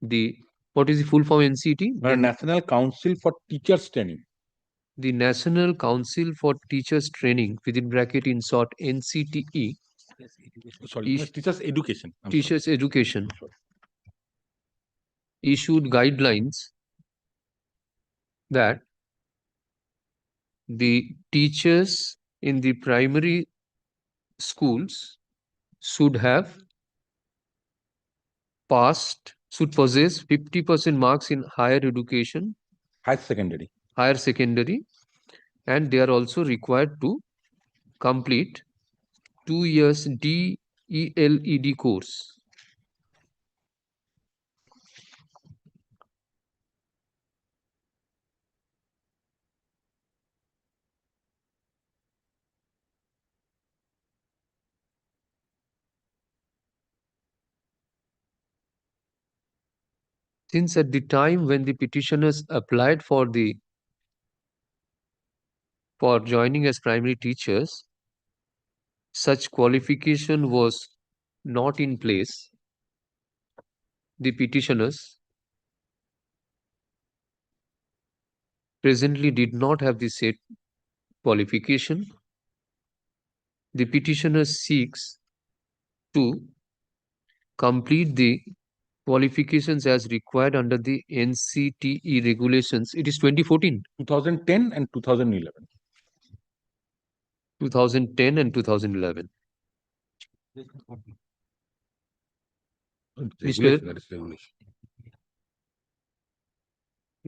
the what is the full form NCT? My lord, National Council for Teachers Training. The National Council for Teachers Training, within bracket in short NCTE. Sorry, Teachers Education. Teachers Education issued guidelines that the teachers in the primary schools should possess 50% marks in higher education, higher secondary, and they are also required to complete 2 years DELED course. Since at the time when the petitioners applied for joining as primary teachers, such qualification was not in place, the petitioners presently did not have the said qualification. The petitioner seeks to complete the qualifications as required under the NCTE regulations. It is 2014. 2010 and 2011. 2010 and 2011.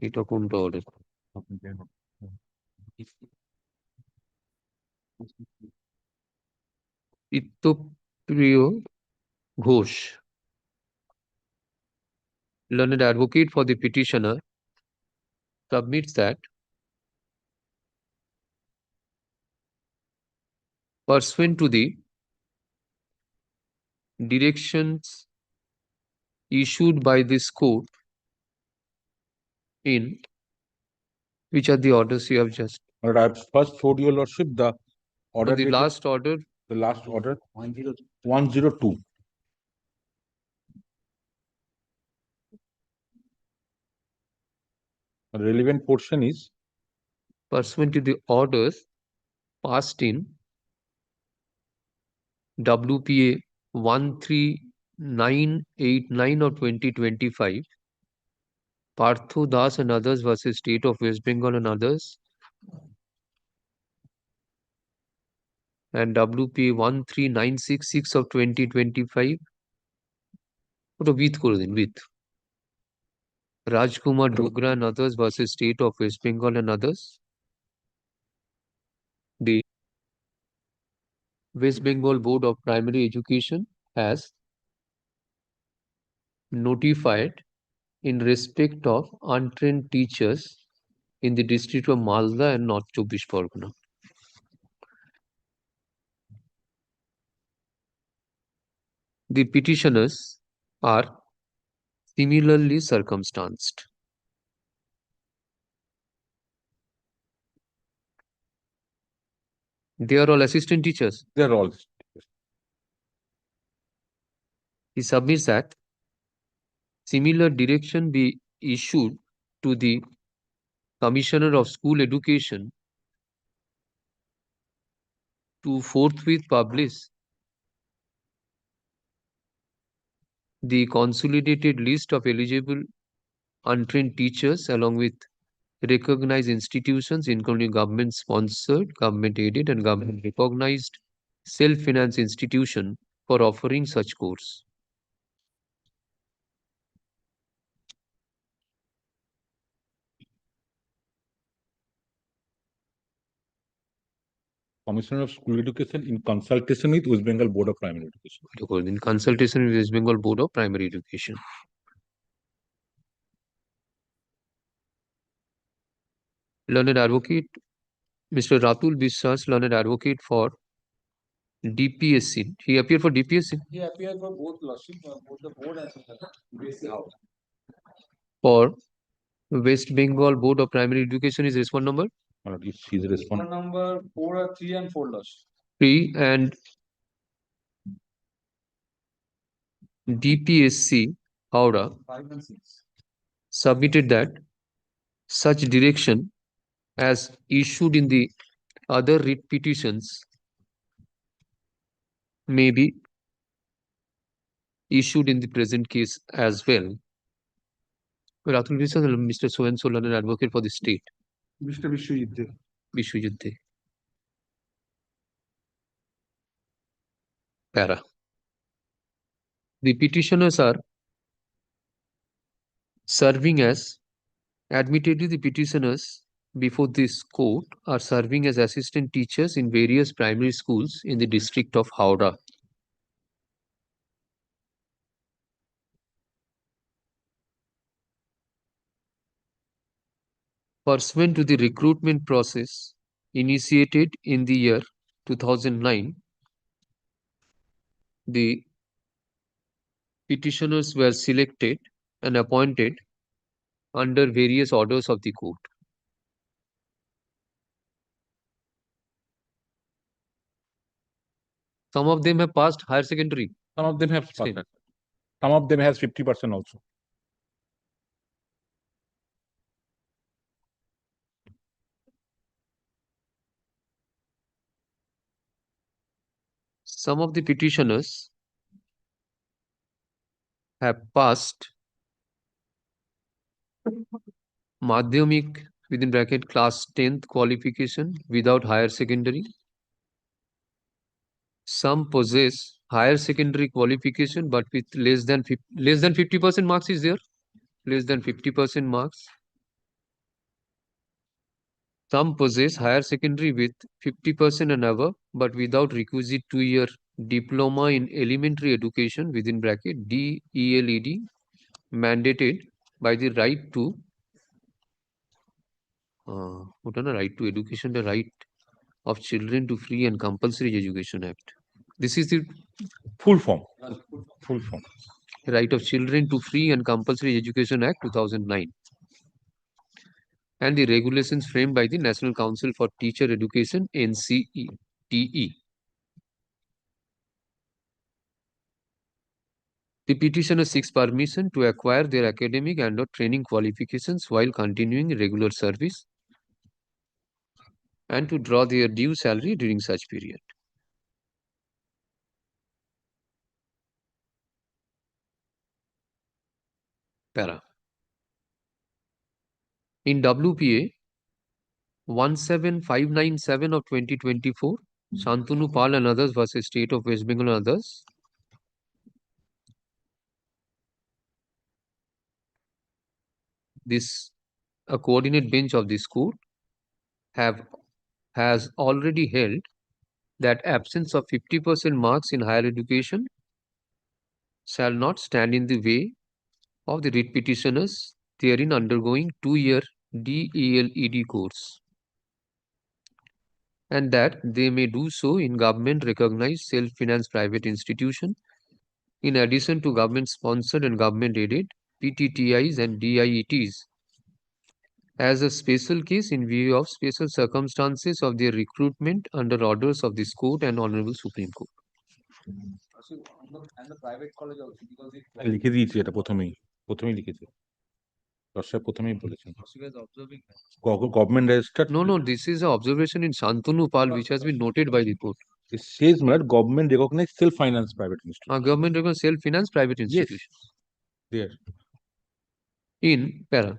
এটা কোনটা order? Ittopriyo Ghosh, learned advocate for the petitioner, submits that pursuant to the directions issued by this court in which are the orders you have just. But I have first showed your lordship the order. The last order. The last order 102. The relevant portion is pursuant to the orders passed in WPA 13989 of 2025, Partho Das and others versus State of West Bengal and others, and WPA 13966 of 2025. With Rajkumar Dogra and others versus State of West Bengal and others. The West Bengal Board of Primary Education has notified in respect of untrained teachers in the district of Malda and North Chobbish Pargana. The petitioners are similarly circumstanced. They are all assistant teachers. They are all. He submits that similar direction be issued to the Commissioner of School Education to forthwith publish the consolidated list of eligible untrained teachers along with recognized institutions, including government-sponsored, government-aided, and government-recognized self-finance institution for offering such course. Commissioner of School Education in consultation with West Bengal Board of Primary Education. In consultation with West Bengal Board of Primary Education. Learned advocate, Mr. Ratul Biswas, learned advocate for DPSC. He appeared for DPSC? He appeared for both lordship, both the board as well as the For West Bengal Board of Primary Education is respond number? His response. number 4, 3 and 4 lordship. 3 and DPSC Howrah 5 and 6. submitted that such direction as issued in the other writ petitions may be issued in the present case as well. Ratul Biswas, Mr. So-and-so learned advocate for the state. Mr. Vishwajit. Vishwajit. Para. The petitioners are serving as, admittedly the petitioners before this court are serving as assistant teachers in various primary schools in the district of Howrah. Pursuant to the recruitment process initiated in the year 2009, the petitioners were selected and appointed under various orders of the court. Some of them have passed higher secondary. Some of them have passed. Some of them has 50% also. Some of the petitioners have passed Madhyamik within bracket class 10th qualification without higher secondary. Some possess higher secondary qualification but with less than 50% marks is there. Less than 50% marks. Some possess higher secondary with 50% and above, but without requisite 2-year diploma in elementary education within bracket DELED mandated by the right to right to education, the right of children to free and compulsory education act. This is the full form. Full form. Right of children to free and compulsory education act 2009. And the regulations framed by the National Council for Teacher Education, NCTE. The petitioner seeks permission to acquire their academic and/or training qualifications while continuing regular service and to draw their due salary during such period. Para. In WPA 17597 of 2024, Shantanu Pal and others versus State of West Bengal and others, a coordinate bench of this court has already held that absence of 50% marks in higher education shall not stand in the way of the writ petitioners therein undergoing 2-year DELED course, and that they may do so in government recognized self-financed private institution in addition to government sponsored and government aided PTTIs and DIETs as a special case in view of special circumstances of their recruitment under orders of this court and Honorable Supreme Court. And the private college also because it লিখে দিয়েছি এটা প্রথমেই লিখেছি দর্শক প্রথমেই বলেছেন government registered. No, this is an observation in Shantanu Pal which has been noted by the court. It says that government recognized self-financed private institution. Government recognized self-financed private institution. Yes. There. In para.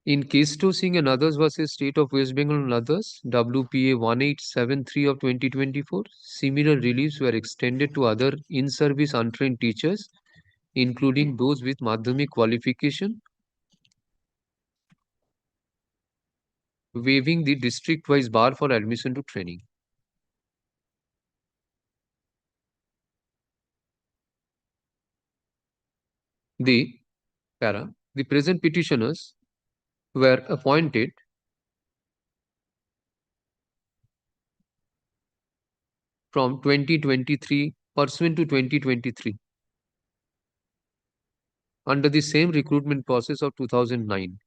In Kesto Singh and others versus State of West Bengal and others, WPA 1873 of 2024, similar reliefs were extended to other in-service untrained teachers, including those with Madhyamik qualification, waiving the district-wise bar for admission to training. The present petitioners were appointed from 2023 pursuant to 2023 under the same recruitment process of 2009.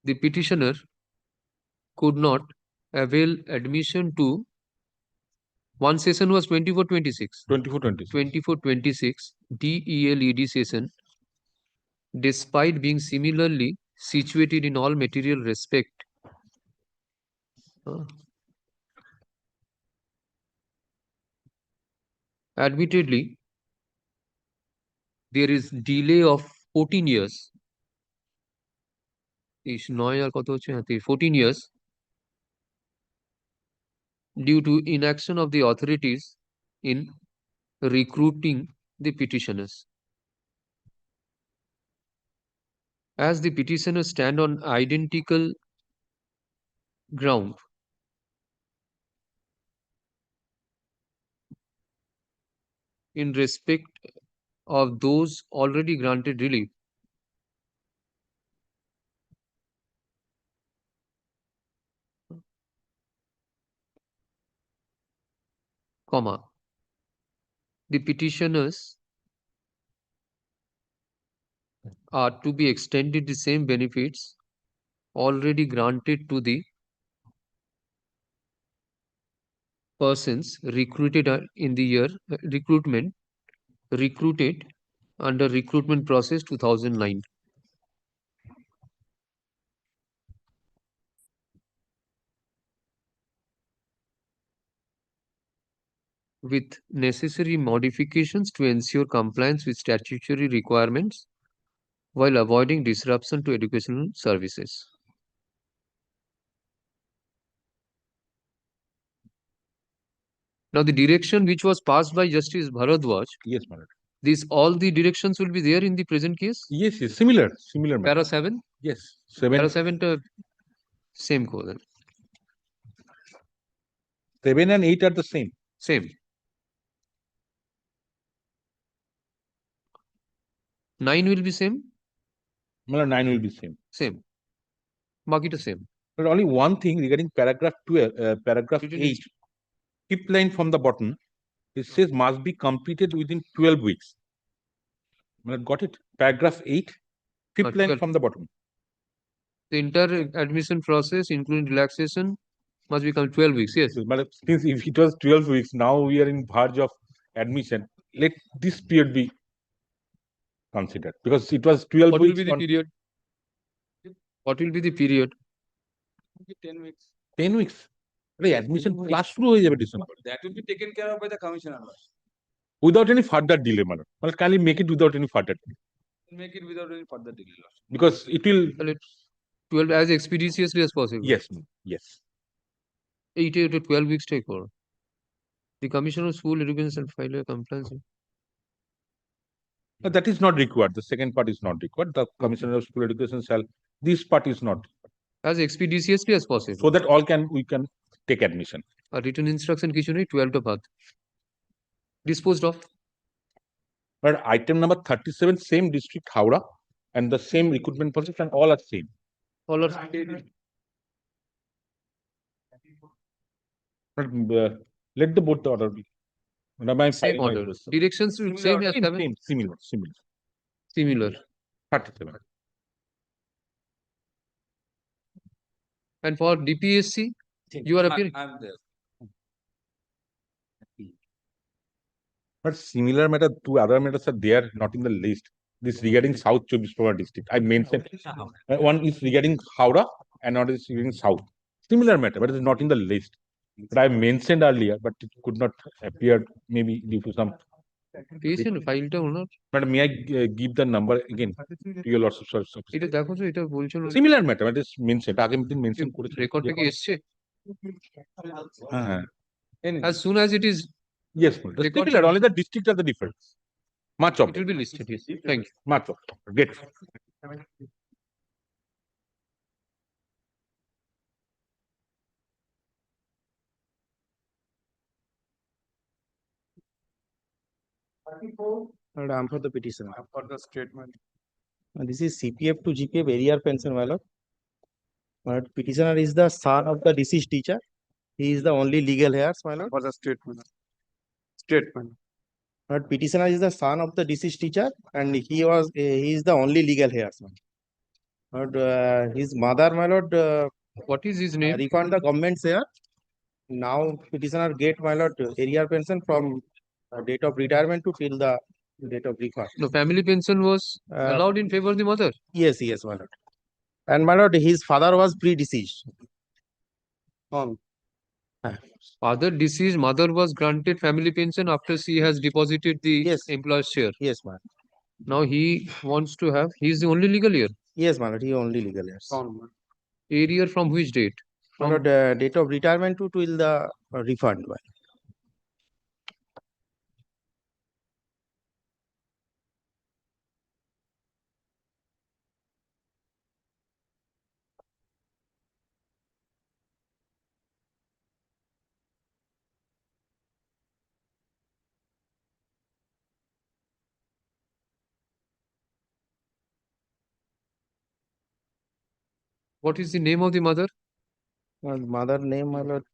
The petitioner could not avail admission to one session was 24-26. 24-26 DELED session, despite being similarly situated in all material respect. Admittedly, there is delay of 14 years. 14 years due to inaction of the authorities in recruiting the petitioners. As the petitioners stand on identical ground, in respect of those already granted relief, the petitioners are to be extended the same benefits already granted to the persons recruited in the year recruited under recruitment process 2009. With necessary modifications to ensure compliance with statutory requirements while avoiding disruption to educational services. Now, the direction which was passed by Justice Bharadwaj, yes, madam. All the directions will be there in the present case? Yes, similar. Para 7? Yes, 7. Para 7 to same code. 7 and 8 are the same. Same. 9 will be same? Well, 9 will be same. Same. Mark it same. But only one thing regarding paragraph 12, paragraph 8, fifth line from the bottom, it says must be completed within 12 weeks. Got it? Paragraph 8, fifth line from the bottom. The entire admission process, including relaxation, must become 12 weeks. Yes. But since if it was 12 weeks, now we are in verge of admission. Let this period be considered because it was 12 what weeks. Will be the period? What will be the period? 10 weeks. 10 weeks. Admission class শুরু হয়ে যাবে December. That will be taken care of by the commissioner. Without any further delay, madam. Well, can you make it without any further delay? Make it without any further delay. Because it will 12 as expeditiously as possible. Yes, yes. 8 to 12 weeks take over. The Commissioner of School Education shall file a complaint. No, that is not required. The second part is not required. The Commissioner of School Education shall. This part is not as expeditiously as possible. So that we can take admission. A written instruction কিছু নেই 12 to path. Disposed of. But item number 37, same district, Howrah, and the same recruitment process, and all are same. All are But, let the board order be. Same order. Directions will same as 7. Similar. 37. And for DPSC, you are appearing. I'm there. But similar matter, two other matters are there, not in the list. This regarding South Chobis Pargana district. I mentioned one is regarding Howrah and another is regarding South. Similar matter, but it is not in the list. But I mentioned earlier, but it could not appear maybe due to some পেয়েছেন ফাইলটা ওনার? Madam, may I give the number again to your lordship? এটা দেখো তো, এটা বলছিল Similar matter, it is mentioned, আগের দিন mention করেছে। রেকর্ডটা কি এসছে? হ্যাঁ। As soon as it is Yes, madam. The record, similar, only the district are the difference. Much of it will be listed. Yes. Thank you. much of get. I'm for the petition. For the statement. This is CPF to GPF area pension, my lord. But petitioner is the son of the deceased teacher. He is the only legal heirs, my lord. For the statement. Statement. But petitioner is the son of the deceased teacher, and he is the only legal heirs. But his mother, my lord, what is his name? Refund the government share. Now petitioner get, my lord, area pension from date of retirement to till the date of refund. No, family pension was allowed in favor of the mother. Yes, yes, my lord. And my lord, his father was pre-deceased. Father deceased, mother was granted family pension after she has deposited the employer's share. Yes, ma'am. Now he wants to have, he is the only legal heir. Yes, my lord, he only legal heirs. Arrear from which date? My lord, date of retirement to till the refund. My What is the name of the mother? lord, mother name, my lord.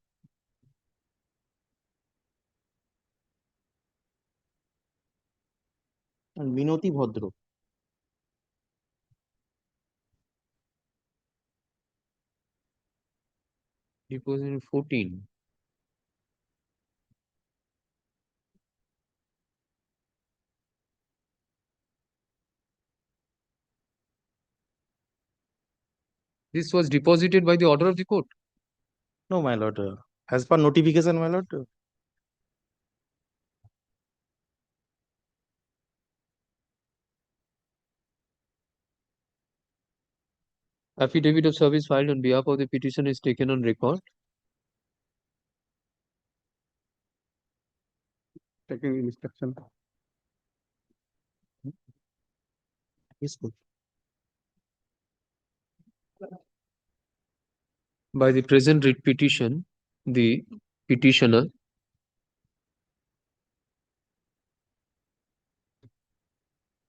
And Minoti Bhodro. Deposited in 14. This was deposited by the order of the court. No, my lord. As per notification, my lord. Affidavit of service filed on behalf of the petitioner is taken on record. Taking instruction. Yes, good. By the present writ petition, the petitioner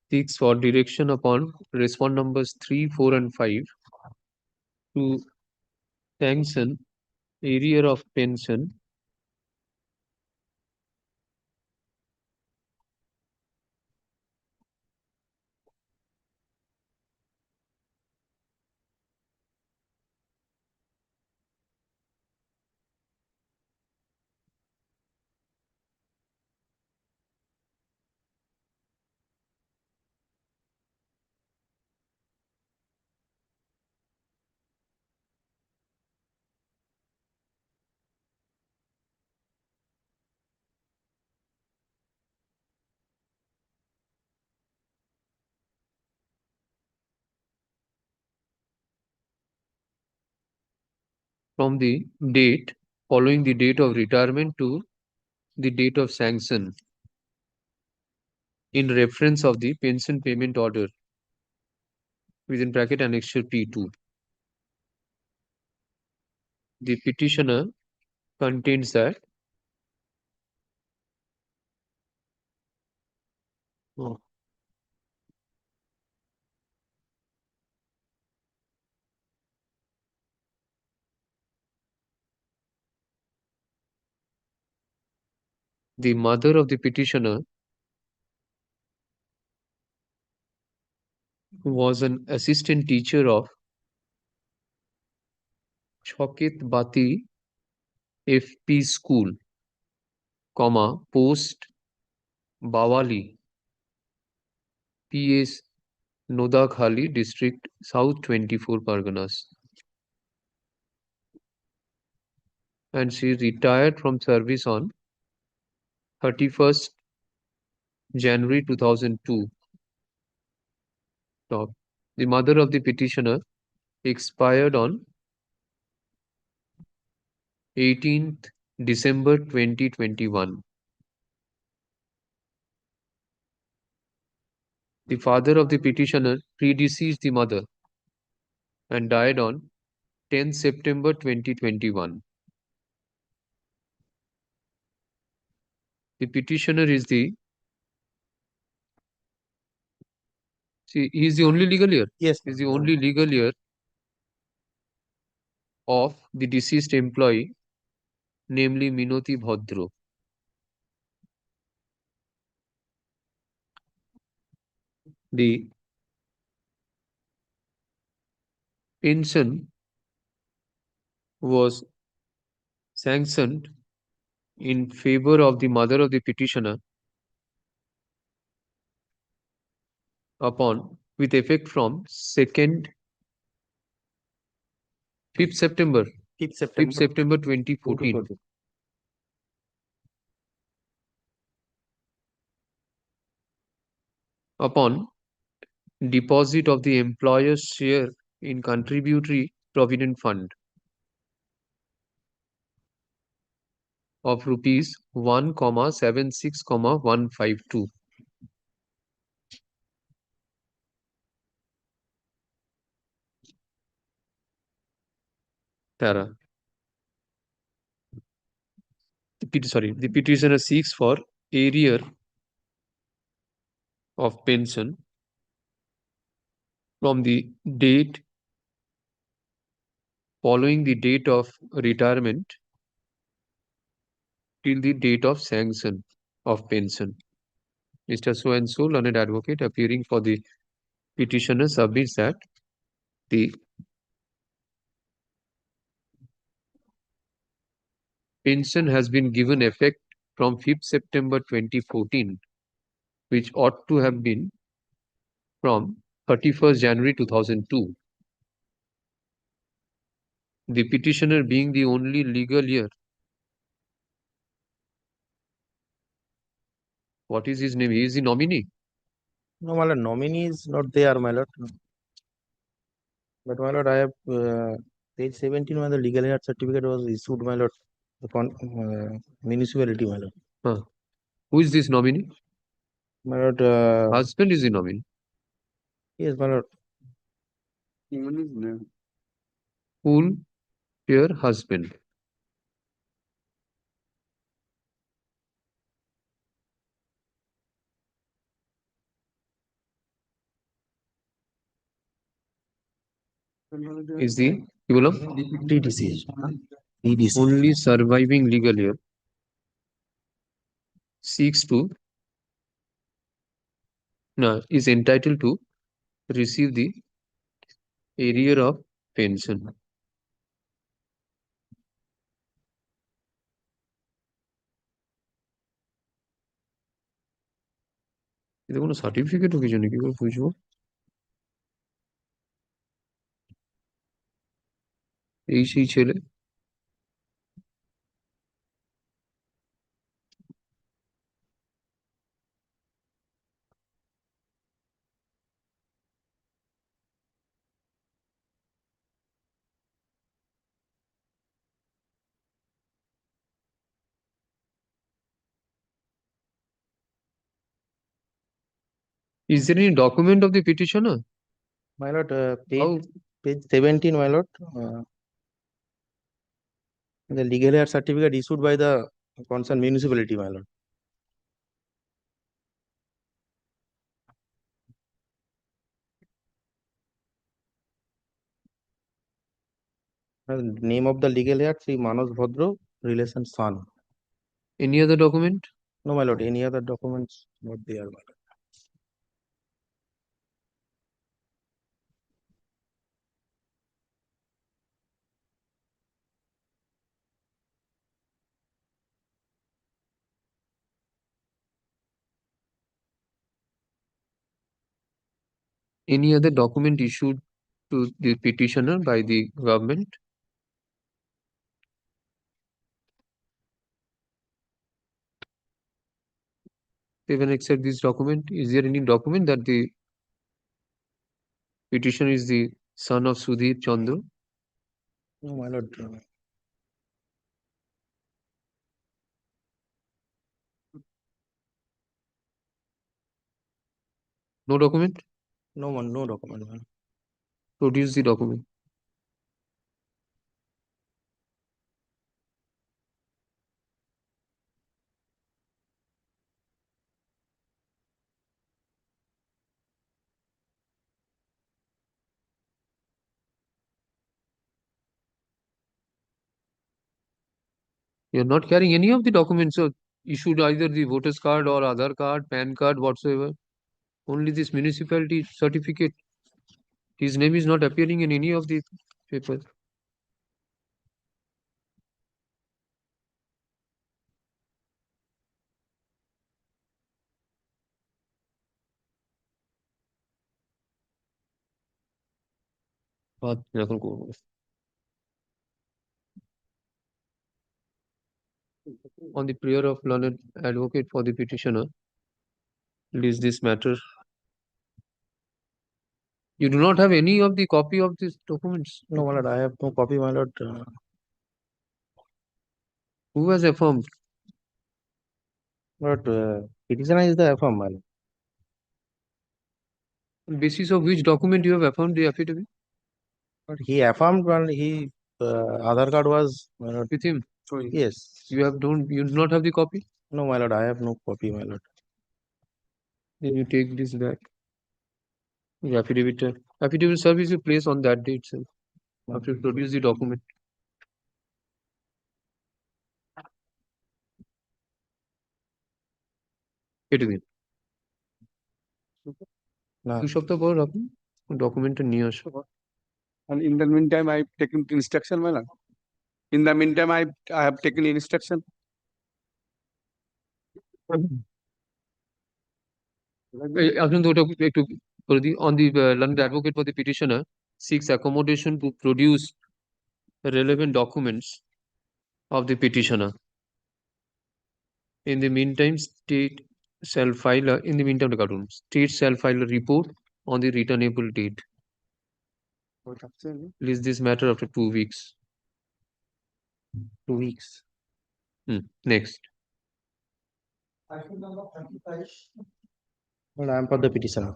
seeks for direction upon respond numbers 3, 4, and 5 to sanction arrear of pension from the date following the date of retirement to the date of sanction in reference of the pension payment order within bracket annexure T2. The petitioner contains that the mother of the petitioner was an assistant teacher of Choket Bati FP School, post Bawali, PS Nodakhali District, South 24 Parganas. And she retired from service on 31st January 2002. Top. The mother of the petitioner expired on 18th December 2021. The father of the petitioner predeceased the mother and died on 10th September 2021. The petitioner is he is the only legal heir. Yes. He is the only legal heir of the deceased employee, namely Minoti Bhadro. The pension was sanctioned in favor of the mother of the petitioner with effect from 5th September 2014. Upon deposit of the employer's share in contributory provident fund of rupees 1,76,152. Tara. The petitioner seeks for arrear of pension from the date following the date of retirement till the date of sanction of pension. Mr. So and so, learned advocate appearing for the petitioner, submits that the pension has been given effect from 5th September 2014, which ought to have been from 31st January 2002. The petitioner being the only legal heir. What is his name? He is the nominee. No, my lord, nominee is not there, my lord. But my lord, I have page 17 when the legal heir certificate was issued, my lord, the municipality, my lord. Who is this nominee? My lord, husband is the nominee. Yes, my lord. Full your husband. Is the predeceased. Only surviving legal heir seeks to is entitled to receive the arrear of pension. এটা কোনো certificate কিছু নাকি বুঝবো এই সেই ছেলে Is there any document of the petitioner? My lord, page 17, my lord. The legal heir certificate issued by the concerned municipality, my lord. Name of the legal heir, Sri Manoj Bhadro, relation son. Any other document? No, my lord. Any other documents not there, my lord. Any other document issued to the petitioner by the government? Even accept this document. Is there any document that the petitioner is the son of Sudhir Chandra? No, my lord. No document? No document, my lord. Produce the document. You're not carrying any of the documents issued, either the voter's card or Aadhaar card, PAN card, whatsoever. Only this municipality certificate. His name is not appearing in any of the papers. এখন করবো। On the prayer of learned advocate for the petitioner, list this matter. You do not have any of the copy of these documents. No, my lord, I have no copy, my lord. Who has affirmed? But petitioner is the affirm, my lord. On basis of which document you have affirmed the affidavit? But he affirmed when he Aadhaar card was, my lord. With him? Yes. You do not have the copy? No, my lord, I have no copy, my lord. Then you take this back. The affidavit service you place on that date itself. After you produce the document. কেটে দিন। না। 2 সপ্তাহ পর আপনি ডকুমেন্টটা নিয়ে আসো। And in the meantime, I've taken instruction, my lord. In the meantime, I have taken instruction. আপনি তো ওটা একটু করে দিই। On the learned advocate for the petitioner seeks accommodation to produce relevant documents of the petitioner. In the meantime, state shall file a report on the returnable date. List this matter after 2 weeks. 2 weeks. Next. Well, I am for the petitioner.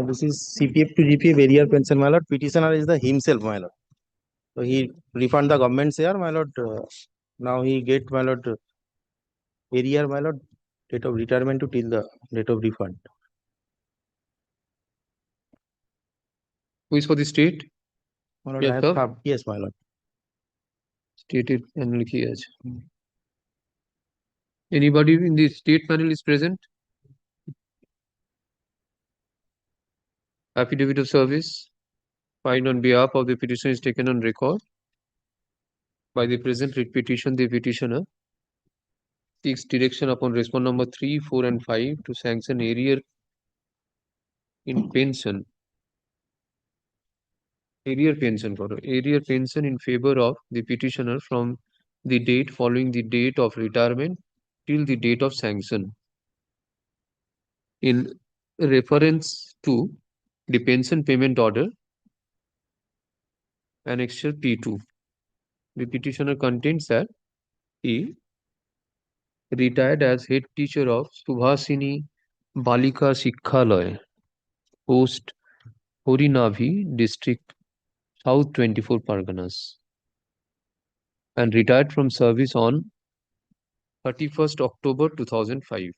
This is CPF to GPF area pension, my lord. Petitioner is the himself, my lord. So he refund the government share, my lord. Now he get, my lord, area, my lord, date of retirement to till the date of refund. Who is for the state? My lord, I have, yes, my lord. Stated panel ki aaj. Anybody in the state panel is present? Affidavit of service filed on behalf of the petitioner is taken on record. By the present writ petition, the petitioner seeks direction upon respond number 3, 4, and 5 to sanction arrear in pension. Arrear pension in favor of the petitioner from the date following the date of retirement till the date of sanction. In reference to the pension payment order, annexure P2, the petitioner contains that he retired as head teacher of Subhasini Balika Shikshalaya, post Horinavi district, South 24 Parganas, and retired from service on 31st October 2005.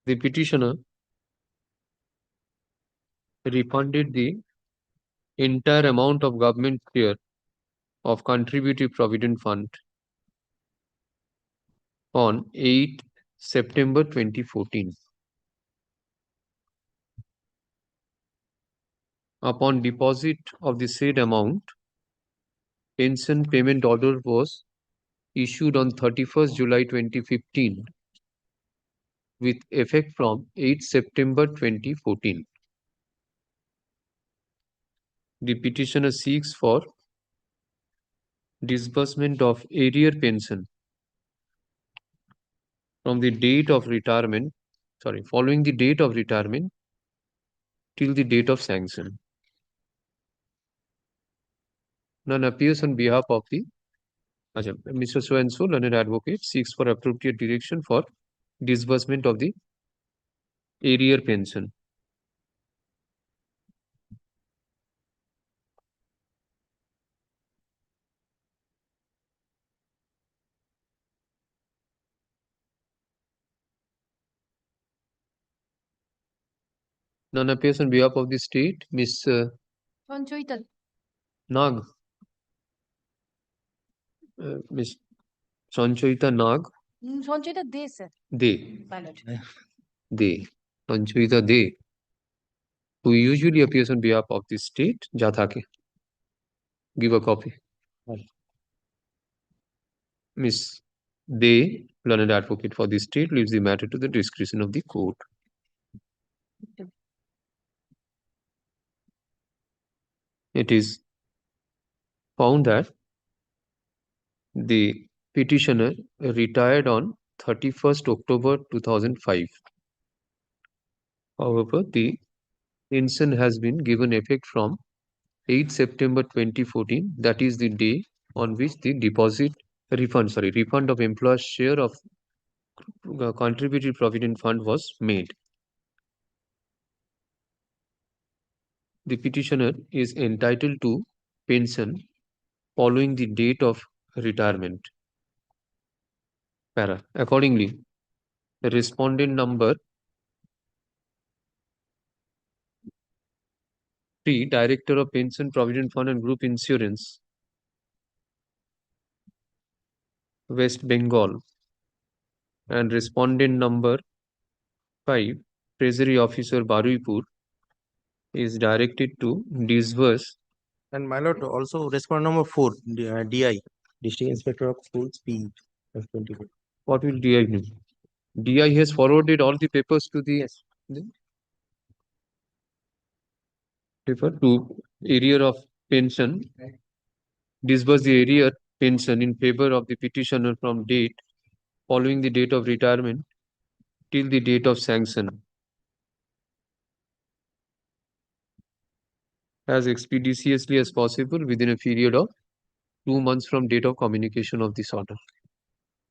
The petitioner refunded the entire amount of government share of contributive provident fund on 8 September 2014. Upon deposit of the said amount, pension payment order was issued on 31st July 2015 with effect from 8 September 2014. The petitioner seeks for disbursement of arrear pension from the date of retirement, following the date of retirement till the date of sanction. None appears on behalf of the Mr. So and so, learned advocate, seeks for appropriate direction for disbursement of the arrear pension. None appears on behalf of the state. Miss Sanchoita. Nag. Miss Sanchoita Nag. Sanchoita De, sir. De. My lord. De. Sanchoita De, who usually appears on behalf of the state. Jathake. Give a copy. Miss De, learned advocate for the state, leaves the matter to the discretion of the court. It is found that the petitioner retired on 31st October 2005. However, the pension has been given effect from 8 September 2014. That is the day on which the refund of employer's share of contributory provident fund was made. The petitioner is entitled to pension following the date of retirement. Accordingly, the respondent number 3, Director of Pension Provident Fund and Group Insurance, West Bengal, and respondent number 5, Treasury Officer Baruipur, is directed to disburse. And my lord, also respondent number 4, DI, District Inspector of Schools, P. F24. What will DI do? DI has forwarded all the papers to the paper to arrear of pension, disburse the arrear pension in favor of the petitioner from date following the date of retirement till the date of sanction, as expeditiously as possible within a period of 2 months from date of communication of this order.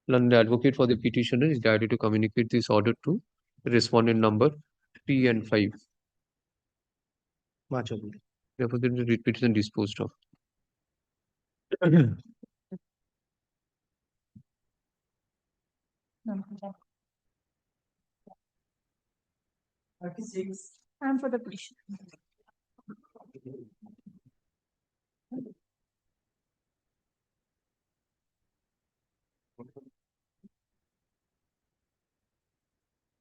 Learned advocate for the petitioner is directed to communicate this order to respondent number 3 and 5. Therefore, the petition disposed of. I'm for the petition.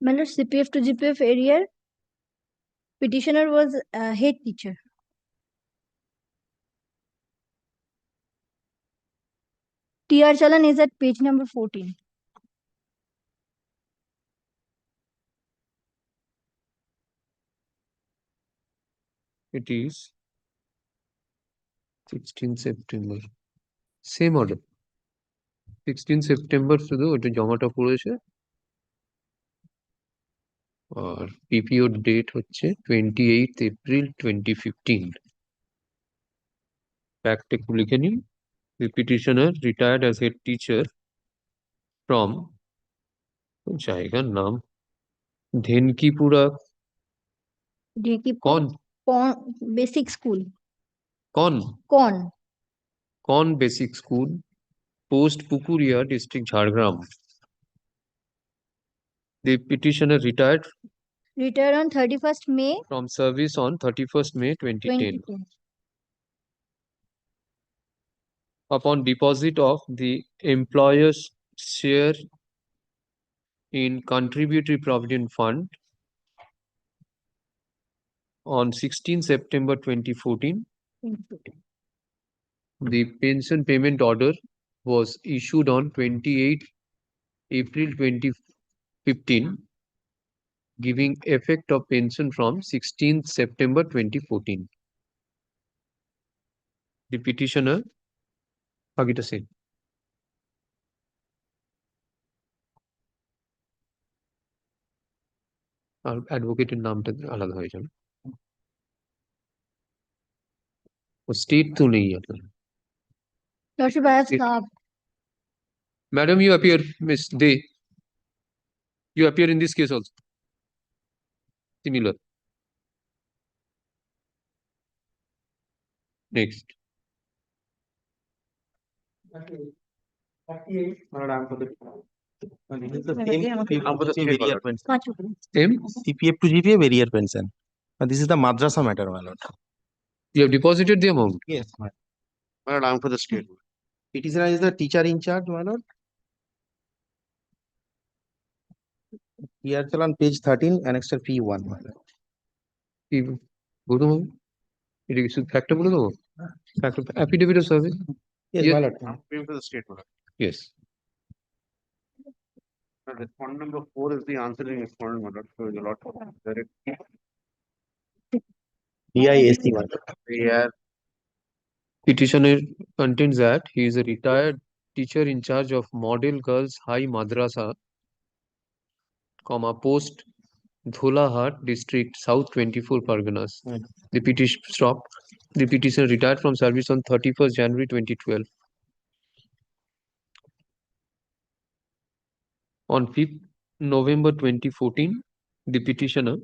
My lord, CPF to GPF arrear. Petitioner was head teacher. TR Chalan is at page number 14. It is 16 September. Same order. 16 September শুধু ওটা জমাটা পড়েছে আর পিপিও date হচ্ছে 28 April 2015. Fact একটু লিখে নিন. The petitioner retired as head teacher from জায়গার নাম ধেনকিপুরা Basic school. Con Basic School, Post Pukuria, District Jhargram. The petitioner retired on 31st May from service on 31st May 2010. Upon deposit of the employer's share in contributory provident fund on 16 September 2014, the pension payment order was issued on 28 April 2015 giving effect of pension from 16th September 2014. The petitioner, Bhagita Singh. আর অ্যাডভোকেটের নামটা আলাদা হয়ে যাবে ও state তো নেই আপনার Lordship, I have stopped. Madam, you appear, Miss Day. You appear in this case also. Similar. Next. This is the same barrier pension. Same? CPF to GPA barrier pension. And this is the madrasa matter, my lord. You have deposited the amount? Yes, my lord. I'm for the state. Petitioner is the teacher in charge, my lord. Here on page 13, annexure P1, my lord. বলতে হবে এটা কি শুধু factor বলে দেবো factor affidavit of service Yes, my lord. I'm for the state, my lord. Yes. Respondent number 4 is the answering respondent, my lord. So a lot of direct. DISC, my lord. Yeah. Petitioner contains that he is a retired teacher in charge of Model Girls High Madrasa, post Dholahat district, South 24 Parganas. The petitioner retired from service on 31st January 2012. On 5th November 2014, the petitioner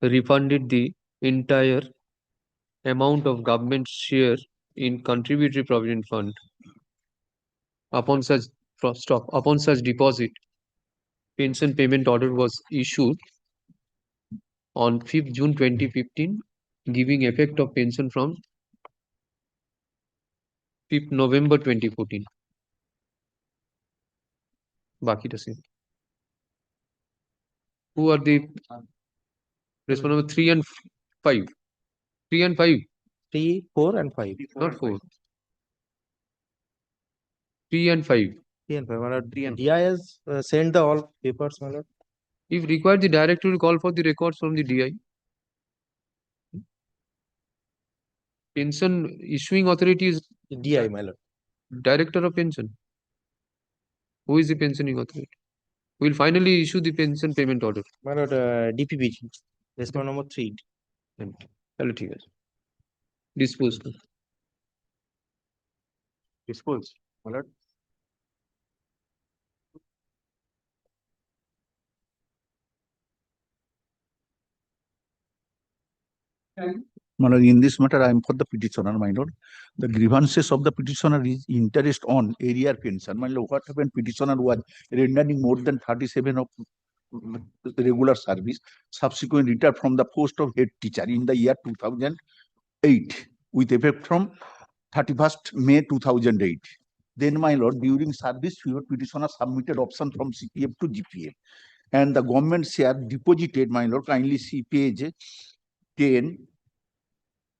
refunded the entire amount of government share in contributory provident fund. Upon such deposit, pension payment order was issued on 5th June 2015, giving effect of pension from 5th November 2014. Bakita Singh. Who are the respondent number 3 and 5? 3 and 5? 3, 4 and 5. Not 4. 3 and 5. 3 and 5, my lord. DI has sent the all papers, my lord. If required, the director will call for the records from the DI. Pension issuing authority is DI, my lord. Director of pension. Who is the pensioning authority? We will finally issue the pension payment order. My lord, DPPG. Respondent number 3. তাহলে ঠিক আছে dispose Dispose, my lord. My lord, in this matter, I am for the petitioner, my lord. The grievances of the petitioner is interest on area pension. My lord, what happened? Petitioner was rendering more than 37 of regular service, subsequent retired from the post of head teacher in the year 2008, with effect from 31st May 2008. Then, my lord, during service, your petitioner submitted option from CPF to GPL, and the government share deposited, my lord, kindly see page 10,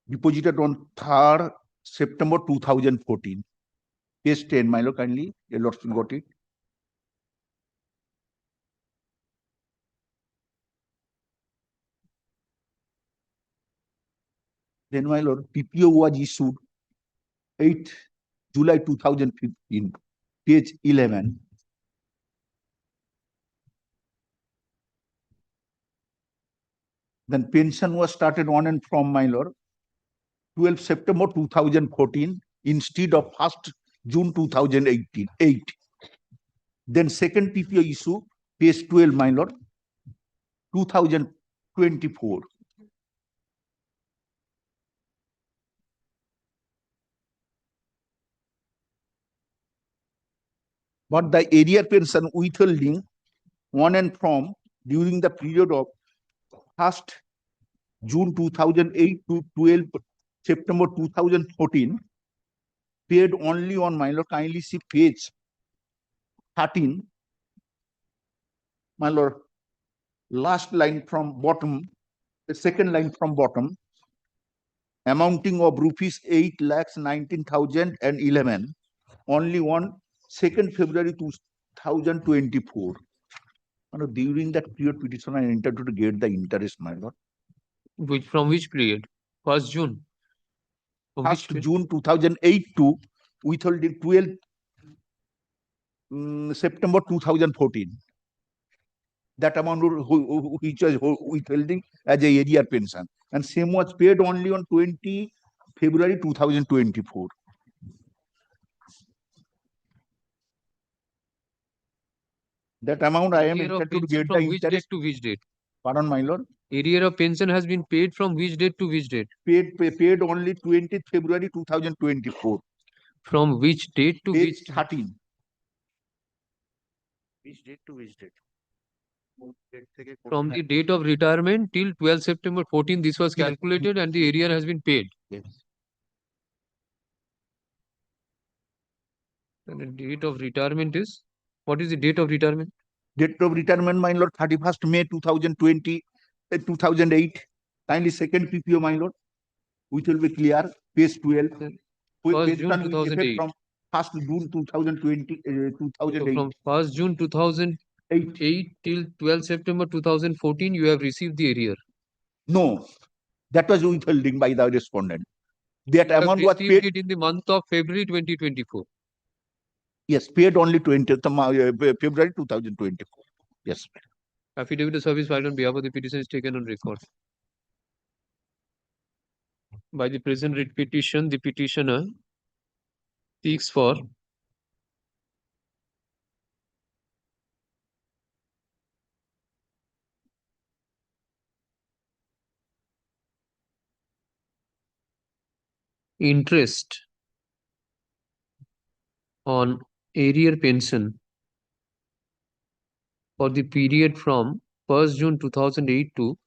deposited on 3rd September 2014. Page 10, my lord, kindly, your lordship got it. Then, my lord, PPO was issued 8th July 2015, page 11. Then pension was started on and from, my lord, 12th September 2014 instead of 1st June 2008. Then second PPO issue, page 12, my lord, 2024. But the area pension withholding on and from during the period of 1st June 2008 to 12th September 2014 paid only on, my lord, kindly see page 13, my lord, last line from bottom, the second line from bottom, amounting of rupees 8,19,011 only on 2nd February 2024. During that period, petitioner entitled to get the interest, my lord. From which period? 1st June. From which 1st period? June 2008 to withholding 12th September 2014. That amount which was withholding as a area pension, and same was paid only on 20 February 2024. That amount I am Arrear of entitled to pension get the from which date interest. to which date? Pardon, my lord. Arrear of pension has been paid from which date to which date? Paid only 20th February 2024. From which date to Date which date? 13. Which date to which date? From the date of retirement till 12 September 14, this was Yes. calculated and the arrear has been paid. Yes. And the date of retirement is? What is the date of retirement? Date of retirement, my lord, 31st May 2020, 2008. Kindly second PPO, my lord, which will be clear. Page 12. First June Pension with effect 2008. from 1st June 2020, So 2008. from 1st June 2008 till 12 September 2014, you have received the arrear. No, that was withholding by the respondent. That You have amount was received paid. it in the month of February 2024. Yes, paid only 20th February 2024. Yes. Affidavit of service filed on behalf of the petition is taken on record. By the present writ petition, the petitioner seeks for interest on arrear pension for the period from 1st June 2008 to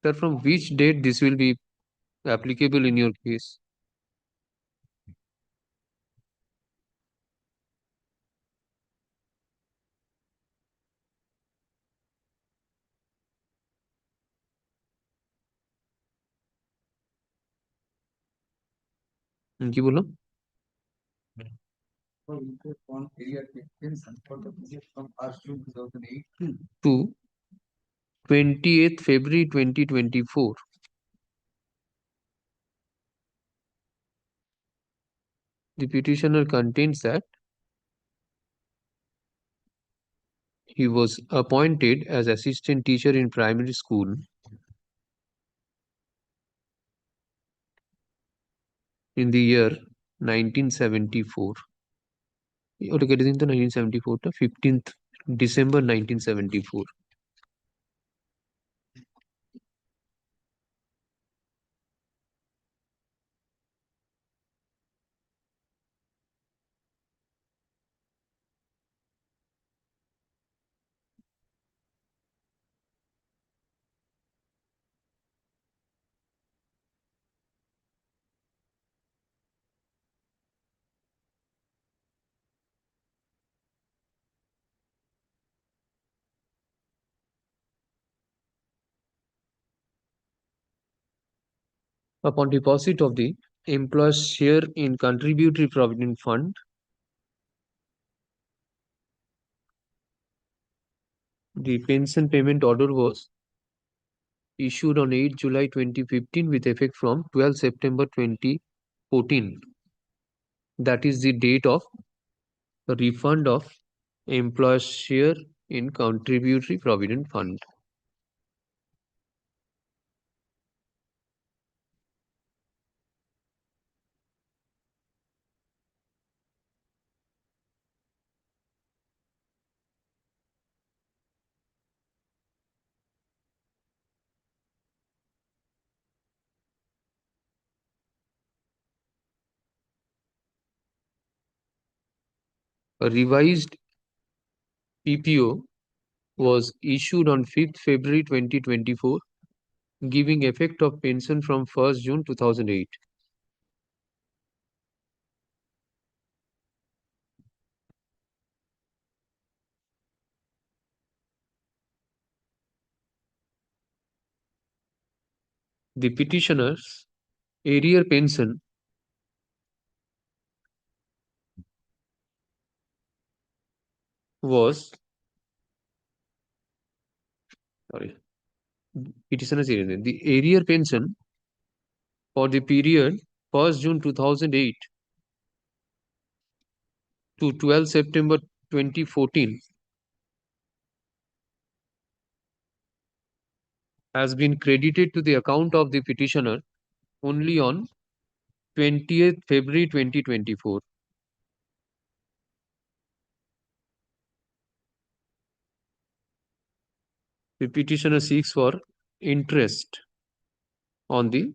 Sir, from which date this will be applicable in your case? কি বললো? To 28th February 2024. The petitioner contains that he was appointed as assistant teacher in primary school in the year 1974. ওটা কেটে দিন তো 1974 টা 15th December 1974. Upon deposit of the employer's share in contributory provident fund, the pension payment order was issued on 8 July 2015 with effect from 12 September 2014. That is the date of the refund of employer's share in contributory provident fund. A revised PPO was issued on 5th February 2024, giving effect of pension from 1st June 2008. the petitioner's arrear pension was, sorry, petitioner's arrear, the arrear pension for the period 1st June 2008 to 12 September 2014 has been credited to the account of the petitioner only on 20th February 2024. The petitioner seeks for interest on the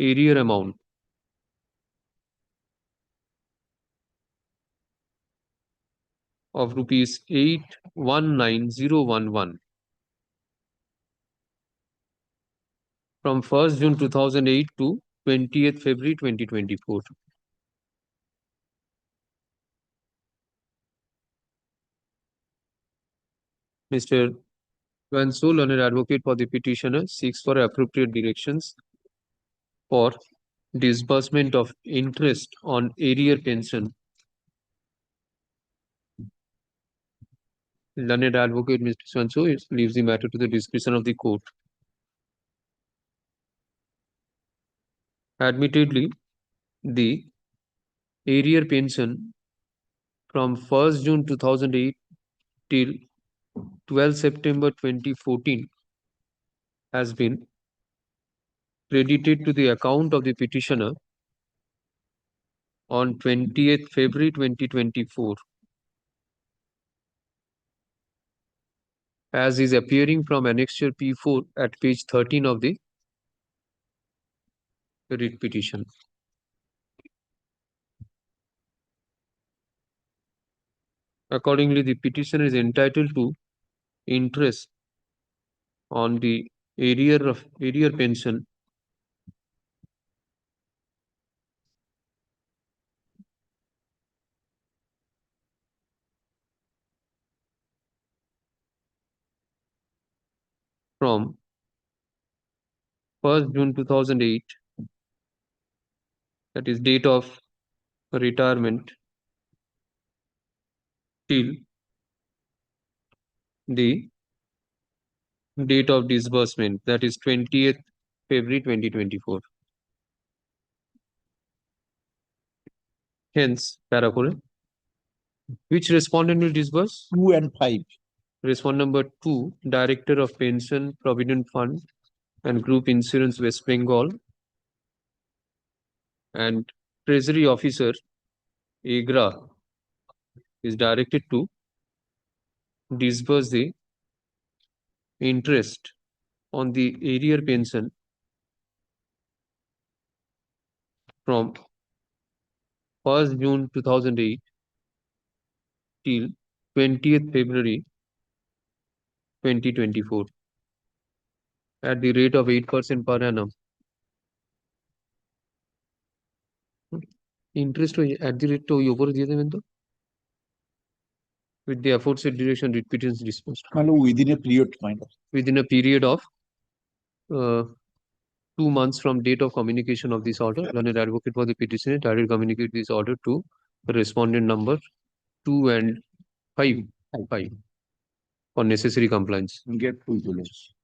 arrear amount of rupees 819011 from 1st June 2008 to 20th February 2024. Mr. Vanso, learned advocate for the petitioner, seeks for appropriate directions for disbursement of interest on arrear pension. Learned advocate Mr. Vanso leaves the matter to the discretion of the court. Admittedly, the arrear pension from 1st June 2008 till 12 September 2014 has been credited to the account of the petitioner on 20th February 2024, as is appearing from annexure P4 at page 13 of the writ petition. Accordingly, the petitioner is entitled to interest on the arrear pension from 1st June 2008, that is date of retirement, till the date of disbursement, that is 20th February 2024. Hence, para 4. Which respondent will disburse? 2 and 5. Respondent number 2, Director of Pension Provident Fund and Group Insurance West Bengal, and Treasury Officer AGRA is directed to disburse the interest on the arrear pension from 1st June 2008 till 20th February 2024 at the rate of 8% per annum. Interest at the rate with the aforesaid duration repeatedly disbursed. Within a period, within a period of 2 months from date of communication of this order. Learned advocate for the petitioner directly communicate this order to respondent number 2 and 5 for necessary compliance. Get full balance.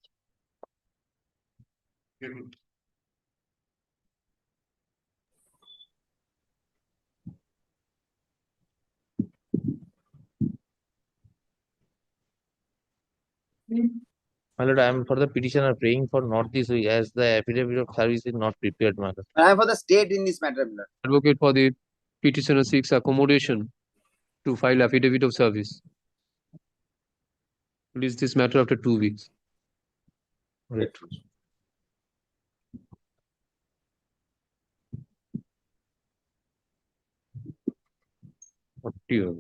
My lord, I am for the petitioner praying for not this week as the affidavit of service is not prepared, my lord. I am for the state in this matter, my lord. Advocate for the petitioner seeks accommodation to file affidavit of service. Release this matter after 2 weeks. Right. Dear.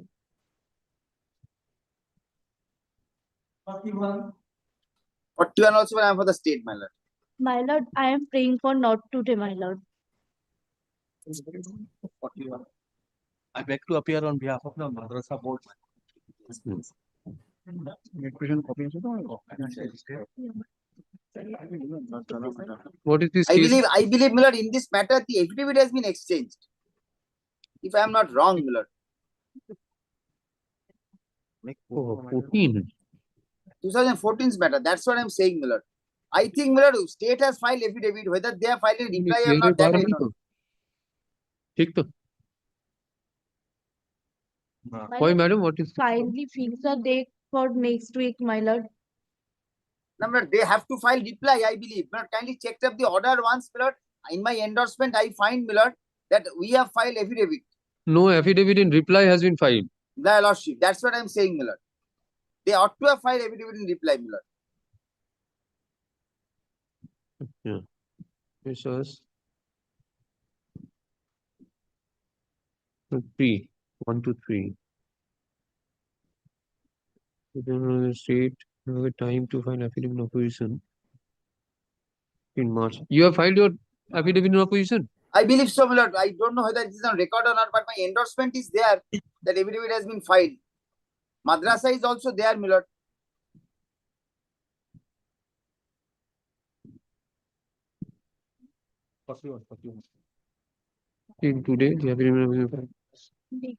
41 also I am for the state, my lord. My lord, I am praying for not today, my lord. 41. I beg to appear on behalf of the Madrasa Board. What is this I case? believe, my lord, in this matter, the affidavit has been exchanged. If I am not wrong, my lord. Oh, 14. 2014's matter. That's what I'm saying, my lord. I think, my lord, state has filed affidavit. Whether they have filed a reply or not, that I don't know. ठीक तो why madam, what is Kindly fix the date for next week, my lord. No, my lord, they have to file reply, I believe. My lord, kindly check up the order once, my lord. In my endorsement, I find, my lord, that we have filed affidavit. no affidavit in reply has been filed? The lordship. That's what I'm saying, my lord. They ought to have filed affidavit in reply, my lord. Yeah. This was 3, 1 to 3. State time to file affidavit in opposition in March. You have filed your affidavit in opposition? I believe so, my lord. I don't know whether it is on record or not, but my endorsement is there that affidavit has been filed. Madrasa is also there, my lord. In today, the affidavit has been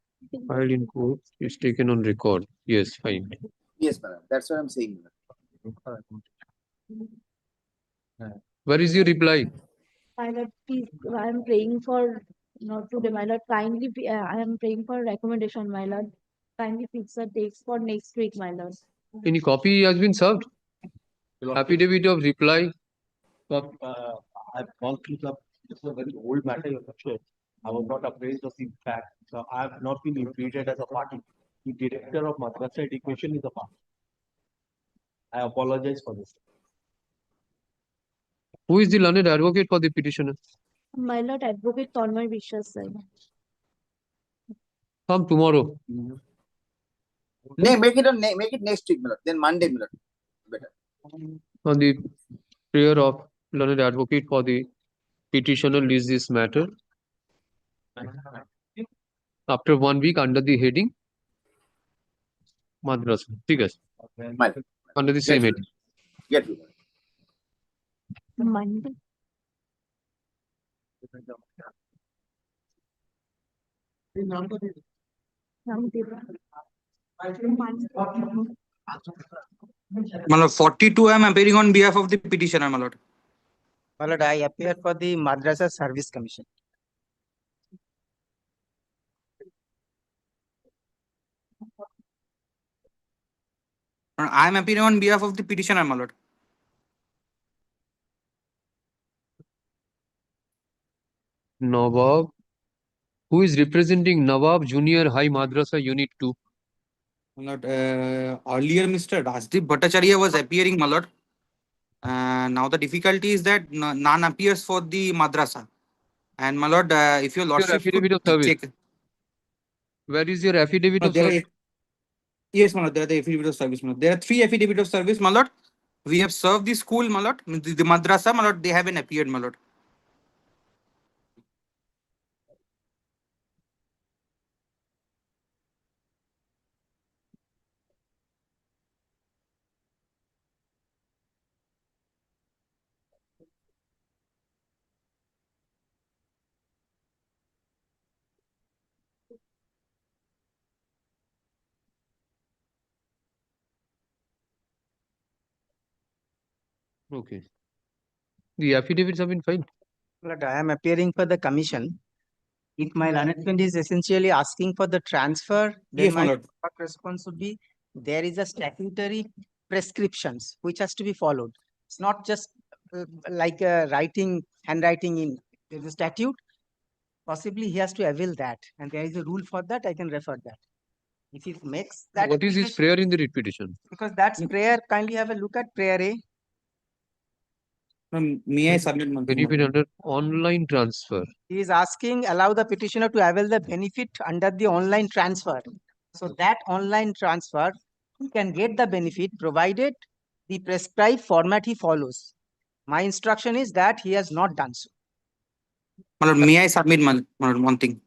filed in court is taken on record. Yes, fine. Yes, madam. That's what I'm saying. Where is your reply? My lord, please, I am praying for, not today, my lord, kindly, I am praying for recommendation, my lord. Kindly fix the dates for next week, my lord. Any copy has been served? Affidavit of reply? I've gone through this is a very old matter, Your Lordship. I was not appraised of the fact. So I have not been imputed as a party. The director of Madrasa Education is a party. I apologize for this. Who is the learned advocate for the petitioner? My lord, advocate Tanmay Vishwas, sir. Come tomorrow. Make it next week, my lord. Then Monday, my lord. Better. On the prayer of learned advocate for the petitioner list this matter after 1 week under the heading Madrasa. ठीक है? Under the same heading. Get you. Monday. My lord, 42 I am appearing on behalf of the petitioner, my lord. My lord, I appear for the Madrasa Service Commission. I am appearing on behalf of the petitioner, my lord. Nawab. Who is representing Nawab Junior High Madrasa Unit 2? My lord, earlier Mr. Rajdeep Bhattacharya was appearing, my lord. Now the difficulty is that none appears for the madrasa. And my lord, if your lordship affidavit of could service. check. Where is your affidavit of service? Yes, my lord, there are the affidavit of service, my lord. There are 3 affidavit of service, my lord. We have served the school, my lord. The madrasa, my lord, they haven't appeared, my lord. Okay. The affidavits have been filed. Lord, I am appearing for the commission. If my learned is essentially asking for the transfer, then Yes, my my lord. response would be there is a statutory prescriptions which has to be followed. It's not just like handwriting in. There's a statute. Possibly he has to avail that, and there is a rule for that. I can refer that. If he makes that. What is his prayer in the writ petition? Because that's prayer. Kindly have a look at prayer A. May I submit my benefit under online transfer? He is asking allow the petitioner to avail the benefit under the online transfer. So that online transfer, he can get the benefit provided the prescribed format he follows. My instruction is that he has not done so. My lord, may I submit my lord, one thing?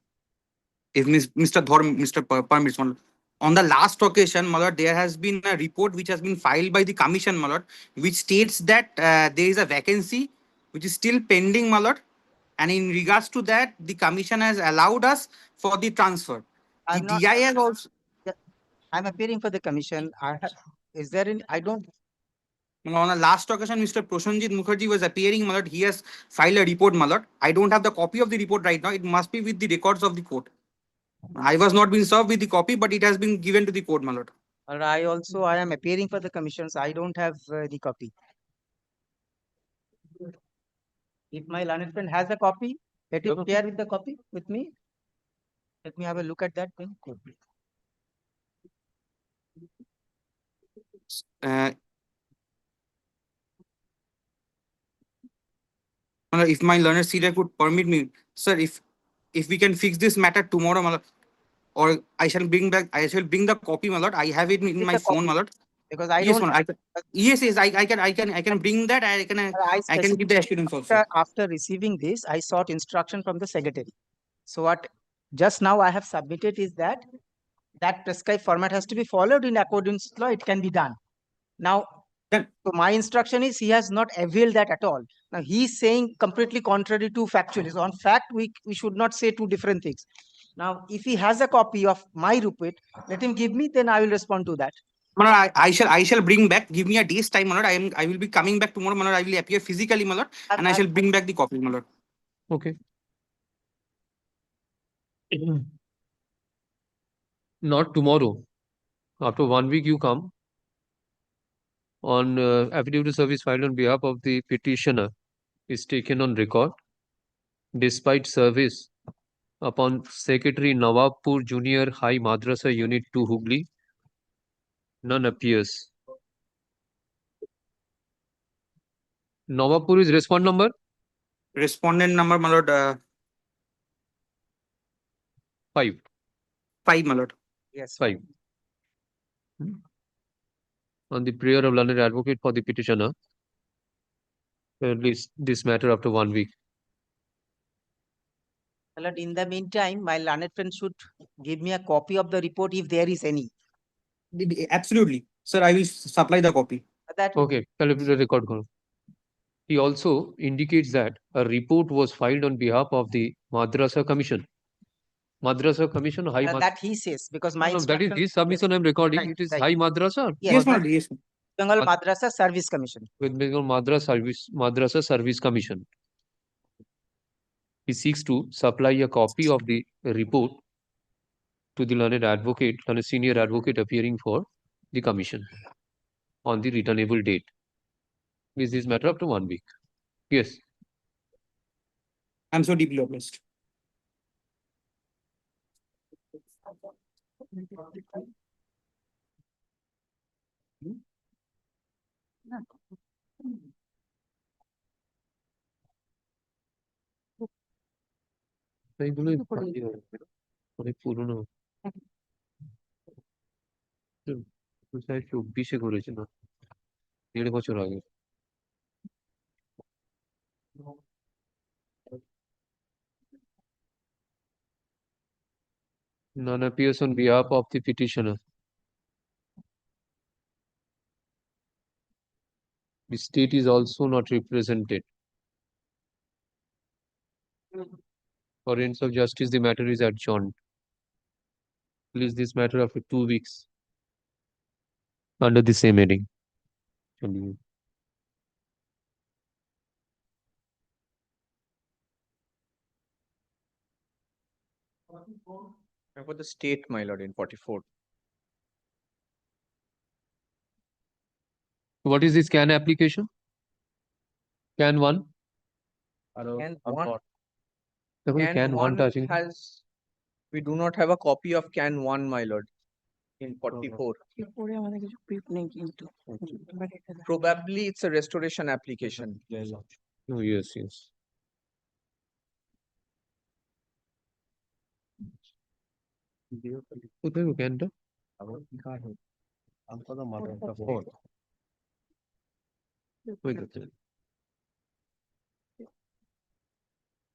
If Mr. Dhor, Mr. Permits, my lord. On the last occasion, my lord, there has been a report which has been filed by the commission, my lord, which states that there is a vacancy which is still pending, my lord. And in regards to that, the commission has allowed us for the transfer. The I'm not, DI has also. I'm appearing for the commission. Is there any, I don't, On the last occasion, Mr. Prosenjit Mukherjee was appearing, my lord. He has filed a report, my lord. I don't have the copy of the report right now. It must be with the records of the court. I was not being served with the copy, but it has been given to the court, my lord. I am appearing for the commissions. I don't have the copy. If my learned friend has a copy, let him share with the copy with me. Let me have a look at that then. If my learned senior could permit me, sir, if we can fix this matter tomorrow, my lord, or I shall bring the copy, my lord. I have it in my phone, my lord. Because I Yes, don't. my lord. Yes, I can bring that. I can give the assurance also. After receiving this, I sought instruction from the secretary. So what just now I have submitted is that prescribed format has to be followed in accordance with law. It can be done. Now, so my instruction is he has not availed that at all. Now he is saying completely contrary to factual. On fact, we should not say two different things. Now, if he has a copy of my report, let him give me, then I will respond to that. My lord, I shall bring back. Give me a day's time, my lord. I will be coming back tomorrow, my lord. I will appear physically, my lord, and I shall bring back the copy, my lord. Okay. Not tomorrow. After 1 week, you come on affidavit of service filed on behalf of the petitioner is taken on record. Despite service upon Secretary Nawabpur Junior High Madrasa Unit 2 Hubli, none appears. Nawabpur is respond number? Respondent number, my lord. 5. 5, my lord. Yes. 5. On the prayer of learned advocate for the petitioner, this matter after 1 week. But in the meantime, my learned friend should give me a copy of the report if there is any. Absolutely. Sir, I will supply the copy. Okay, record karo. He also indicates that a report was filed on behalf of the Madrasa Commission. Madrasa Commission, High Madrasa. That he says, because my that is his submission I'm recording. Right, it is right. High Madrasa. Yes, Madras- yes. Bengal Madrasa Service Commission. With Bengal Madrasa Service Commission. He seeks to supply a copy of the report to the learned advocate, learned senior advocate appearing for the commission on the returnable date. Is this matter up to 1 week? Yes. I'm so deeply obliged. এইগুলোই অনেক পুরনো 2024 করেছে না 1.5 বছর আগে None appears on behalf of the petitioner. The state is also not represented. For ends of justice, the matter is adjourned. Please, this matter after 2 weeks under the same heading. Continue. For the state, my lord, in 44. What is this CAN application? CAN 1? And CAN 1 touching. We do not have a copy of CAN 1, my lord, in 44. Probably it's a restoration application. Oh, yes, yes. কোথায় ক্যানটা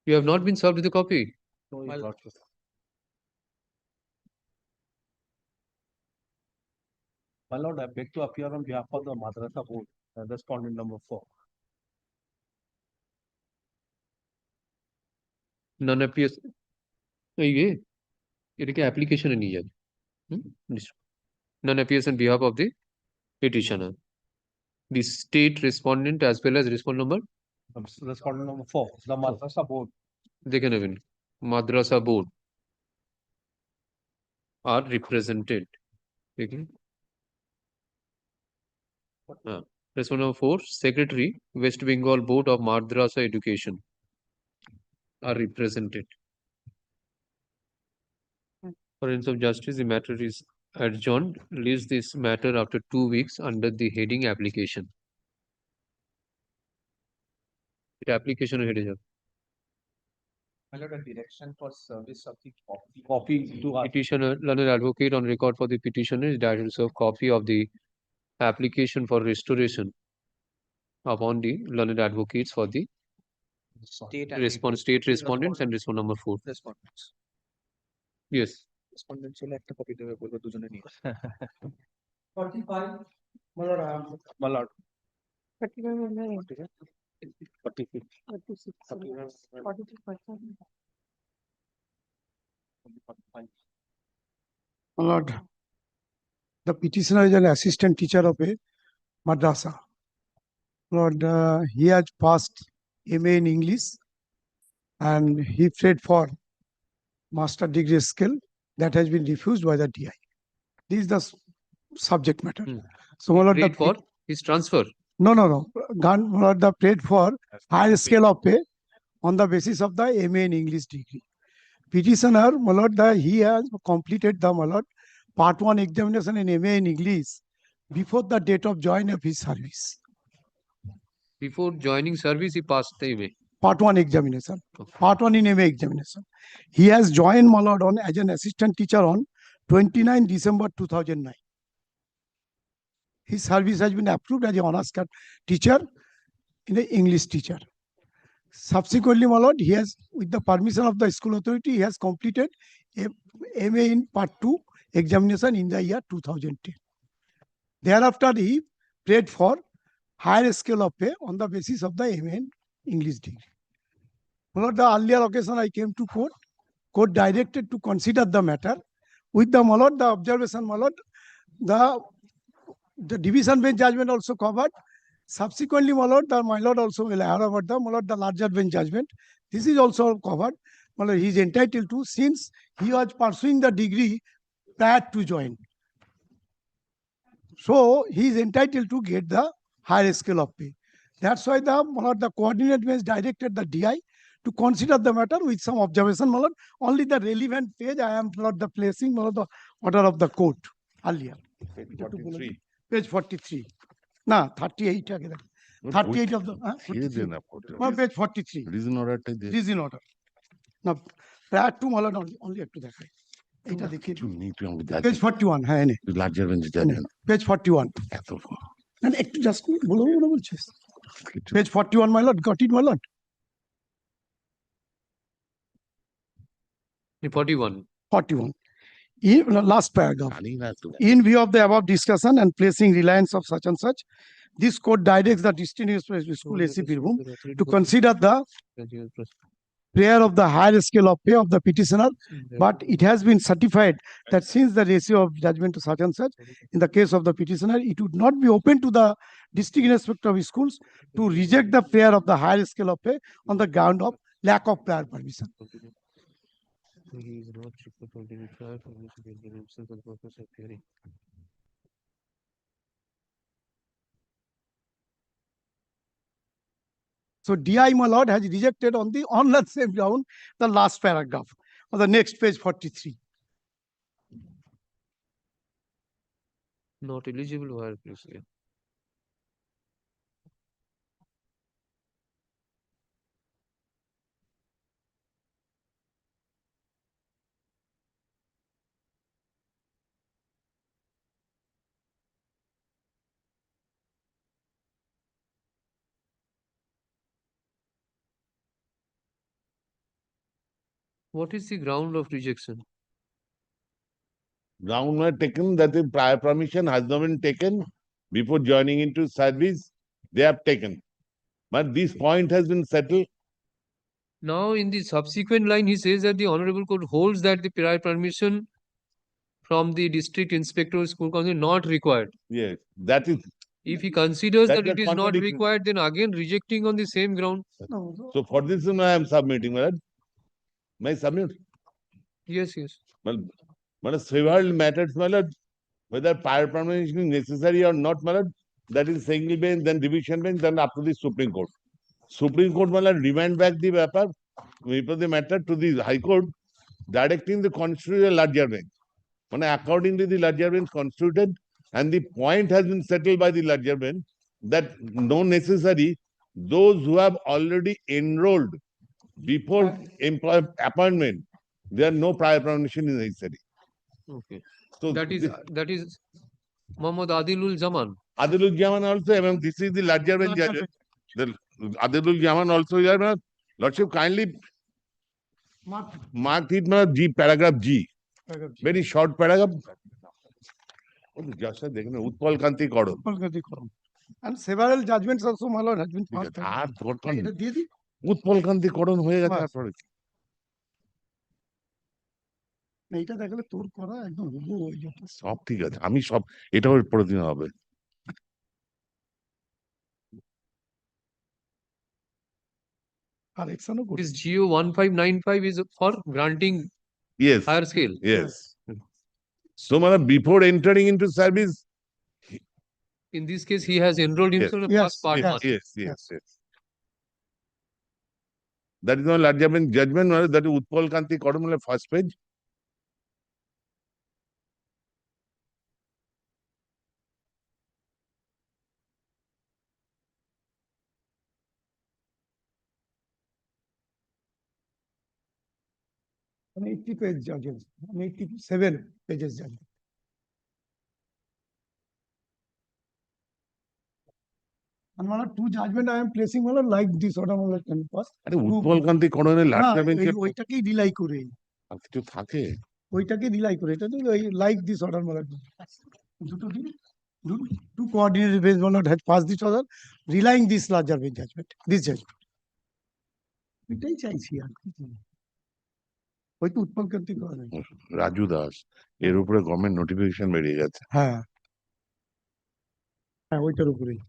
You have not been served with a copy? My lord, I beg to appear on behalf of the Madrasa board, respondent number 4. None appears. ये क्या application है नहीं है? None appears on behalf of the petitioner. The state respondent as well as respondent number. Respondent number 4, the Madrasa board. They can have been Madrasa board are represented. Okay. Respondent number 4, Secretary, West Bengal Board of Madrasa Education are represented. For instance of justice, the matter is adjourned. Leaves this matter after 2 weeks under the heading application. The application heading. My lord, a direction for service of the copy to Petitioner, learned advocate on record for the petitioner is directed to serve copy of the application for restoration upon the learned advocates for the state respondents and respondent number 4. Respondents. Yes. Respondents হলে একটা copy দেবে বলবো দুজনে নিয়ে 45 my lord 46. My lord, the petitioner is an assistant teacher of a madrasa. Lord, he has passed MA in English and he prayed for master degree skill that has been refused by the DI. This is the subject matter. So, my lord, Prayed for his transfer. No. My lord, the prayed for higher scale of pay on the basis of the MA in English degree. Petitioner, my lord, he has completed the my lord, part 1 examination in MA in English before the date of join of his service. Before joining service, he passed the MA. Part 1 examination. Part 1 in MA examination. He has joined my lord on as an assistant teacher on 29 December 2009. His service has been approved as an honors teacher in the English teacher. Subsequently, my lord, he has, with the permission of the school authority, he has completed a MA in part 2 examination in the year 2010. Thereafter, he prayed for higher scale of pay on the basis of the MA in English degree. My lord, the earlier occasion I came to court, court directed to consider the matter. With the my lord, the observation, my lord, the division bench judgment also covered. Subsequently, my lord also will have about the my lord, the larger bench judgment. This is also covered. My lord, he is entitled to, since he was pursuing the degree prior to join. So he is entitled to get the higher scale of pay. That's why the my lord, the coordinate bench directed the DI to consider the matter with some observation. My lord, only the relevant page I am not the placing my lord, the order of the court earlier. Page 43. No, 38 again. 38 of the page 43. Reason order. Reason order. Now, prior to my lord, only একটু দেখাই এটা দেখি page 41 হ্যাঁ এনে larger bench judgment. page 41 না একটু just বলো বলছিস page 41 my lord, got it my lord. 41. In last paragraph. In view of the above discussion and placing reliance of such and such, this court directs the distinguished school AC Birbhum to consider the prayer of the higher scale of pay of the petitioner, but it has been certified that since the ratio of judgment to such and such, in the case of the petitioner, it would not be open to the district inspector of schools to reject the prayer of the higher scale of pay on the ground of lack of prior permission. He is not required to retire from his himself for the purpose of hearing. So DI, my lord, has rejected on the same ground the last paragraph on the next page 43. Not eligible where please. Yeah. What is the ground of rejection? Ground were taken that the prior permission has not been taken before joining into service. They have taken. But this point has been settled. Now, in the subsequent line, he says that the Honorable Court holds that the prior permission from the district inspector or school council not required. Yes, that is. If he considers That's that it a is not contradiction. required, then again rejecting on the same ground. So for this reason, I am submitting, my lord. May I submit? Yes, yes. But several matters, my lord, whether prior permission is necessary or not, my lord, that is single bench, then division bench, then up to the Supreme Court. Supreme Court, my lord, remand back the matter to the High Court, directing the constitute a larger bench. When according to the larger bench constituted, and the point has been settled by the larger bench that no necessary, those who have already enrolled before appointment, there are no prior permission is necessary. Okay. So that is Muhammad Adilul Zaman. Adilul Zaman also, and this is the larger bench judge. The Adilul Zaman also here, my lordship kindly mark it, my G, paragraph G. Very short paragraph. Just দেখেন উৎপল কান্তি করণ And several judgments also, my lord, has been passed. আর উৎপল কান্তি করণ হয়ে গেছে তারপরে এইটা দেখলে তোর করা একদম হুবহু হয়ে যেত। সব ঠিক আছে আমি সব এটাও পরে দিন হবে Correctionও করতে This GO 1595 is for granting yes higher scale. yes so before entering into service In this case, he has enrolled himself in the first part. yes that is my larger bench judgment that is Utpal Kanti Kodam first page an 80-page judges, an 87 pages judge. And one or two judgment I am placing one like this order can pass. আরে উৎপল কান্তি করণের larger বেঞ্চে ওইটাকেই rely করে আর কিছু থাকে ওইটাকে rely করে এটা তো লাইক দিস অর্ডার মানে দুটো দিন two coordinated bench one has passed this order relying this larger bench judgment this judgment এটাই চাইছি আর কি ওই তো উৎপল কান্তি করে রাজু দাস এর উপরে গভর্নমেন্ট নোটিফিকেশন বেরিয়ে গেছে হ্যাঁ হ্যাঁ ওইটার উপরেই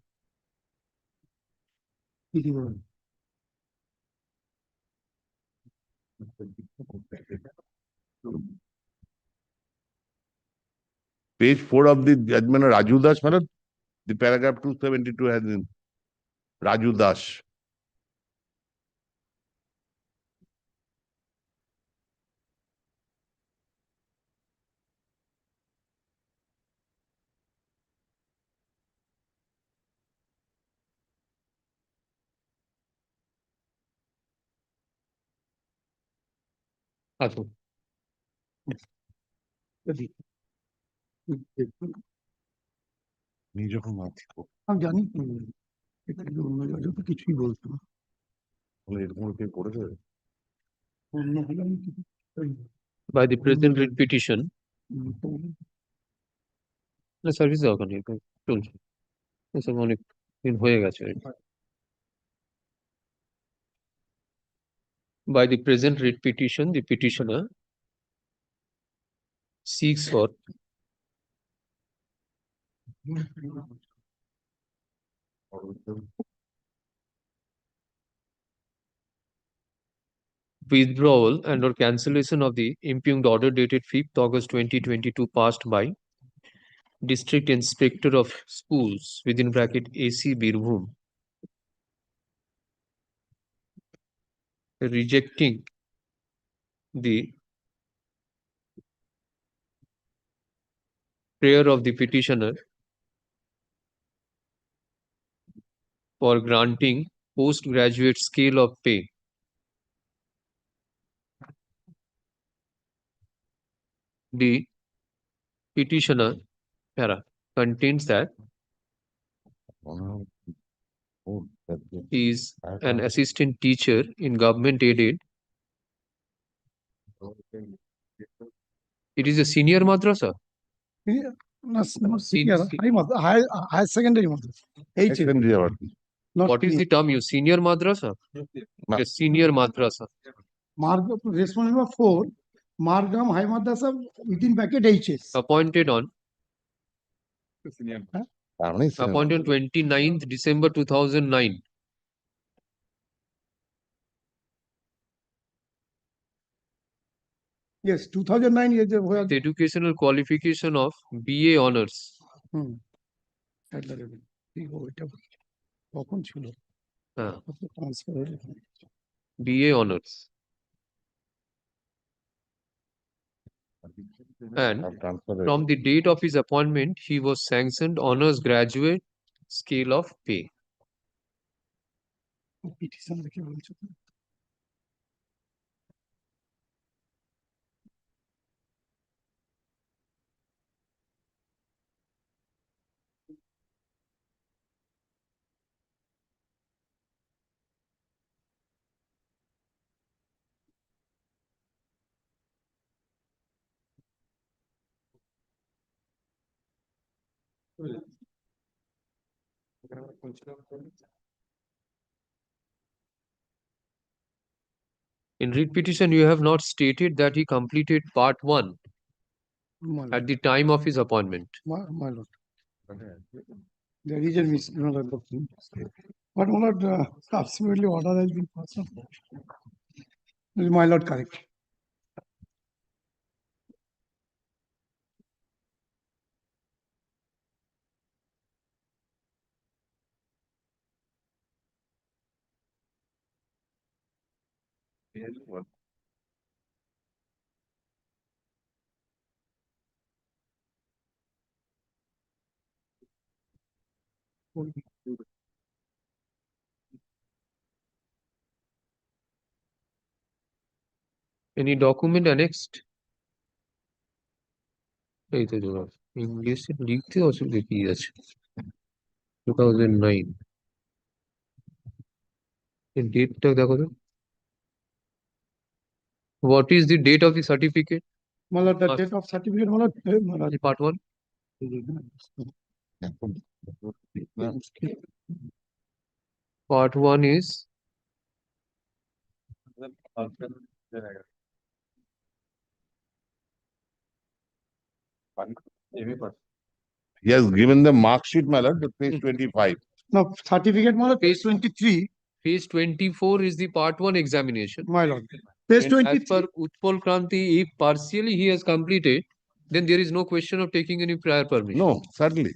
কি বলেন page 4 of the judgment of Raju Das, the paragraph 272 has been Raju Das. Achha. যখন মাছি আমি জানি এটা কি অন্য জায়গায় তো কিছুই বলতো না এরকম কেউ করেছে অন্য হলে আমি কিছু By the present writ petition, না সার্ভিস দেওয়া ওখানে চলছে এসব অনেক দিন হয়ে গেছে By the present writ petition, the petitioner seeks for withdrawal and or cancellation of the impugned order dated 5th August 2022 passed by District Inspector of Schools within bracket AC Birbhum, rejecting the prayer of the petitioner for granting postgraduate scale of pay. The petitioner contains that he is an assistant teacher in government aided It is a senior madrasa. No, not Sen- senior, se- high secondary madrasa. Secondary award. Not What is the term you senior madrasa? A senior madrasa. Margam, responsible number 4, Margam High Madrasa within bracket HS. Appointed on তার মানে senior appointed 29th December 2009. Yes, 2009 years of With educational qualification of BA honors. কখন ছিল হ্যাঁ, transfer হলো BA honors. And from the date of his appointment, he was sanctioned honors graduate scale of pay. Petition দেখে বলছো তো? In writ petition, you have not stated that he completed part 1 at the time of his appointment. My lord. There is a misnomer. But my lord, subsequently order has been passed on. My lord, correct. Any document annexed? এই তো জবাব ইংলিশে লিখতে অসুবিধা কি আছে 2009 এই ডেটটা দেখো তো what is the date of the certificate? My lord, the date of certificate, my lord. Part 1. Part 1 is He has given the mark sheet, my lord, at page 25. No, certificate, my lord, page 23. Page 24 is the part 1 examination. My lord. Page And as 23. per Utpal Kranti, if partially he has completed, then there is no question of taking any prior permission. No, certainly.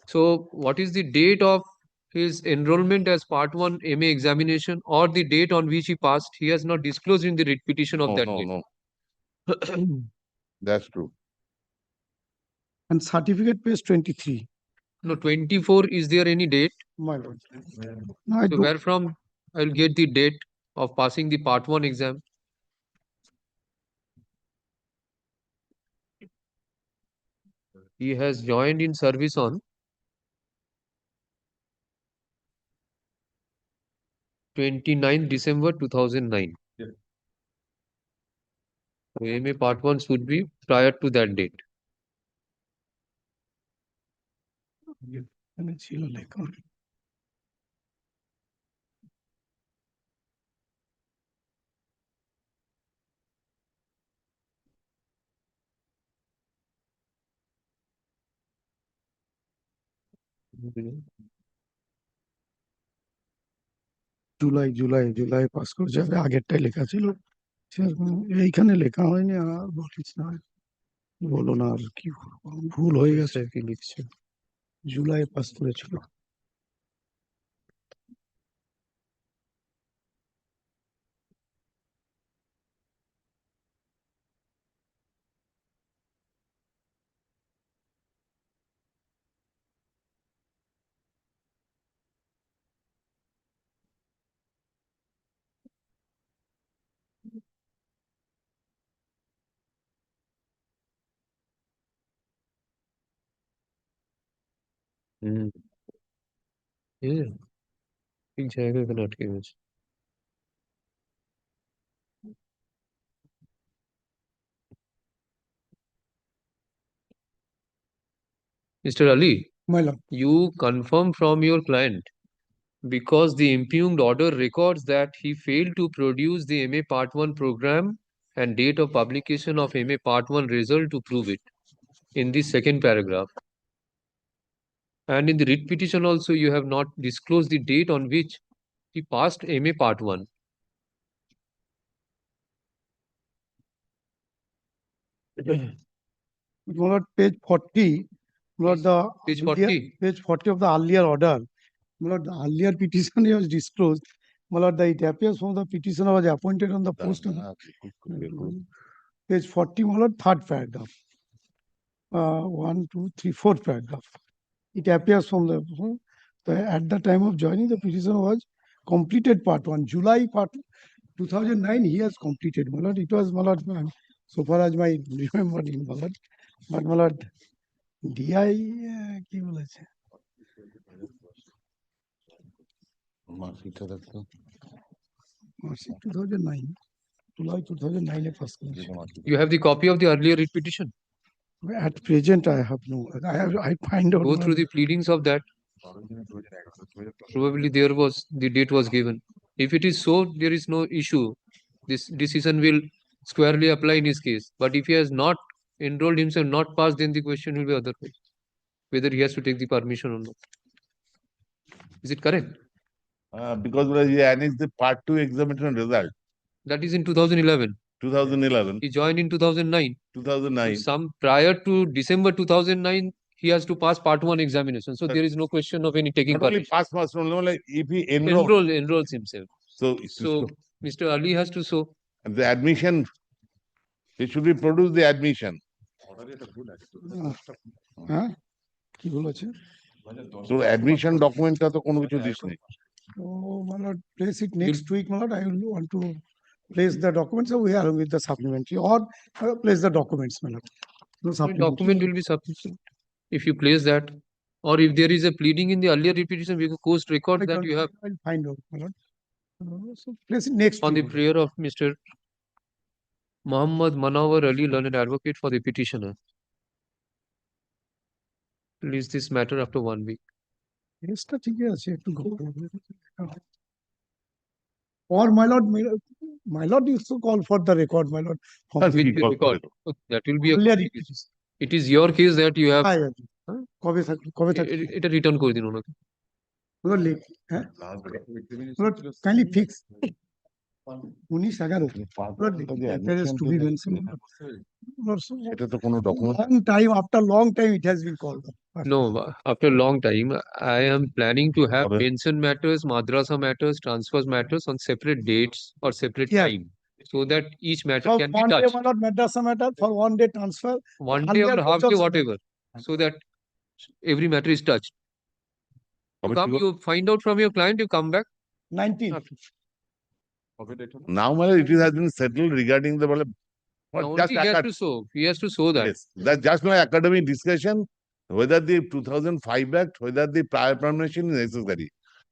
So what is the date of his enrollment as part 1 MA examination or the date on which he passed? He has not disclosed in the writ petition of that date. No. That's true. And certificate, page 23. No, 24, is there any date? My lord. No, I So do. where from I'll get the date of passing the part 1 exam? He has joined in service on 29th December 2009. So MA part 1 should be prior to that date. এখানে ছিল লেখা। July pass করে যাবে, আগেরটাই লেখা ছিল সেরকম এইখানে লেখা হয়নি। আর বলিস না, বলো না, আর কি করবো, ভুল হয়ে গেছে। কি লিখছে? জুলাই পাস করেছিল। ঠিক জায়গায় এখানে আটকে গেছে। Mr. Ali, My lord. you confirm from your client because the impugned order records that he failed to produce the MA Part 1 program and date of publication of MA Part 1 result to prove it in the second paragraph. And in the writ petition also, you have not disclosed the date on which he passed MA Part 1. My lord, page 40, my lord, the Page earlier- 40. Page 40 of the earlier order, my lord, the earlier petition was disclosed. My lord, it appears from the petitioner was appointed on the post of page 40, my lord, third paragraph. 1, 2, 3, fourth paragraph. It appears from at the time of joining, the petitioner was completed part 1. July part 2009, he has completed, my lord. It was, my lord, so far as my remembering, my lord. But my lord, DI কি বলেছে? March 2009. July 2009 এ pass করেছে। You have the copy of the earlier writ petition? At present, I have no. I find out. Go through the pleadings of that. Probably the date was given. If it is so, there is no issue. This decision will squarely apply in his case. But if he has not enrolled himself, not passed, then the question will be otherwise. Whether he has to take the permission or not. Is it correct? Because he annexed the Part 2 examination result. That is in 2011. 2011. He joined in 2009. 2009. Some prior to December 2009, he has to pass Part 1 examination. So there is no question of any taking Not only permission. pass, like if he enrolls. Enrolls himself. So Mr. Ali has to show. And the admission, he should be produced the admission. হ্যাঁ কি বলেছে? So admission document টা তো কোনো কিছু this নেই। So, my lord, place it next week, my lord. I will want to place the documents. So we are with the supplementary, or place the documents, my lord. No The supplementary. document will be sufficient if you place that, or if there is a pleading in the earlier repetition, we will post record that you have I'll find out, my lord. So place it next on the week. prayer of Mr. Muhammad Manawar Ali, learned advocate for the petitioner. Release this matter after 1 week. Yes, ঠিকই আছে একটু or my lord used to call for the record, my lord. With the record. That will be a Earlier it is your case that you have কবে থাকবে এটা return করে দিন ওনাকে। Lord, late, huh? Lord, kindly fix. 19/11. Lord, there is to be mentioned. Lord, so এটা তো কোনো document long time, after long time, it has been called. No, after a long time, I am planning to have pension matters, madrasa matters, transfers matters on separate dates or separate time, so that each matter So can be one day, touched. my lord, madrasa matter for 1 day transfer. One day or half day, whatever, so that every matter is touched. You find out from your client, you come back. 19th. Now, it has been settled regarding the Now only he has to show that. Yes, that's just my academic discussion, whether the 2005 Act, whether the prior permission is necessary.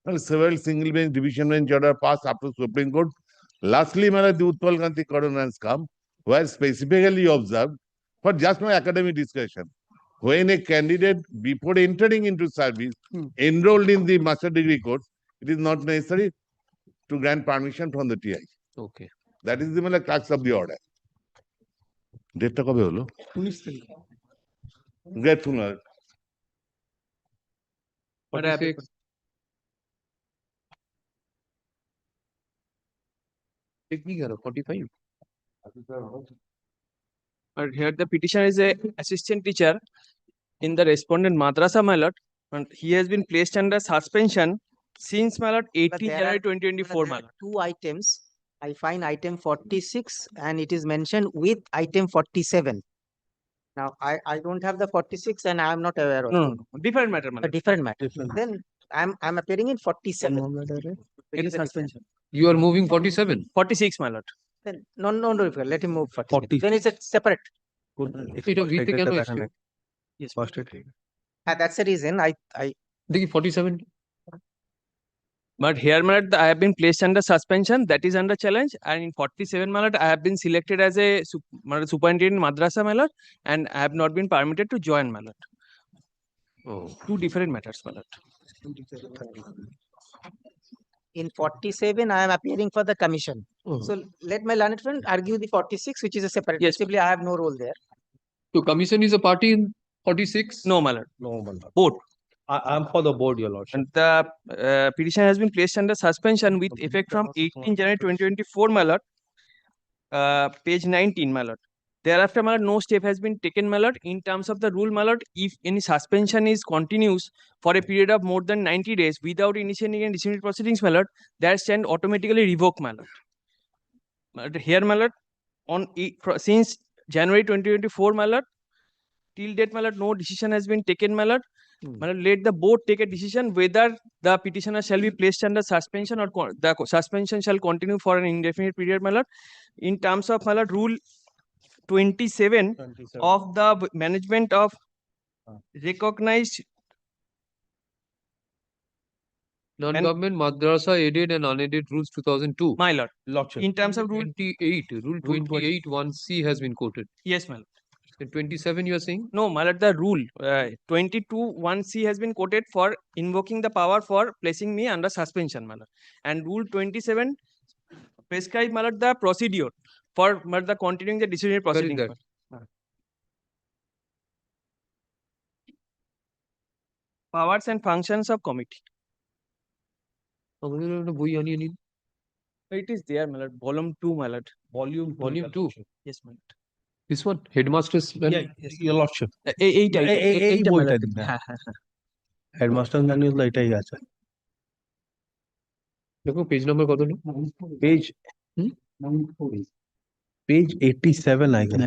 Well, several single bench, division bench order passed up to Supreme Court. Lastly, the Utpal Gandhi ordinance come, where specifically observed for just my academic discussion. When a candidate, before entering into service, enrolled in the master degree course, it is not necessary to grant permission from the TI. Okay. That is the crux of the order. ডেটটা কবে হলো? 19 তারিখ। Grateful. What happened? Technique 45. But here the petitioner is a assistant teacher in the respondent madrasa, my lord, and he has been placed under suspension since, my lord, 18 January 2024, my lord. 2 items. I find item 46 and it is mentioned with item 47. Now, I don't have the 46 and I am not aware of No, it. different matter, my A lord. different matter. Then I'm appearing in 47. It is suspension. You are moving 47. 46, my lord. Then no, let him move 40. Then it's a separate. Yes, That's the reason I 47. But here, my lord, I have been placed under suspension. That is under challenge. And in 47, my lord, I have been selected as a superintendent madrasa, my lord, and I have not been permitted to join, my lord. Oh. Two different matters, my lord. In 47, I am appearing for the commission. So let my learned friend argue the 46, which is a separate. Yes. Simply, I have no role there. So commission is a party in 46? No, my lord. No, my lord. Board. I'm for the board, your lordship. And the petition has been placed under suspension with effect from 18 January 2024, my lord. Page 19, my lord. Thereafter, my lord, no step has been taken, my lord. In terms of the rule, my lord, if any suspension is continues for a period of more than 90 days without initiating any disciplinary proceedings, my lord, that stand automatically revoked, my lord. But here, my lord, since January 2024, my lord, till date, my lord, no decision has been taken, my lord. My lord, let the board take a decision whether the petitioner shall be placed under suspension or the suspension shall continue for an indefinite period, my lord. In terms of, my lord, rule 27 of the management of recognized Non-government Madrasa aided and unaided rules 2002. my lord. Lordship. In terms of rule 28, rule 28 1C has been quoted. yes, my lord. In 27 you are saying? No, my lord, the rule 22 1C has been quoted for invoking the power for placing me under suspension, my lord. And rule 27 prescribe, my lord, the procedure for my lord, the continuing the disciplinary proceeding. that? my lord. Powers and functions of committee. It is there, my lord. Volume 2, my lord. Volume 2. Yes, my lord. This one, headmaster's manual. Yeah, your lordship. এই বইটা দিন না। Headmaster manual এটাই আছে। দেখো page number কত? Page page 87 I guess.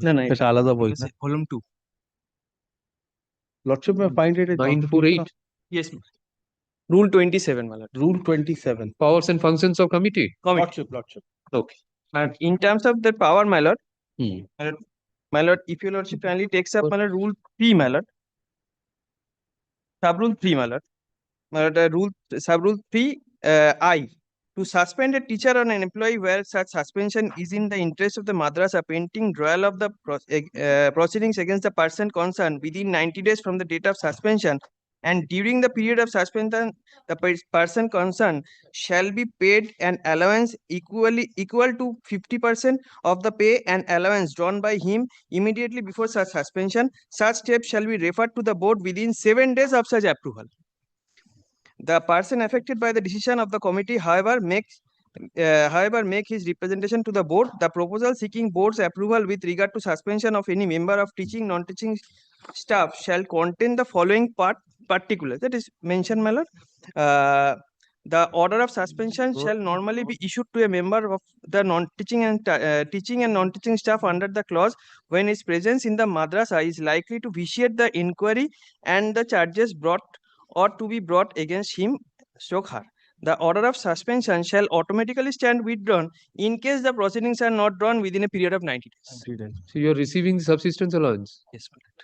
না না এটা আলাদা বই না। Volume 2 Lordship may find it 948. yes rule 27, my lord. Rule 27. Powers and functions of committee. Lordship. Okay. And in terms of the power, my lord, Hmm. my lord, if your lordship kindly takes up, my lord, rule 3, my lord, sub rule 3, my lord, sub rule 3 I, to suspend a teacher or an employee where such suspension is in the interest of the madrasa pending trial of the proceedings against the person concerned within 90 days from the date of suspension, and during the period of suspension the person concerned shall be paid an allowance equal to 50% of the pay and allowance drawn by him immediately before such suspension. Such steps shall be referred to the board within 7 days of such approval. The person affected by the decision of the committee, however, make his representation to the board. The proposal seeking board's approval with regard to suspension of any member of teaching, non-teaching staff shall contain the following particulars. That is mentioned, my lord. The order of suspension shall normally be issued to a member of the non-teaching and teaching and non-teaching staff under the clause when his presence in the madrasa is likely to vitiate the inquiry and the charges brought or to be brought against him stroke her. The order of suspension shall automatically stand withdrawn in case the proceedings are not drawn within a period of 90 days. So you are receiving the subsistence allowance? Yes, my lord.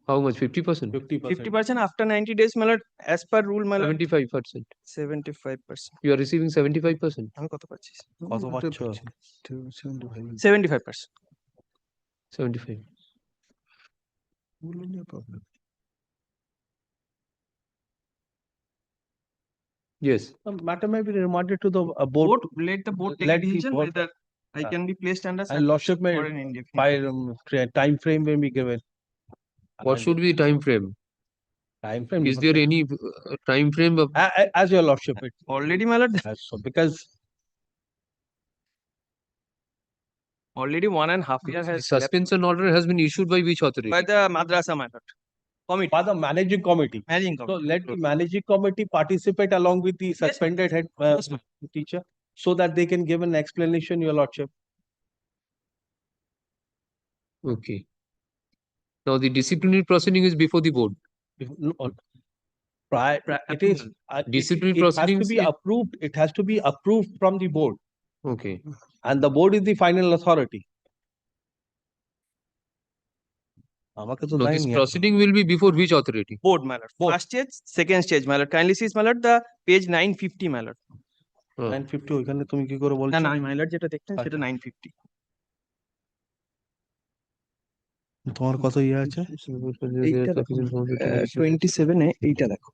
How much? 50%? 50% after 90 days, my lord, as per rule, my lord. 75%. 75%. You are receiving 75%? আমি কত পাচ্ছি? কত পাচ্ছ? 75%. 75. Yes. Matter may be remanded to the board. Let the board take a Let the decision board- whether I can be placed under And lordship may for an indefinite. file time frame may be given. What should be the time frame? Time frame. Is there any time frame of As your lordship, it Already, my lord, so because already 1.5 years the has elapsed suspension order has been issued by which authority? by the madrasa, my lord. Committee. by the managing committee. Managing So committee. let the managing committee participate along with the suspended head Yes, ma'am. teacher so that they can give an explanation, your lordship. Okay. Now the disciplinary proceeding is before the board. It is Disciplinary it has to proceedings be is- approved. It has to be approved from the board, Okay. and the board is the final authority. আমাকে তো Now this দেয়নি proceeding will be before which authority? Board, my lord. First stage, second stage, my lord. Kindly see, my lord, the page 950, my lord. 950 ওইখানে তুমি কি করে না, বলছো? না, my lord যেটা দেখছেন সেটা 950. তোমার কত ইয়ে আছে? এইটা দেখো 27 এ এইটা দেখো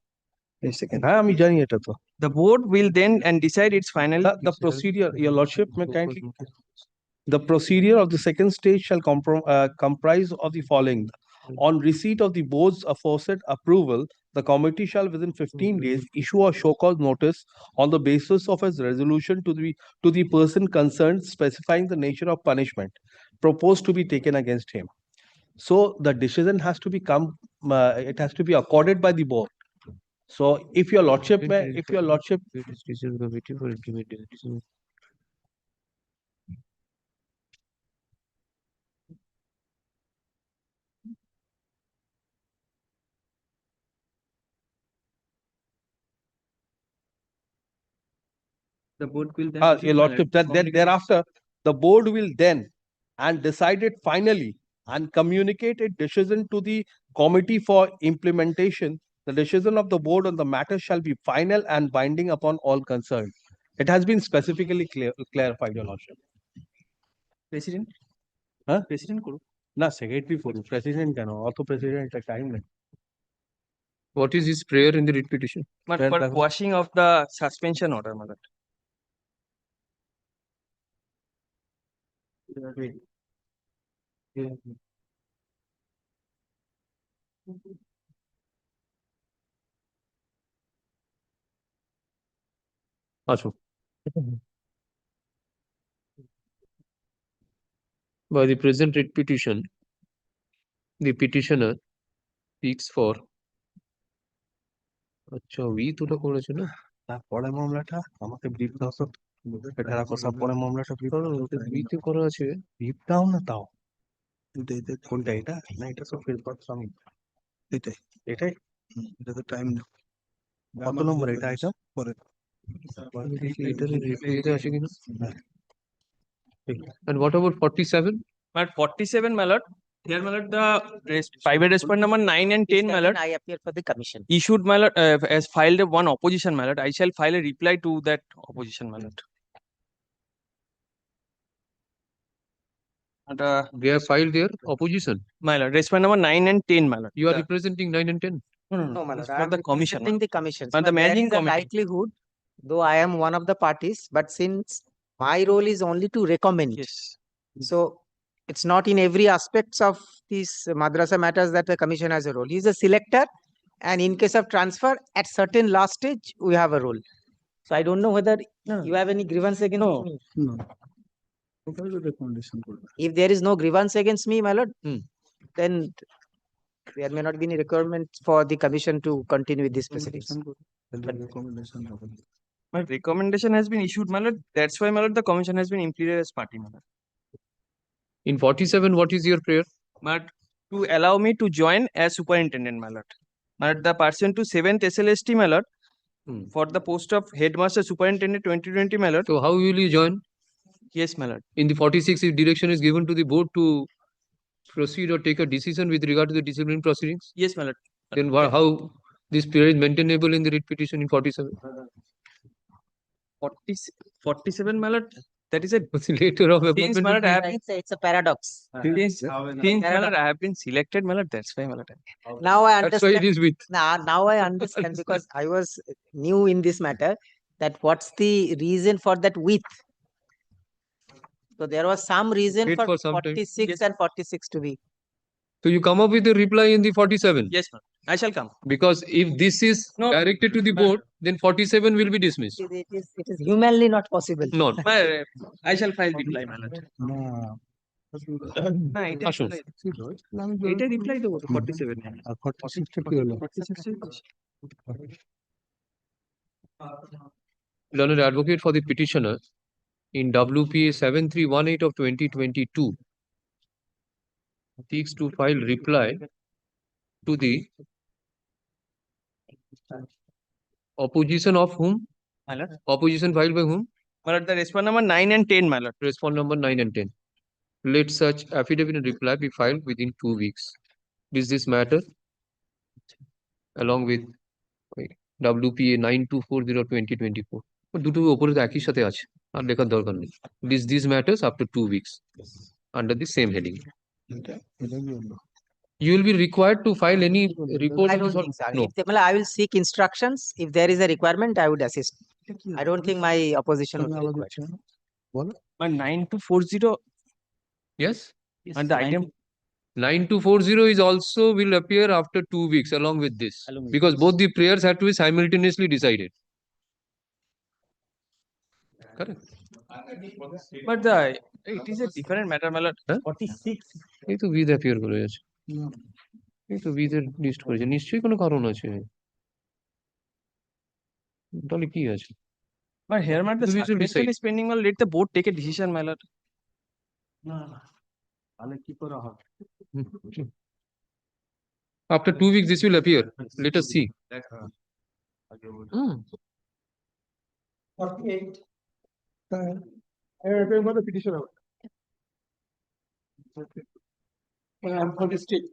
a second. হ্যাঁ আমি জানি এটা তো। The board will then and decide its final The procedure, your lordship, may kindly. The procedure of the second stage shall comprise of the following. On receipt of the board's aforesaid approval, the committee shall within 15 days issue a show cause notice on the basis of its resolution to the person concerned specifying the nature of punishment proposed to be taken against him. So the decision has to become, it has to be accorded by the board. So if your lordship, the board will then your lordship, that thereafter, the board will then and decide it finally and communicate a decision to the committee for implementation. The decision of the board on the matter shall be final and binding upon all concerned. It has been specifically clarified, your lordship. president Huh? president করুক না secretary করুন, president কেন? অত প্রেসিডেন্টের time নেই। What is his prayer in the writ petition? but for quashing of the suspension order my lord. Ashu. By the present writ petition, the petitioner seeks for আচ্ছা ওটা করেছে না তারপরে মামলাটা আমাকে ব্রিফ দাও তো। এটা রাখো, পরে মামলাটা বিতে করা আছে ব্রিফ দাও না তাও। কোনটা এটা? না এটা তো ফিল করছ আমি। এটাই এটা তো টাইম না। কত নম্বর এটা আইটেম? পরে এটা আছে কিনা? And what about 47? But 47 my lord, here my lord, the private respondent number 9 and 10 my lord, I appear for the commission. issued my lord, has filed one opposition my lord. I shall file a reply to that opposition my lord. And They have filed their opposition. my lord, respondent number 9 and 10 my lord. You are representing 9 and 10. No, my lord, It's I for am the commission, representing the commissions. And the But there managing is a committee. likelihood, though I am one of the parties, but since my role is only to recommend. Yes. So it's not in every aspects of these madrasa matters that the commission has a role. He is a selector, and in case of transfer, at certain last stage, we have a role. So I don't know whether you have any grievance against me. No. Recommendation করবে। If there is no grievance against me, my lord, then there may not be any requirement for the commission to continue with these proceedings. Recommendation হবে। My recommendation has been issued my lord. That's why my lord, the commission has been implemented as party my lord. In 47, what is your prayer? But to allow me to join as superintendent my lord. But the person to 7th SLST my lord, for the post of headmaster superintendent 2020 my lord. So how will you join? Yes my lord. In the 46, if direction is given to the board to proceed or take a decision with regard to the disciplinary proceedings? Yes my lord. Then how this period is maintainable in the writ petition in 47? 47 my lord, that is a later of since my lord, I have been, It's a paradox. since my lord, I have been selected my lord, that's why my lord. Now I That's why understand. it is with. Now I understand because I was new in this matter that what's the reason for that width. So there was some reason Wait for for some time. 46 and 46 to be. So you come up with a reply in the 47? Yes ma'am, I shall come. Because if this is directed to the board, then 47 will be dismissed. It is humanly not possible. Not. I shall file reply my lord. না এটা আসুন। এটা reply দেবো 47 আর 46 টা কি হলো? 46 Learned advocate for the petitioner in WPA 7318 of 2022 seeks to file reply to the opposition of whom? my lord. Opposition filed by whom? My lord, the respond number 9 and 10 my lord. Respond number 9 and 10. Let such affidavit and reply be filed within 2 weeks. This matter along with WPA 9240/2024. দুটো উপরে তো একই সাথে আছে আর লেখার দরকার নেই. These matters up to 2 weeks under the same heading. You will be required to file any report. I of don't this or think so. no? If I will seek instructions. If there is a requirement, I would assist. I don't think my opposition would be required. My 9240 Yes. and the item 9240 is also will appear after 2 weeks along with this, because both the prayers have to be simultaneously decided. Correct. but it is a different matter, my lord. 46 এই তো with appear করে আছে, এই তো with এর list করেছে, নিশ্চয়ই কোনো কারণ আছে, তাহলে কি আছে? But here, my the We should suspension decide. is pending. Well, let the board take a decision, my lord. After 2 weeks this will appear. Let us see. 48. I am appearing for the petitioner. I am for the state.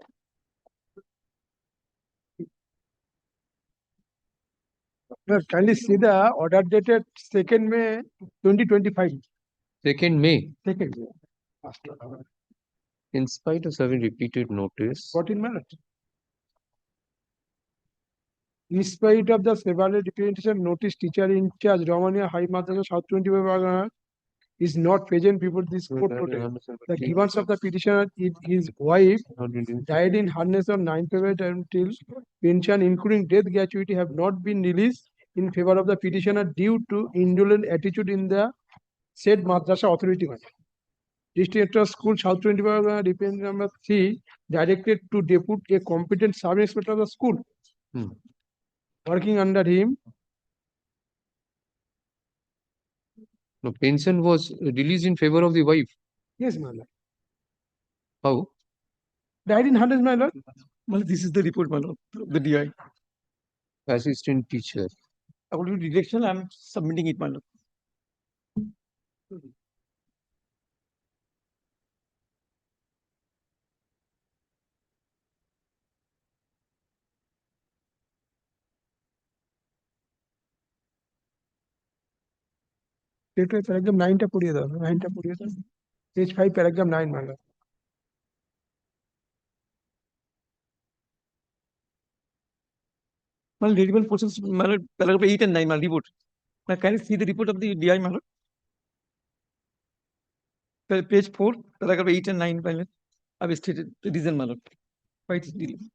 Kindly see the order dated 2nd May 2025. 2nd May. 2nd May. In spite of having repeated notice. 14 minutes. In spite of the several representation notice, teacher in charge, Romania High Madrasa South 25 is not present before this court today. The grievance of the petitioner is his wife died in harness on 9th February until pension including death gratuity have not been released in favor of the petitioner due to indolent attitude in the said Madrasa authority. District School South 25 Reference number 3 directed to depute a competent sub-inspector of the school. Working under him. No, pension was released in favor of the wife. Yes, my lord. How? Died in harness, my lord. Well, this is the report, my lord, the DI. Assistant teacher. According to direction, I am submitting it, my lord. Paragraph 9 টা পড়িয়ে দাও, 9 টা পড়িয়ে দাও। Page 5, paragraph 9, my lord. Well, readable portions, my lord, paragraph 8 and 9, my report. Now, can you see the report of the DI, my lord? Page 4, paragraph 8 and 9, my lord. I have stated the reason, my lord. Why it is delayed.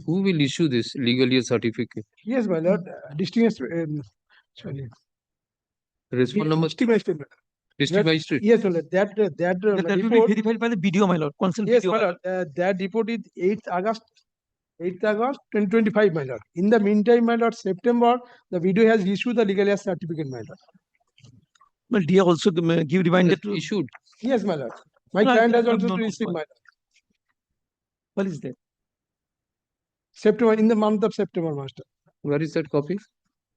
Who will issue this legal year certificate? Yes, my lord. Distinguished, sorry. Respond number. District magistrate. District magistrate. Yes, my lord. That That will report. be verified by the BDO, my lord. Consent Yes, BDO. my lord. That report is 8th August 2025, my lord. In the meantime, my lord, September, the video has issued the legal year certificate, my lord. Well, DI also give reminder to issued. Yes, my lord. My No, client has no, also no, no, received, my lord. What is that? September, in the month of September, master. Where is that copy?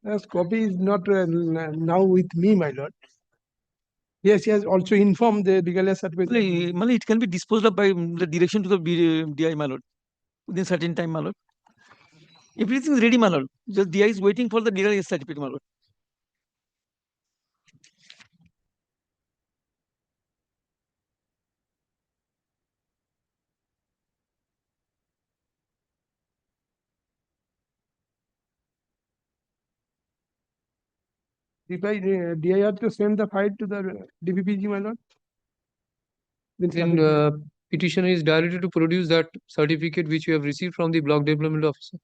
Yes, copy is not now with me, my lord. Yes, he has also informed the legal year certificate. Well, it can be disposed of by the direction to the DI, my lord, within certain time, my lord. Everything is ready, my lord. Just DI is waiting for the legal year certificate, my lord. DI to send the file to the DPPG, my lord. Then petitioner is directed to produce that certificate which you have received from the block development officer.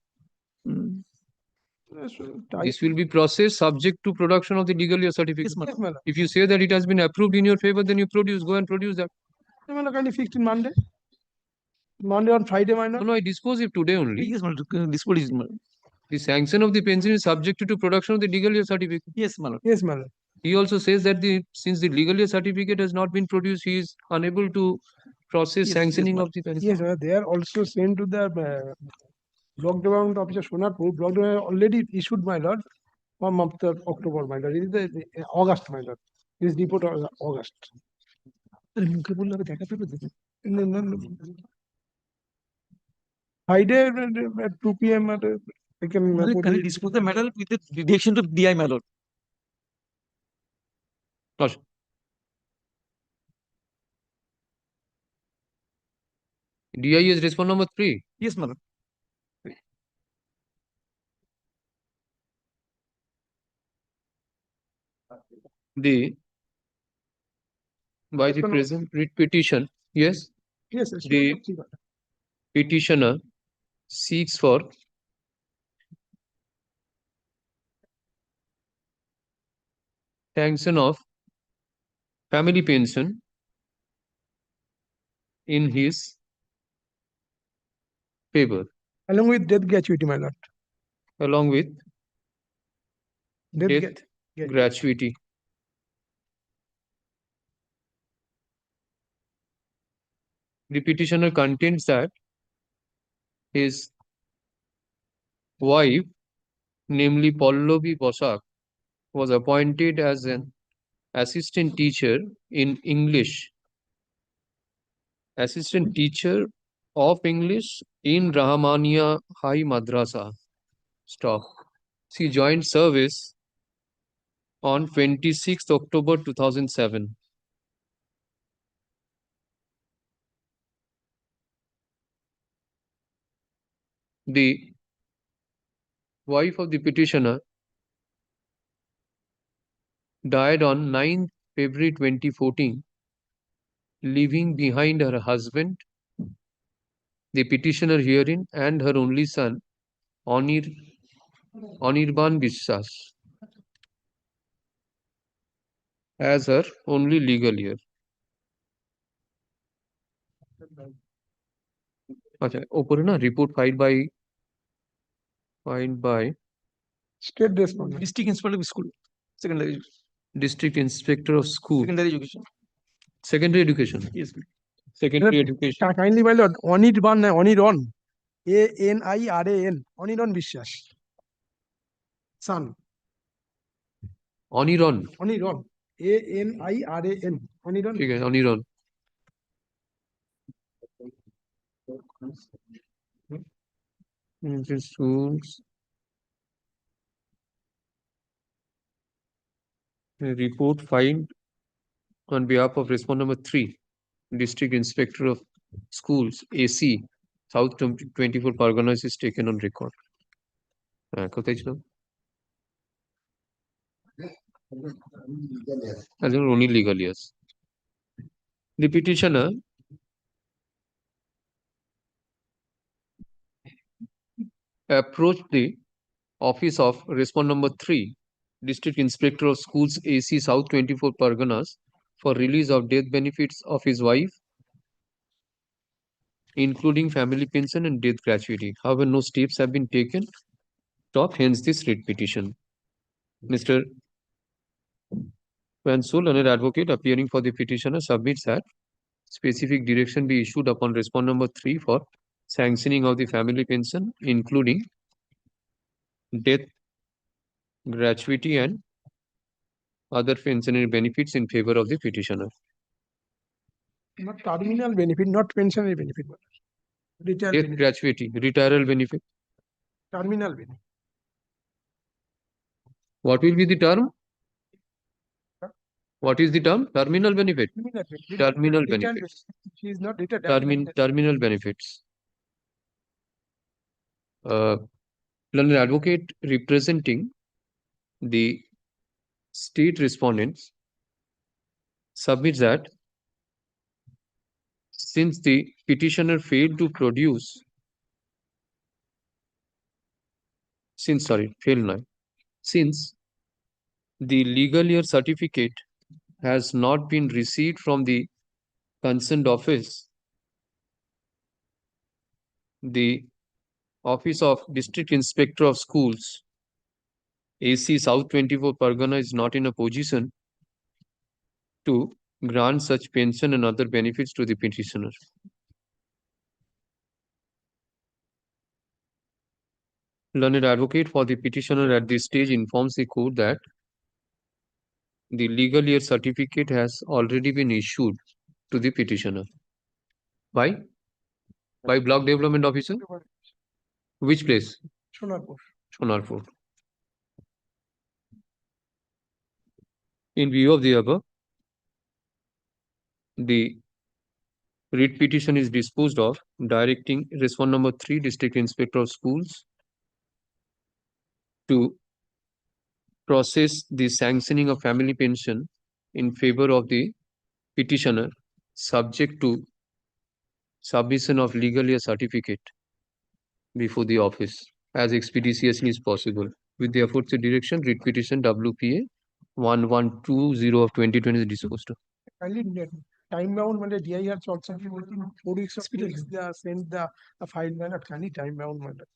This will be processed subject to production of the legal year certificate. Yes, my lord. If you say that it has been approved in your favor, then you go and produce that. My lord, kindly fixed in Monday. Monday or Friday, my lord. No, I dispose it today only. Yes, my lord. Dispose is, my lord. The sanction of the pension is subject to production of the legal year certificate. Yes, my lord. Yes, my lord. He also says that since the legal year certificate has not been produced, he is unable to process sanctioning of the pension. Yes, they are also sent to the block development officer Sonarpur. Block development already issued, my lord, from after October, my lord. It is the August, my lord. This report of August. Friday at 2 p.m. I can dispose the medal with the direction to DI, my lord. Gosh. DI is response number 3. Yes, my lord. By the present writ petition, yes, yes, yes, the petitioner seeks for sanction of family pension in his favor. Along with death gratuity, my lord. Along with death gratuity. The petitioner contends that his wife, namely Pallavi Bosak, was appointed as an assistant teacher in English, assistant teacher of English in Rahmania High Madrasa. Stop. She joined service on 26th October 2007. The wife of the petitioner died on 9th February 2014, leaving behind her husband, the petitioner herein, and her only son, Anirban Biswas, as her only legal heir. Okay, opore na report filed by State District Inspector of School, Secondary. District Inspector of School. Secondary Education. Secondary Education. Yes. Secondary Education. Kindly, my lord, Anirban, Aniran, Aniran Biswas. Son. Aniron. Aniran, Aniran, Aniran. Okay, Aniron. Schools. Report filed on behalf of respondent number 3, District Inspector of Schools, AC, South 24 Parganas is taken on record. As only legal years. The petitioner approached the office of respondent number 3, District Inspector of Schools, AC, South 24 Parganas, for release of death benefits of his wife, including family pension and death gratuity. However, no steps have been taken. Hence this writ petition. Mr. Vansul, an advocate appearing for the petitioner, submits that specific direction be issued upon respondent number 3 for sanctioning of the family pension, including death gratuity and other pensionary benefits in favor of the petitioner. Not terminal benefit, not pensionary benefit. Death gratuity, retirement benefit. Terminal benefit. What will be the term? What is the term? Terminal benefit. Terminal benefits. She is not retired. Terminal benefits. An advocate representing the state respondents submits that since the petitioner failed to produce since the legal year certificate has not been received from the concerned office, the Office of District Inspector of Schools, AC South 24 Pargana, is not in a position to grant such pension and other benefits to the petitioner. Learned advocate for the petitioner at this stage informs the court that the legal year certificate has already been issued to the petitioner. By Block Development Officer? Which place? Sonarpur. Sonarpur. In view of the above, the writ petition is disposed of, directing Respondent number 3, District Inspector of Schools, to process the sanctioning of family pension in favor of the petitioner, subject to submission of legal year certificate before the office as expeditiously as possible. With the aforesaid direction, writ petition WPA 1120 of 2020 is disposed of. Kindly time bound when the DI has also been within 4 weeks of send the file man at kindly time bound matter.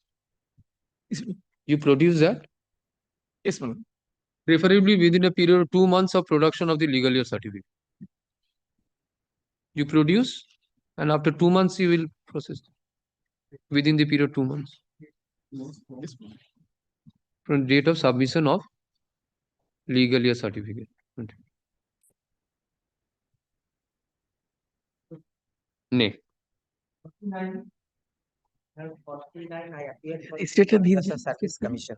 You produce that? Yes, ma'am. Preferably within a period of 2 months of production of the legal year certificate. You produce, and after 2 months you will process within the period 2 months. From date of submission of legal year certificate. Nay. Stated the Service Commission.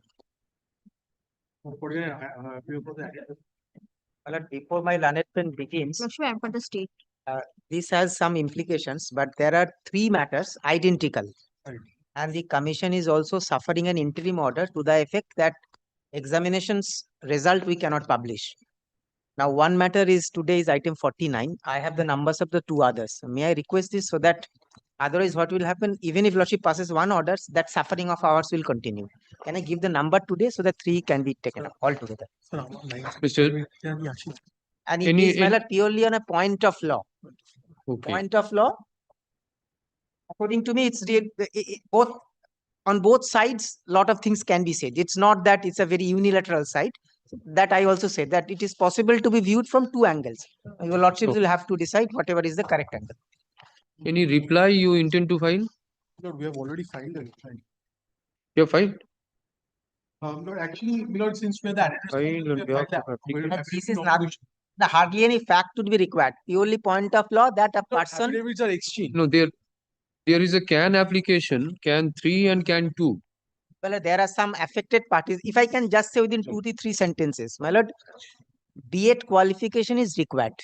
Before my learned friend begins, I'm for the state. this has some implications, but there are 3 matters identical. And the commission is also suffering an interim order to the effect that examinations result we cannot publish. Now, one matter is today is item 49. I have the numbers of the 2 others. May I request this so that otherwise what will happen, even if Lordship passes one order, that suffering of ours will continue. Can I give the number today so that 3 can be taken up altogether? Mr. And it is my lord, purely on a point of law. Okay. Point of law, according to me, it's both on both sides, lot of things can be said. It's not that it's a very unilateral side. That I also said that it is possible to be viewed from 2 angles. Your lordships will have to decide whatever is the correct angle. Any reply you intend to file? No, we have already filed a reply. You have filed? No, actually, Milord, since we are the This is not hardly any fact to be required. Purely point of law that a person. Affidavits are exchanged. No, there is a CAN application, CAN 3 and CAN 2. Well, there are some affected parties. If I can just say within 2 to 3 sentences, my lord, B.Ed qualification is required.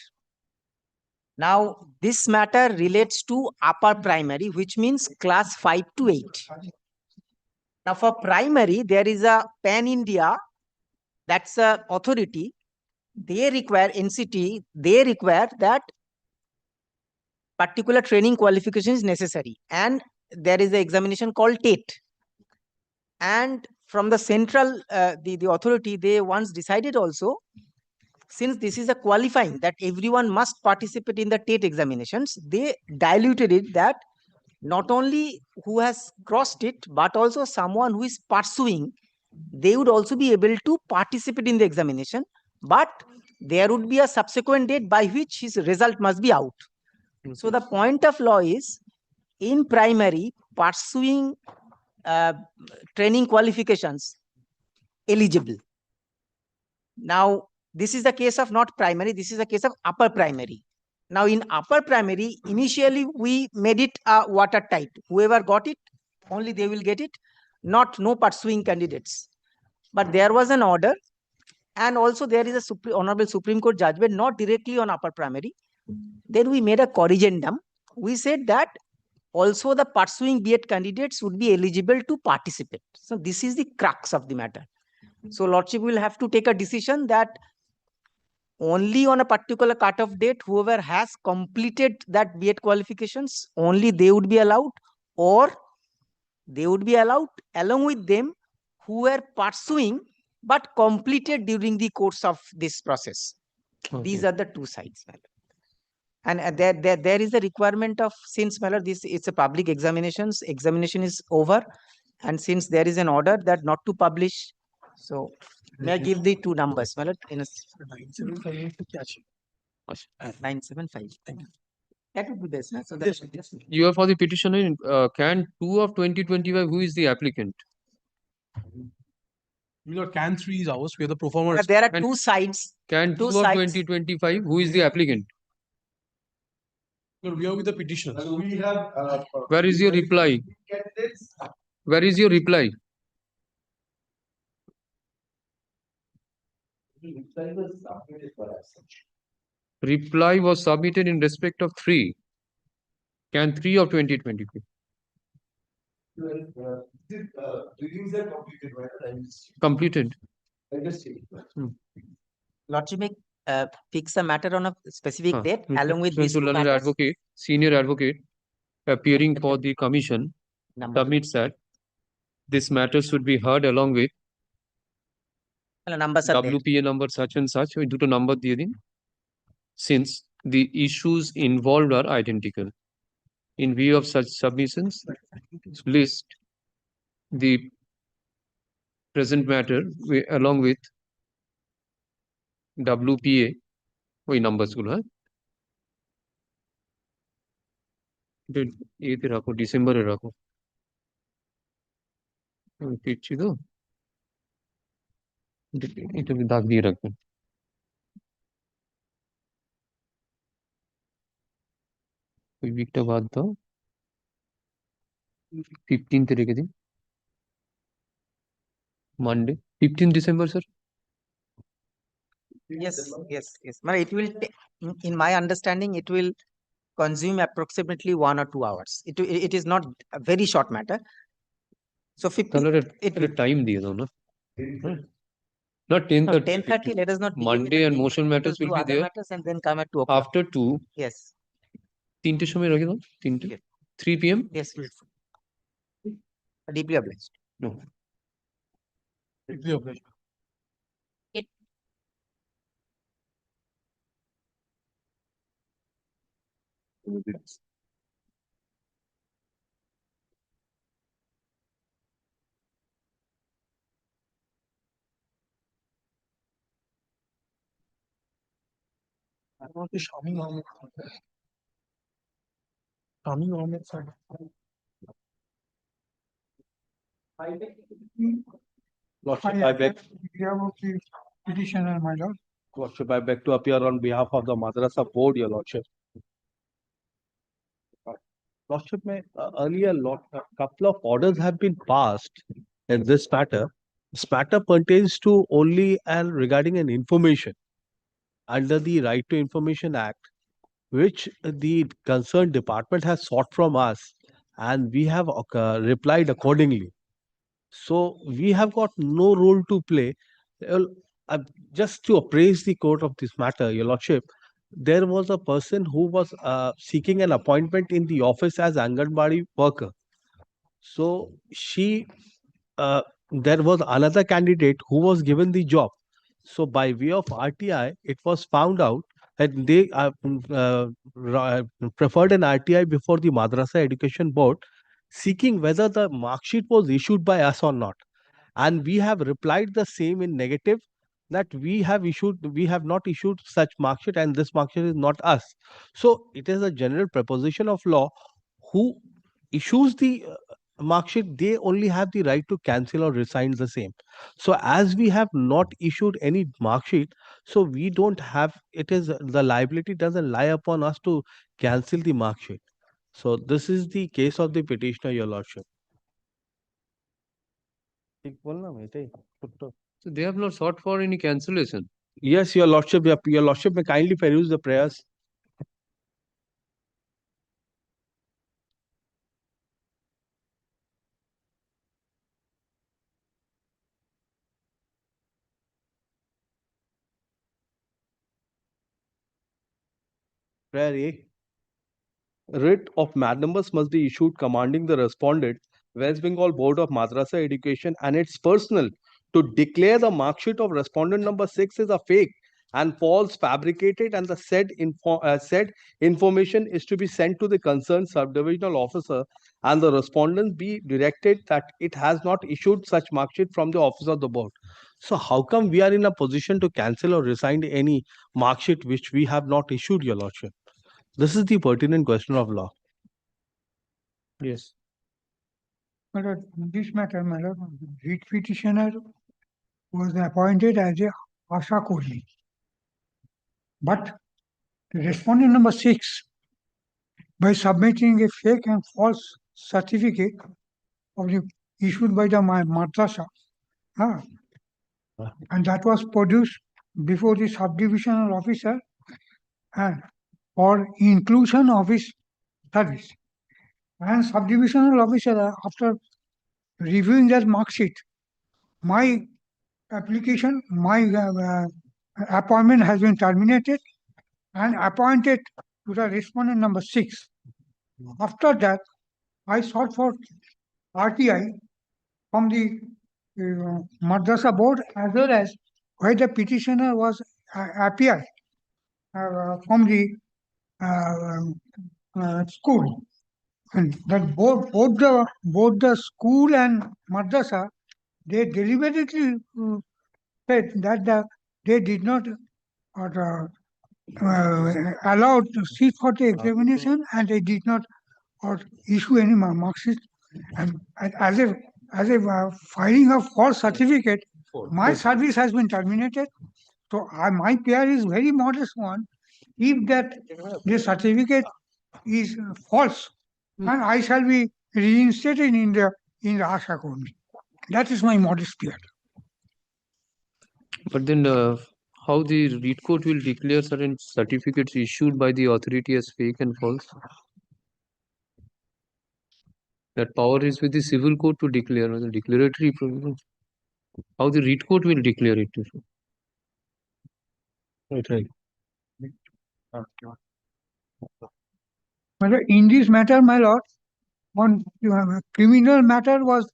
Now, this matter relates to upper primary, which means class 5 to 8. Now, for primary, there is a pan-India, that's a authority. They require NCT, they require that particular training qualification is necessary. And there is an examination called TET. And from the central, the authority, they once decided also, since this is a qualifying that everyone must participate in the TET examinations, they diluted it that not only who has crossed it, but also someone who is pursuing, they would also be able to participate in the examination, but there would be a subsequent date by which his result must be out. So the point of law is, in primary, pursuing training qualifications eligible. Now, this is the case of not primary, this is the case of upper primary. Now, in upper primary, initially we made it watertight. Whoever got it, only they will get it, no pursuing candidates. But there was an order, and also there is a Honorable Supreme Court judgment, not directly on upper primary. Then we made a corrigendum. We said that also the pursuing B.Ed candidates would be eligible to participate. So this is the crux of the matter. So Lordship will have to take a decision that only on a particular cutoff date, whoever has completed that B.Ed qualifications, only they would be allowed, or they would be allowed along with them who were pursuing but completed during the course of this process. These are the two sides, my lord. And there is a requirement of, since, my lord, this it's a public examination is over, and since there is an order that not to publish, so may I give the two numbers, my lord? In a 975. Thank you. That would be best, na? So that You are for the petitioner in can 2 of 2025. Who is the applicant? Your can 3 is ours. We are the performers. there are And two sides. Can 2 two of sides. 2025. Who is the applicant? No, we are with the petitioners. We have. Where is your reply? Where is your reply? Reply was submitted in respect of 3. Can 3 of 2025. Reviews are completed, right? Completed. Lordship may fix a matter on a specific date Mr. along with these two Learned matters. advocate, senior advocate, appearing for the commission, submits that this matter should be heard along with numbers are there. WPA number such and such. We do to number দিয়ে দিন, since the issues involved are identical. In view of such submissions, list the present matter along with WPA ওই numbers গুলো, হ্যাঁ, এতে রাখো, ডিসেম্বরে রাখো, আমি পিচ্ছি তো, এটা দাগ দিয়ে রাখবেন। ওই উইকটা বাদ দাও, 15th রেখে দিন, Monday 15 December sir. Yes. But it will, in my understanding, it will consume approximately 1 or 2 hours. It is not a very short matter. So 50. Time দিয়ে দাও না। Not 10:30. 10:30. Let us not. Monday and motion matters will be other there. matters and then come at 2 o'clock. After 2. Yes. 3টের সময় রেখে দাও, 3টে। 3 p.m. Yes. Deeply obliged. No. Deeply obliged. I want to Shami Mohammed. Shami Mohammed sir. Lordship, I beg. Petitioner, my lord. Lordship, I beg to appear on behalf of the Madrasa Board, Your Lordship. Lordship, earlier a couple of orders have been passed in this matter. This matter pertains to only and regarding an information under the Right to Information Act, which the concerned department has sought from us, and we have replied accordingly. So we have got no role to play. Just to appraise the court of this matter, Your Lordship, there was a person who was seeking an appointment in the office as Anganwadi worker. So there was another candidate who was given the job. So by way of RTI, it was found out that they preferred an RTI before the Madrasa Education Board, seeking whether the mark sheet was issued by us or not. And we have replied the same in negative, that we have not issued such mark sheet, and this mark sheet is not us. So it is a general proposition of law, who issues the mark sheet, they only have the right to cancel or resign the same. So as we have not issued any mark sheet, so we don't have, the liability doesn't lie upon us to cancel the mark sheet. So this is the case of the petitioner, Your Lordship. So they have not sought for any cancellation. Yes, Your Lordship. Your Lordship may kindly peruse the prayers. Prayer A. Writ of mandamus must be issued commanding the respondent, West Bengal Board of Madrasa Education and its personnel to declare the mark sheet of respondent number 6 is a fake and false, fabricated, and the said information is to be sent to the concerned subdivisional officer, and the respondent be directed that it has not issued such mark sheet from the office of the board. So how come we are in a position to cancel or resign any mark sheet which we have not issued, Your Lordship? This is the pertinent question of law. Yes. My lord, in this matter, my lord, the writ petitioner was appointed as a Asha Kohli. But the respondent number 6, by submitting a fake and false certificate of the issued by the madrasa, and that was produced before the subdivisional officer and for inclusion of his service. And subdivisional officer, after reviewing that mark sheet, my application, my appointment has been terminated and appointed to the respondent number 6. After that, I sought for RTI from the Madrasa board as well as where the petitioner was appeared from the school. And that both the school and Madrasa, they deliberately said that they did not allow to sit for the examination and they did not issue any mark sheet. And as a filing of false certificate, my service has been terminated. So my PR is very modest one. If that the certificate is false, and I shall be reinstated in the Asha Kohli. That is my modest PR. But then how the read court will declare certain certificates issued by the authority as fake and false? That power is with the civil court to declare, the declaratory provision. How the read court will declare it? Right. In this matter, my lord, one criminal matter was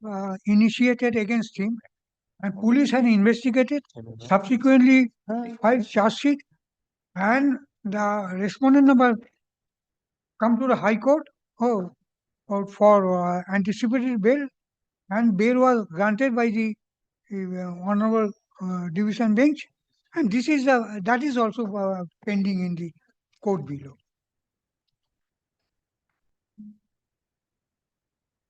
initiated against him, and police had investigated. Subsequently, filed charge sheet, and the respondent number come to the High Court for anticipated bail, and bail was granted by the Honorable Division Bench, and this is that is also pending in the court below.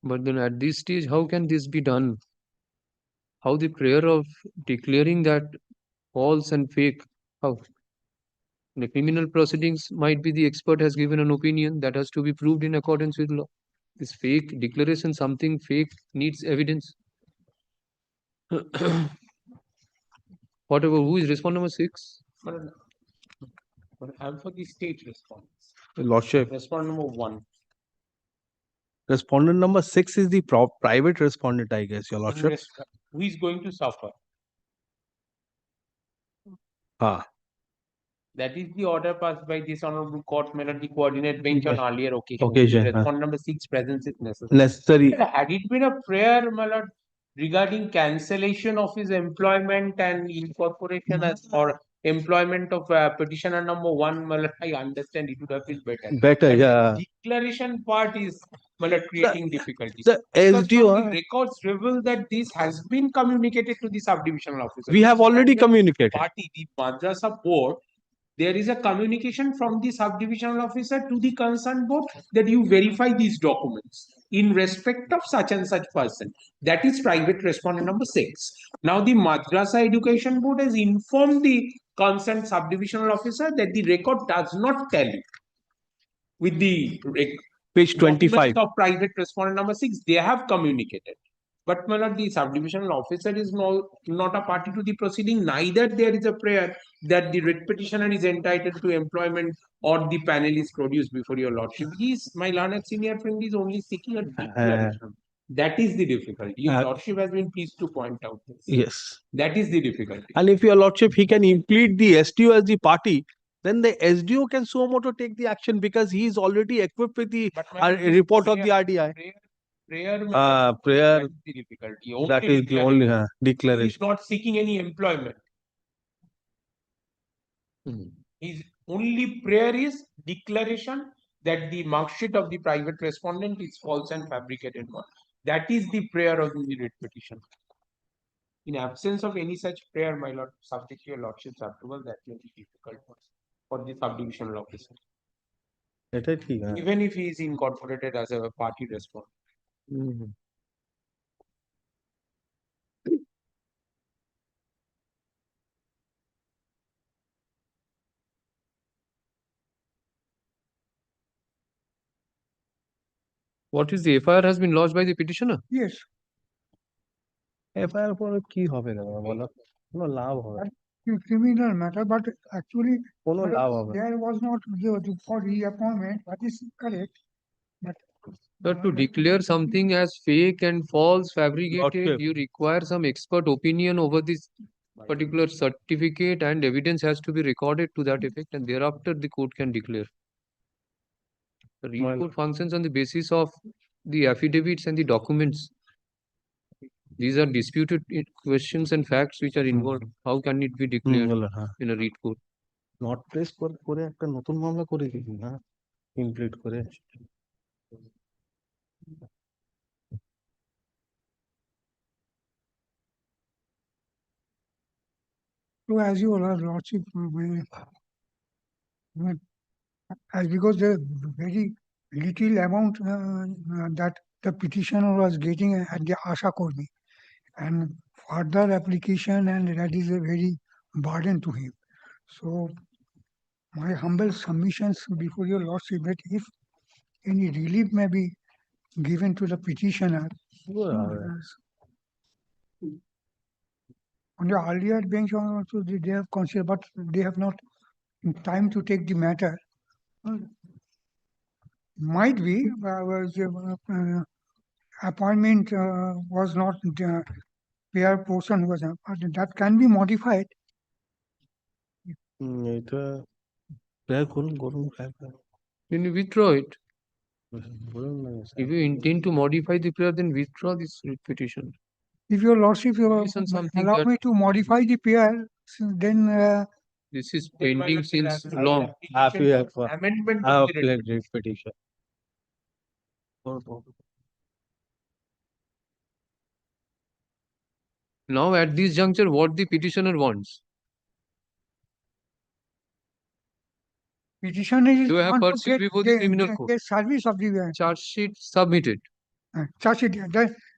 But then at this stage, how can this be done? How the prayer of declaring that false and fake? How? The criminal proceedings might be the expert has given an opinion that has to be proved in accordance with law. This fake declaration, something fake needs evidence. Whatever, who is respondent number 6? I'm for the state response. Lordship. Respondent number 1. Respondent number 6 is the private respondent, I guess, Your Lordship. Who is going to suffer? That is the order passed by this honorable court, may not the coordinate bench on earlier occasion. Respondent number 6 presence is necessary. Had it been a prayer, my lord, regarding cancellation of his employment and incorporation as or employment of petitioner number 1, my lord, I understand it would have been better. Better, yeah. The declaration part is, my lord, creating difficulties. The Because SDO, from the records reveal that this has been communicated to the subdivisional officer. we have already communicated. Party, the Madrasa board, there is a communication from the subdivisional officer to the concerned board that you verify these documents in respect of such and such person. That is private respondent number 6. Now the Madrasa Education Board has informed the concerned subdivisional officer that the record does not tally with the page 25 of private respondent number 6. They have communicated. But my lord, the subdivisional officer is not a party to the proceeding. Neither there is a prayer that the writ petitioner is entitled to employment or the panel is produced before your lordship. My learned senior friend is only seeking a declaration. That is the difficulty. Your lordship has been pleased to point out this. Yes. That is the difficulty. And if Your Lordship, he can implead the STO as the party then the SDO can suo motu take the action because he is already equipped with the But my lord, this report of the prayer- RDI. Prayer, Prayer, that is the difficulty. that Only is the only declaration. He is declaration. not seeking any employment. Hmm. His only prayer is declaration that the mark sheet of the private respondent is false and fabricated one. That is the prayer of the writ petition. In absence of any such prayer, my lord, subject to your lordship's approval, that may be difficult for the subdivisional officer. এটাই ঠিক, হ্যাঁ। Even if he is incorporated as a party respondent. Hmm. What is the FIR has been lodged by the petitioner? Yes, FIR পরে কি হবে দাদা বলো? কোনো লাভ হবে না। criminal matter, but actually কোনো লাভ হবে না। there was not for reappointment, that is correct. But But to declare something as fake and false, fabricated, Lordship. you require some expert opinion over this particular certificate, and evidence has to be recorded to that effect, and thereafter the court can declare. The report functions on the basis of the affidavits and the documents. These are disputed questions and facts which are involved. How can it be declared in a read court? Not press করে একটা নতুন মামলা করে দিবি না, ইমপ্লিট করে। so as your lordship, as because the very little amount that the petitioner was getting at the Asha Kormi, and further application, and that is a very burden to him. So my humble submissions before your lordship that if any relief may be given to the petitioner, on the earlier bench also they have considered, but they have not time to take the matter. Might be appointment was not fair person was, but that can be modified. এটা prayer করুন করুন। Then you withdraw it. If you intend to modify the prayer, then withdraw this writ petition. If your lordship Based on something allow that- me to modify the prayer, then This is pending since long. Amendment I of have the writ pledged petition. Now at this juncture, what the petitioner wants? petitioner is You have want to pursued before the criminal court. get service of the Charge sheet submitted charge sheet.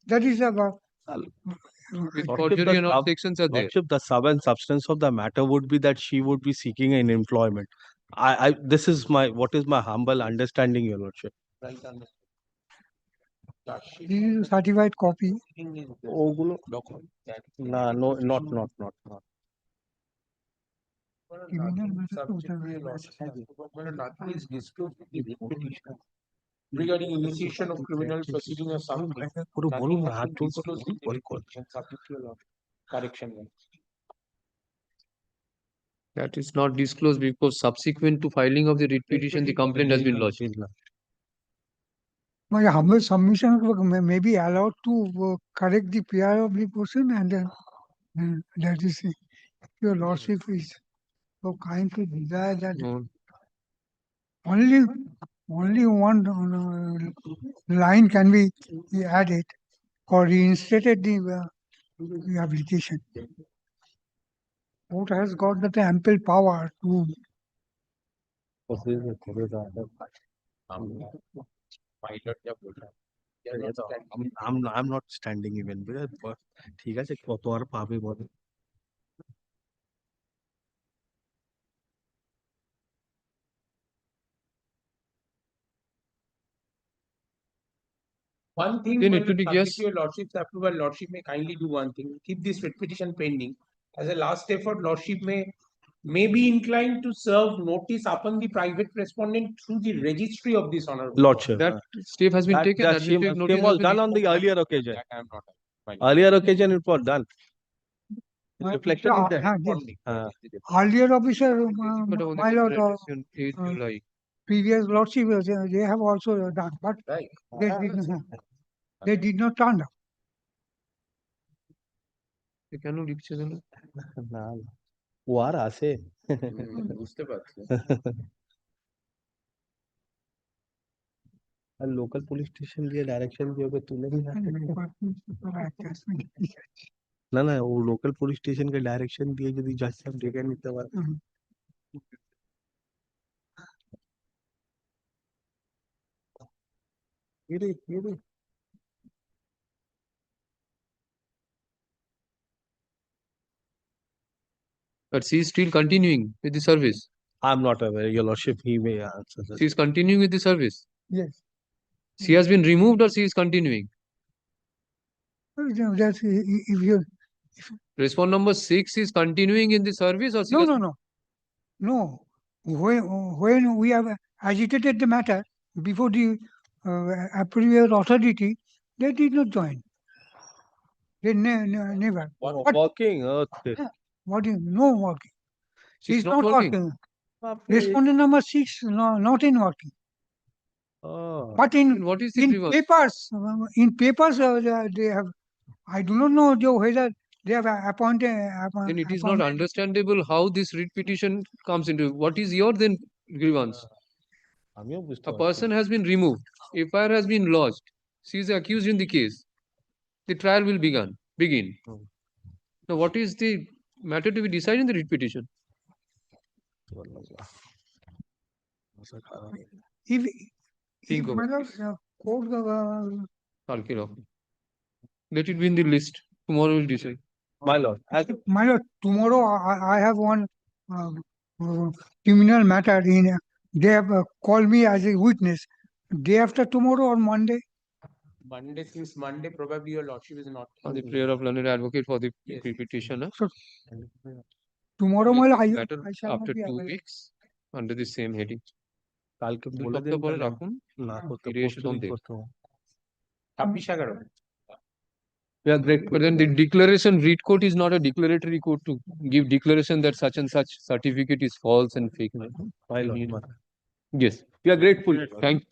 That is about with forgery and all sections are there. Lordship, the sub and substance of the matter would be that she would be seeking an employment. This is what is my humble understanding, your lordship. this is a certified copy. ওগুলো না, not. Criminal matter to nothing is disclosed in the writ petition. Regarding initiation of criminal proceeding or something, পুরো বলুন না, হাত nothing has জোর been করে disclosed in the বলুন, writ petition subject to your correction. That is not disclosed because subsequent to filing of the writ petition, the complaint has been lodged. My humble submission may be allowed to correct the PR of the person, and then that is your lordship is so kind to desire that only one line can be added or reinstated the application. Court has got that ample power to I'm not standing even. ঠিক আছে, কত আর পাবে বলে। One thing, Then my it will be subject yes. to your lordship's approval, lordship may kindly do one thing, keep this writ petition pending. As a last effort, lordship may be inclined to serve notice upon the private respondent through the registry of this honorable. Lordship. That step has been taken. That same administrative notice was of the done on the report. earlier occasion. That I am not. Earlier occasion it was done. Reflection is there. Earlier officer, But on the my lord, declaration, 8 July. previous lordship, they have also done, but they did not turn up. কেন লিখছে যেন? না ও আর আছে বুঝতে পারছি। আর local police station দিয়ে direction দিয়ে ওকে তুলে নিয়ে না না ও লোকাল পুলিশ স্টেশনকে ডাইরেকশন দিয়ে যদি জাজ সাহেব ডেকে নিতে পারে কি রে But she is still continuing with the service. I'm not aware, your lordship, he may answer this. She is continuing with the service. Yes. She has been removed or she is continuing? That's if you Respond number 6 is continuing in the service or she has no. When we have agitated the matter before the appropriate authority, they did not join. They never. Working. What is no working? She's She's not working. Respondent number 6, no, not in working. But in what is the in grievance? papers, they have. I do not know whether they have appointed. Then it is not understandable how this writ petition comes into. What is your then grievance? A person has been removed. FIR has been lodged. She is accused in the case. The trial will begin. Now, what is the matter to be decided in the writ petition? If my lord, court, Let it be in the list. Tomorrow we'll decide. My lord. My lord, tomorrow I have one criminal matter in. They have called me as a witness. Day after tomorrow or Monday. Monday, since Monday, probably your lordship is not. On the prayer of learned advocate for the petition. So, tomorrow, my lord, Matter I shall after not be 2 available. weeks under the same heading. কালকে দু বলে সপ্তাহ দিন পরে তাহলে। রাখুন। না করতে ফিরে এসে তখন দেখব। 26/11 Yeah, great. But then the declaration read court is not a declaratory court to give declaration that such and such certificate is false and fake. My lord. Yes. We are grateful. Thank you.